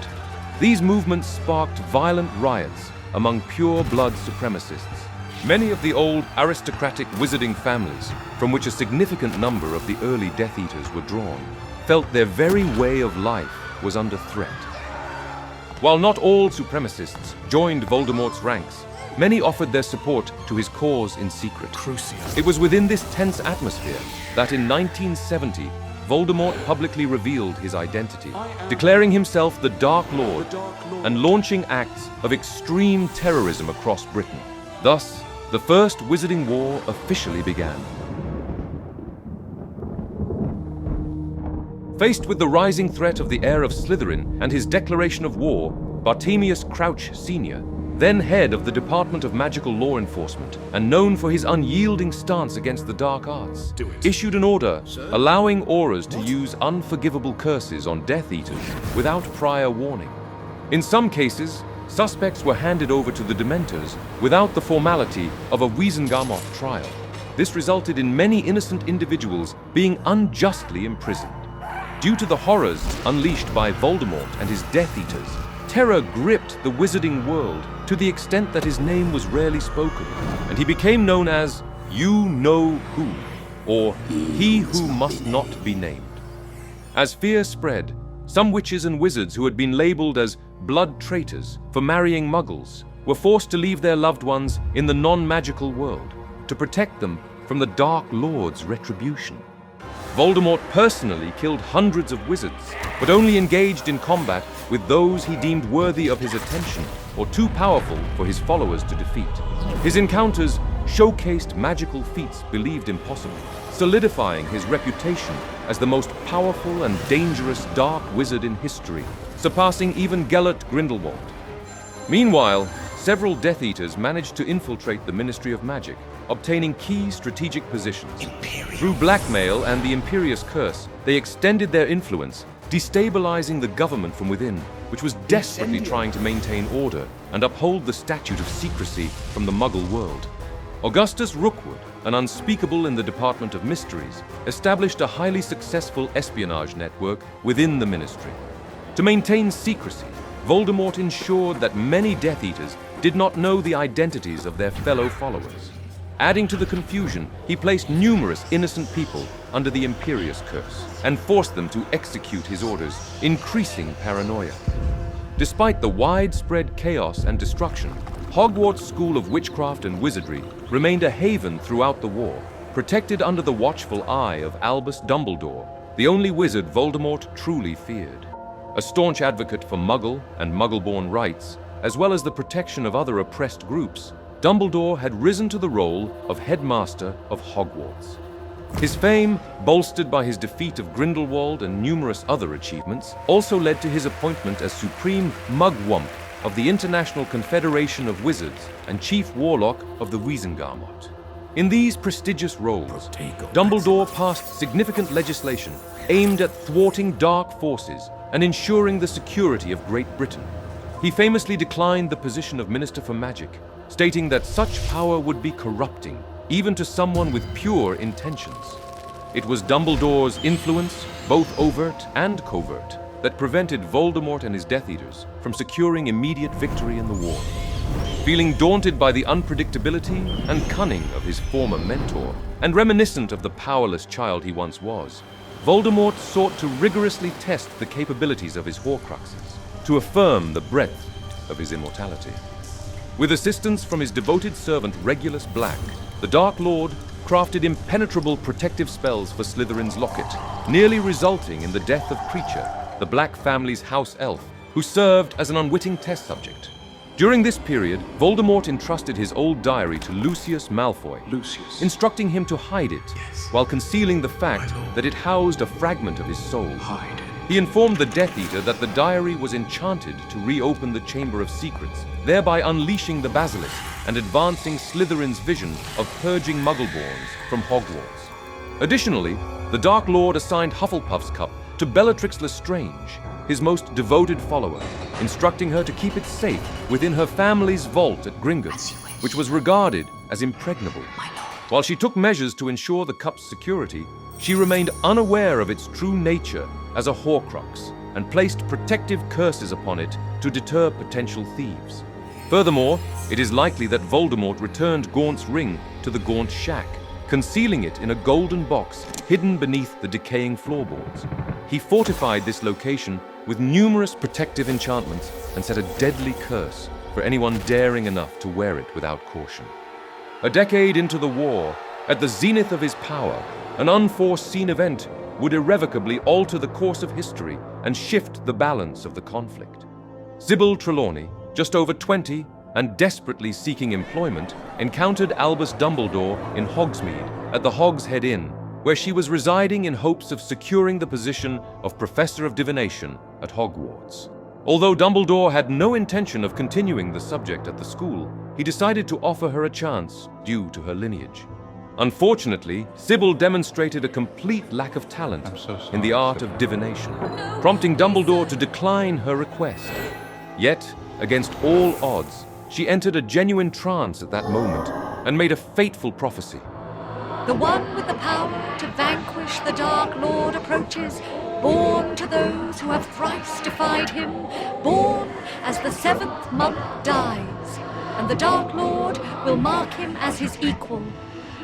These movements sparked violent riots among pure-blood supremacists. Many of the old aristocratic wizarding families, from which a significant number of the early Death Eaters were drawn, felt their very way of life was under threat. While not all supremacists joined Voldemort's ranks, many offered their support to his cause in secret. It was within this tense atmosphere that in 1970, Voldemort publicly revealed his identity, declaring himself the Dark Lord and launching acts of extreme terrorism across Britain. Thus, the First Wizarding War officially began. Faced with the rising threat of the heir of Slytherin and his declaration of war, Bartemius Crouch Sr., then head of the Department of Magical Law Enforcement and known for his unyielding stance against the dark arts, issued an order allowing Aurors to use unforgivable curses on Death Eaters without prior warning. In some cases, suspects were handed over to the Dementors without the formality of a Wiesengarmoth trial. This resulted in many innocent individuals being unjustly imprisoned. Due to the horrors unleashed by Voldemort and his Death Eaters, terror gripped the wizarding world to the extent that his name was rarely spoken, and he became known as You-Know-Who, or He Who Must Not Be Named. As fear spread, some witches and wizards who had been labeled as blood traitors for marrying muggles were forced to leave their loved ones in the non-magical world to protect them from the Dark Lord's retribution. Voldemort personally killed hundreds of wizards, but only engaged in combat with those he deemed worthy of his attention or too powerful for his followers to defeat. His encounters showcased magical feats believed impossible, solidifying his reputation as the most powerful and dangerous dark wizard in history, surpassing even Gellert Grindelwald. Meanwhile, several Death Eaters managed to infiltrate the Ministry of Magic, obtaining key strategic positions. Through blackmail and the Imperious Curse, they extended their influence, destabilizing the government from within, which was desperately trying to maintain order and uphold the statute of secrecy from the Muggle world. Augustus Rookwood, an unspeakable in the Department of Mysteries, established a highly successful espionage network within the Ministry. To maintain secrecy, Voldemort ensured that many Death Eaters did not know the identities of their fellow followers. Adding to the confusion, he placed numerous innocent people under the Imperious Curse and forced them to execute his orders, increasing paranoia. Despite the widespread chaos and destruction, Hogwarts School of Witchcraft and Wizardry remained a haven throughout the war, protected under the watchful eye of Albus Dumbledore, the only wizard Voldemort truly feared. A staunch advocate for Muggle and Muggle-born rights, as well as the protection of other oppressed groups, Dumbledore had risen to the role of headmaster of Hogwarts. His fame, bolstered by his defeat of Grindelwald and numerous other achievements, also led to his appointment as Supreme Mugwump of the International Confederation of Wizards and Chief Warlock of the Wiesengarmoth. In these prestigious roles, Dumbledore passed significant legislation aimed at thwarting dark forces and ensuring the security of Great Britain. He famously declined the position of Minister for Magic, stating that such power would be corrupting, even to someone with pure intentions. It was Dumbledore's influence, both overt and covert, that prevented Voldemort and his Death Eaters from securing immediate victory in the war. Feeling daunted by the unpredictability and cunning of his former mentor, and reminiscent of the powerless child he once was, Voldemort sought to rigorously test the capabilities of his Horcruxes, to affirm the breadth of his immortality. With assistance from his devoted servant Regulus Black, the Dark Lord crafted impenetrable protective spells for Slytherin's locket, nearly resulting in the death of Kreacher, the Black family's house elf, who served as an unwitting test subject. During this period, Voldemort entrusted his old diary to Lucius Malfoy, instructing him to hide it, while concealing the fact that it housed a fragment of his soul. He informed the Death Eater that the diary was enchanted to reopen the Chamber of Secrets, thereby unleashing the Basilisk and advancing Slytherin's vision of purging Muggleborns from Hogwarts. Additionally, the Dark Lord assigned Hufflepuff's cup to Bellatrix Lestrange, his most devoted follower, instructing her to keep it safe within her family's vault at Gringotts, which was regarded as impregnable. While she took measures to ensure the cup's security, she remained unaware of its true nature as a Horcrux and placed protective curses upon it to deter potential thieves. Furthermore, it is likely that Voldemort returned Gaunt's ring to the Gaunt Shack, concealing it in a golden box hidden beneath the decaying floorboards. He fortified this location with numerous protective enchantments and set a deadly curse for anyone daring enough to wear it without caution. A decade into the war, at the zenith of his power, an unforeseen event would irrevocably alter the course of history and shift the balance of the conflict. Sybil Trelawney, just over 20 and desperately seeking employment, encountered Albus Dumbledore in Hogsmeade at the Hogshead Inn, where she was residing in hopes of securing the position of Professor of Divination at Hogwarts. Although Dumbledore had no intention of continuing the subject at the school, he decided to offer her a chance due to her lineage. Unfortunately, Sybil demonstrated a complete lack of talent in the art of divination, prompting Dumbledore to decline her request. Yet, against all odds, she entered a genuine trance at that moment and made a fateful prophecy. The one with the power to vanquish the Dark Lord approaches, born to those who have thrice defied him, born as the 7th month dies, and the Dark Lord will mark him as his equal.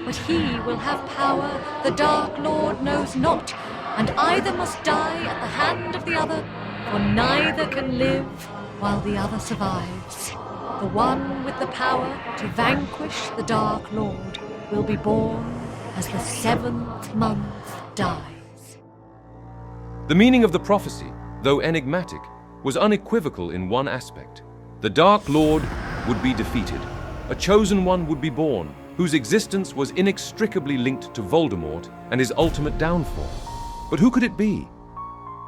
But he will have power the Dark Lord knows not, and either must die at the hand of the other, for neither can live while the other survives. The one with the power to vanquish the Dark Lord will be born as the 7th month dies. The meaning of the prophecy, though enigmatic, was unequivocal in one aspect. The Dark Lord would be defeated. A chosen one would be born, whose existence was inextricably linked to Voldemort and his ultimate downfall. But who could it be?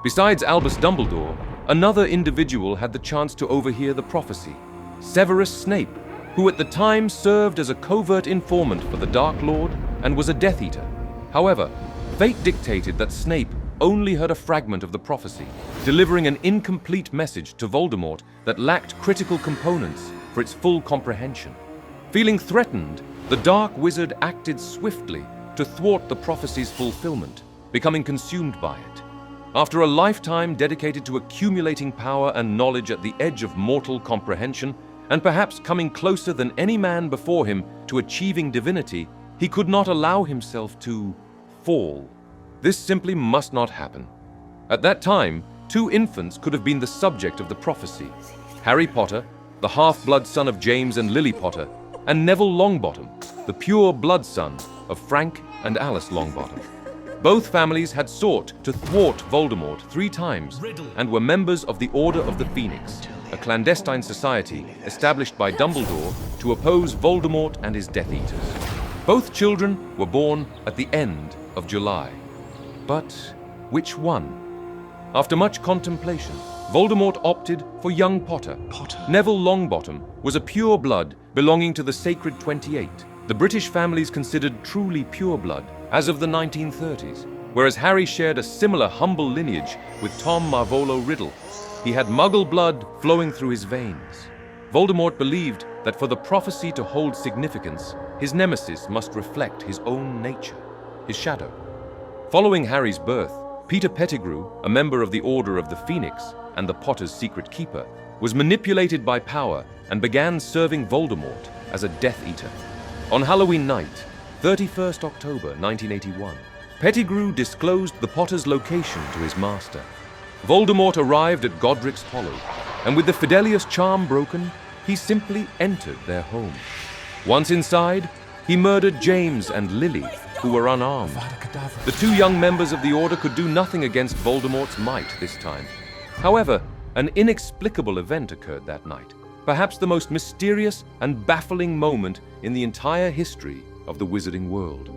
Besides Albus Dumbledore, another individual had the chance to overhear the prophecy, Severus Snape, who at the time served as a covert informant for the Dark Lord and was a Death Eater. However, fate dictated that Snape only heard a fragment of the prophecy, delivering an incomplete message to Voldemort that lacked critical components for its full comprehension. Feeling threatened, the Dark Wizard acted swiftly to thwart the prophecy's fulfillment, becoming consumed by it. After a lifetime dedicated to accumulating power and knowledge at the edge of mortal comprehension, and perhaps coming closer than any man before him to achieving divinity, he could not allow himself to fall. This simply must not happen. At that time, 2 infants could have been the subject of the prophecy: Harry Potter, the half-blood son of James and Lily Potter, and Neville Longbottom, the pure blood son of Frank and Alice Longbottom. Both families had sought to thwart Voldemort 3 times and were members of the Order of the Phoenix, a clandestine society established by Dumbledore to oppose Voldemort and his Death Eaters. Both children were born at the end of July. But which one? After much contemplation, Voldemort opted for young Potter. Neville Longbottom was a pure blood belonging to the Sacred 28, the British families considered truly pure blood as of the 1930s, whereas Harry shared a similar humble lineage with Tom Riddle. He had Muggle blood flowing through his veins. Voldemort believed that for the prophecy to hold significance, his nemesis must reflect his own nature, his shadow. Following Harry's birth, Peter Pettigrew, a member of the Order of the Phoenix and the Potter's secret keeper, was manipulated by power and began serving Voldemort as a Death Eater. On Halloween night, 31st October 1981, Pettigrew disclosed the Potter's location to his master. Voldemort arrived at Godric's Hollow, and with the Fidelius charm broken, he simply entered their home. Once inside, he murdered James and Lily, who were unarmed. The 2 young members of the Order could do nothing against Voldemort's might this time. However, an inexplicable event occurred that night, perhaps the most mysterious and baffling moment in the entire history of the wizarding world.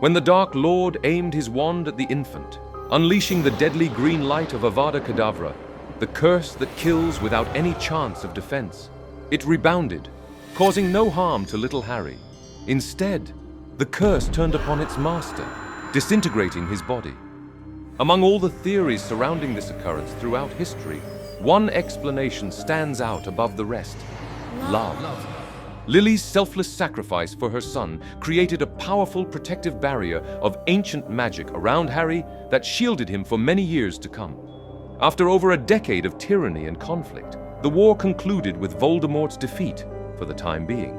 When the Dark Lord aimed his wand at the infant, unleashing the deadly green light of Avada Kedavra, the curse that kills without any chance of defense, it rebounded, causing no harm to little Harry. Instead, the curse turned upon its master, disintegrating his body. Among all the theories surrounding this occurrence throughout history, one explanation stands out above the rest: love. Lily's selfless sacrifice for her son created a powerful protective barrier of ancient magic around Harry that shielded him for many years to come. After over a decade of tyranny and conflict, the war concluded with Voldemort's defeat for the time being.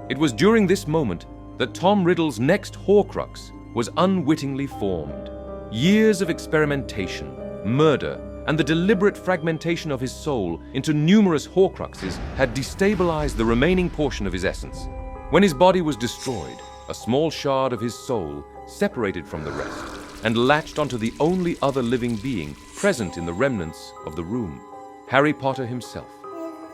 It was during this moment that Tom Riddle's next Horcrux was unwittingly formed. Years of experimentation, murder, and the deliberate fragmentation of his soul into numerous Horcruxes had destabilized the remaining portion of his essence. When his body was destroyed, a small shard of his soul separated from the rest, and latched onto the only other living being present in the remnants of the room, Harry Potter himself.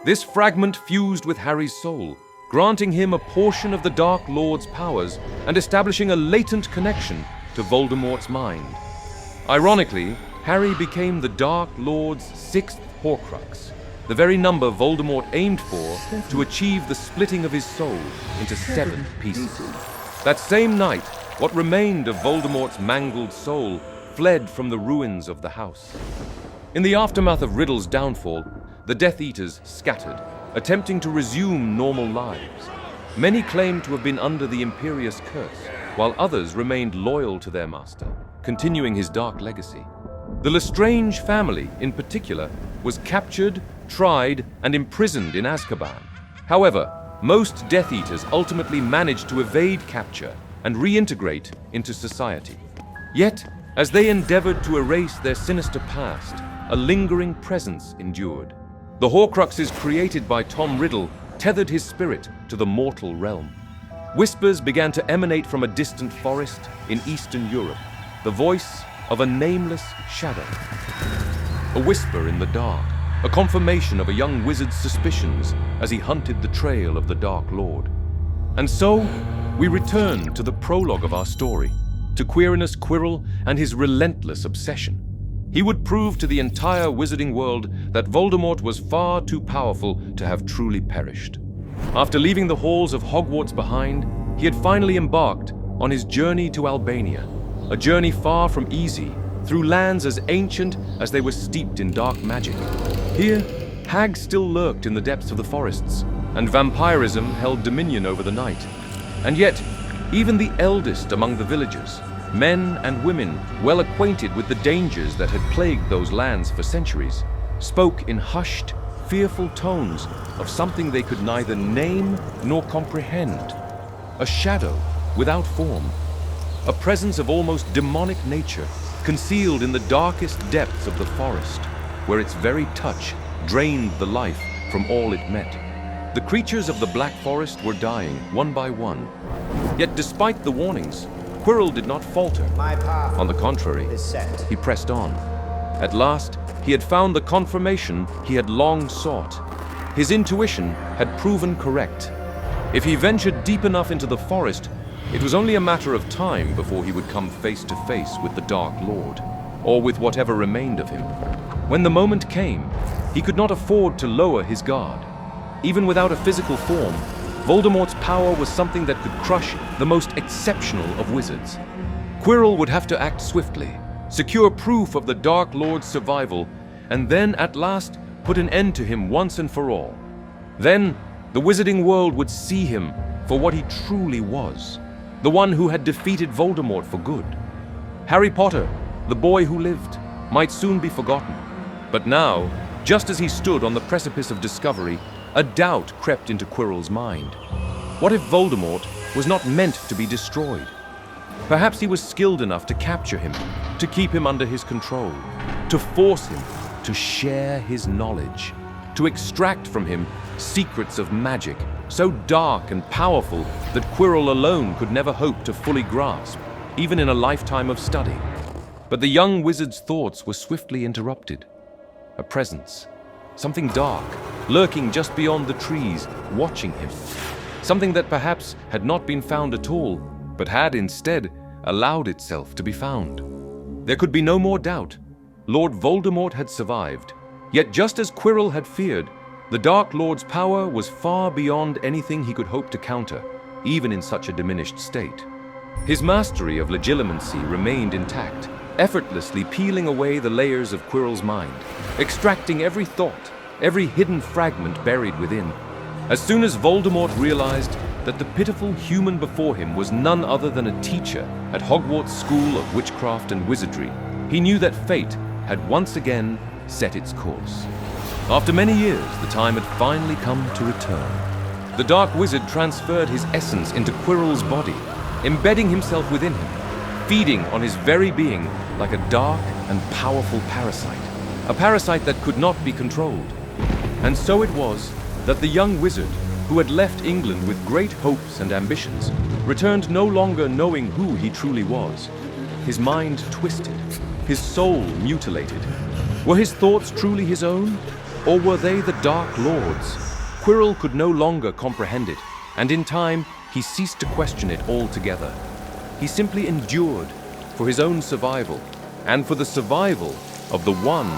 This fragment fused with Harry's soul, granting him a portion of the Dark Lord's powers and establishing a latent connection to Voldemort's mind. Ironically, Harry became the Dark Lord's 6th Horcrux, the very number Voldemort aimed for to achieve the splitting of his soul into 7 pieces. That same night, what remained of Voldemort's mangled soul fled from the ruins of the house. In the aftermath of Riddle's downfall, the Death Eaters scattered, attempting to resume normal lives. Many claimed to have been under the Imperious curse, while others remained loyal to their master, continuing his dark legacy. The Lestrange family, in particular, was captured, tried, and imprisoned in Azkaban. However, most Death Eaters ultimately managed to evade capture and reintegrate into society. Yet, as they endeavored to erase their sinister past, a lingering presence endured. The Horcruxes created by Tom Riddle tethered his spirit to the mortal realm. Whispers began to emanate from a distant forest in Eastern Europe, the voice of a nameless shadow. A whisper in the dark, a confirmation of a young wizard's suspicions as he hunted the trail of the Dark Lord. And so, we return to the prologue of our story, to Quirinus Quirrell and his relentless obsession. He would prove to the entire wizarding world that Voldemort was far too powerful to have truly perished. After leaving the halls of Hogwarts behind, he had finally embarked on his journey to Albania, a journey far from easy, through lands as ancient as they were steeped in dark magic. Here, hags still lurked in the depths of the forests, and vampirism held dominion over the night. And yet, even the eldest among the villagers, men and women well acquainted with the dangers that had plagued those lands for centuries, spoke in hushed, fearful tones of something they could neither name nor comprehend. A shadow without form, a presence of almost demonic nature, concealed in the darkest depths of the forest, where its very touch drained the life from all it met. The creatures of the Black Forest were dying, one by one. Yet despite the warnings, Quirrell did not falter. On the contrary, he pressed on. At last, he had found the confirmation he had long sought. His intuition had proven correct. If he ventured deep enough into the forest, it was only a matter of time before he would come face to face with the Dark Lord, or with whatever remained of him. When the moment came, he could not afford to lower his guard. Even without a physical form, Voldemort's power was something that could crush the most exceptional of wizards. Quirrell would have to act swiftly, secure proof of the Dark Lord's survival, and then at last put an end to him once and for all. Then, the wizarding world would see him for what he truly was, the one who had defeated Voldemort for good. Harry Potter, the boy who lived, might soon be forgotten. But now, just as he stood on the precipice of discovery, a doubt crept into Quirrell's mind. What if Voldemort was not meant to be destroyed? Perhaps he was skilled enough to capture him, to keep him under his control, to force him to share his knowledge, to extract from him secrets of magic so dark and powerful that Quirrell alone could never hope to fully grasp, even in a lifetime of study. But the young wizard's thoughts were swiftly interrupted. A presence, something dark, lurking just beyond the trees, watching him. Something that perhaps had not been found at all, but had instead allowed itself to be found. There could be no more doubt. Lord Voldemort had survived. Yet just as Quirrell had feared, the Dark Lord's power was far beyond anything he could hope to counter, even in such a diminished state. His mastery of legilimency remained intact, effortlessly peeling away the layers of Quirrell's mind, extracting every thought, every hidden fragment buried within. As soon as Voldemort realized that the pitiful human before him was none other than a teacher at Hogwarts School of Witchcraft and Wizardry, he knew that fate had once again set its course. After many years, the time had finally come to return. The Dark Wizard transferred his essence into Quirrell's body, embedding himself within him, feeding on his very being like a dark and powerful parasite, a parasite that could not be controlled. And so it was that the young wizard, who had left England with great hopes and ambitions, returned no longer knowing who he truly was. his mind twisted, his soul mutilated. Were his thoughts truly his own, or were they the Dark Lord's? Quirrell could no longer comprehend it, and in time, he ceased to question it altogether. He simply endured for his own survival, and for the survival of the one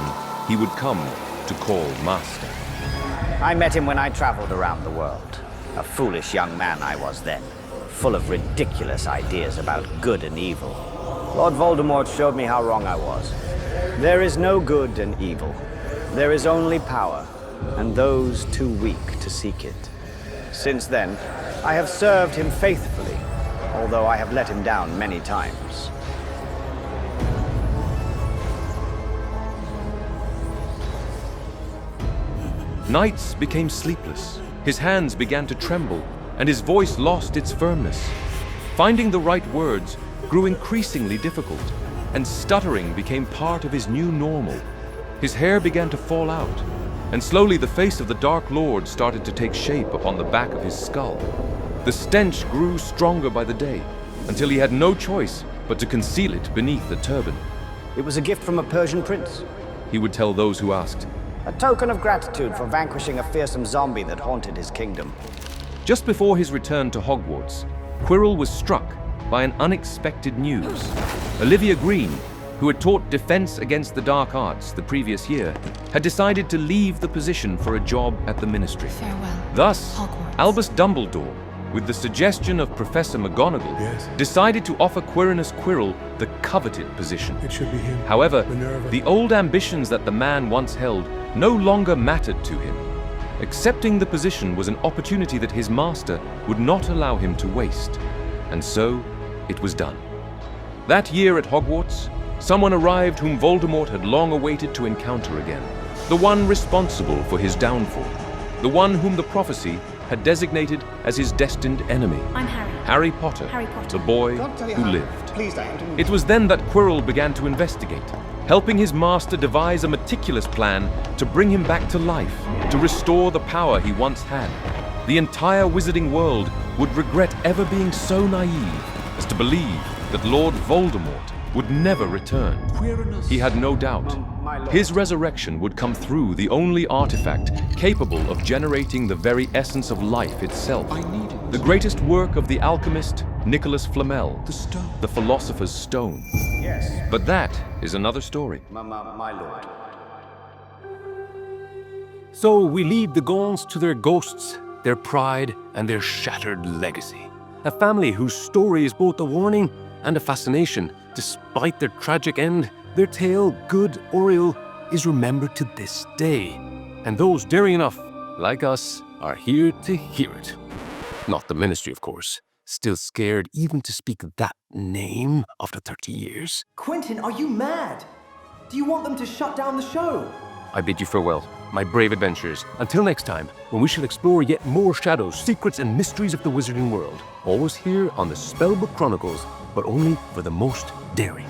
he would come to call master. I met him when I traveled around the world. A foolish young man I was then, full of ridiculous ideas about good and evil. Lord Voldemort showed me how wrong I was. There is no good and evil. There is only power, and those too weak to seek it. Since then, I have served him faithfully, although I have let him down many times. Nights became sleepless, his hands began to tremble, and his voice lost its firmness. Finding the right words grew increasingly difficult, and stuttering became part of his new normal. His hair began to fall out, and slowly the face of the Dark Lord started to take shape upon the back of his skull. The stench grew stronger by the day, until he had no choice but to conceal it beneath the turban. It was a gift from a Persian prince, he would tell those who asked. a token of gratitude for vanquishing a fearsome zombie that haunted his kingdom. Just before his return to Hogwarts, Quirrell was struck by an unexpected news. Olivia Green, who had taught defense against the dark arts the previous year, had decided to leave the position for a job at the Ministry. Farewell, Thus, Hogwarts. Albus Dumbledore, with the suggestion of Professor McGonagall, decided to offer Quirinus Quirrell the coveted position. It should be him. However, Minerva. the old ambitions that the man once held no longer mattered to him. Accepting the position was an opportunity that his master would not allow him to waste. And so, it was done. That year at Hogwarts, someone arrived whom Voldemort had long awaited to encounter again. The one responsible for his downfall. The one whom the prophecy had designated as his destined enemy. I'm Harry. Harry Potter, Harry Potter. the boy who lived. Please, Diane. It was then that Quirrell began to investigate, helping his master devise a meticulous plan to bring him back to life, to restore the power he once had. The entire wizarding world would regret ever being so naive as to believe that Lord Voldemort would never return. He had no doubt. His resurrection would come through the only artifact capable of generating the very essence of life itself. The greatest work of the alchemist Nicholas Flamel, the Philosopher's Stone. Yes, But that is another story. my lord. So we leave the Gaunts to their ghosts, their pride, and their shattered legacy. A family whose story is both a warning and a fascination. Despite their tragic end, their tale, good or ill, is remembered to this day. And those daring enough, like us, are here to hear it. Not the Ministry, of course. Still scared even to speak that name after 30 years. Quentin, are you mad? Do you want them to shut down the show? I bid you farewell, my brave adventurers. Until next time, when we shall explore yet more shadows, secrets, and mysteries of the wizarding world. Always here on the Spellbook Chronicles, but only for the most daring.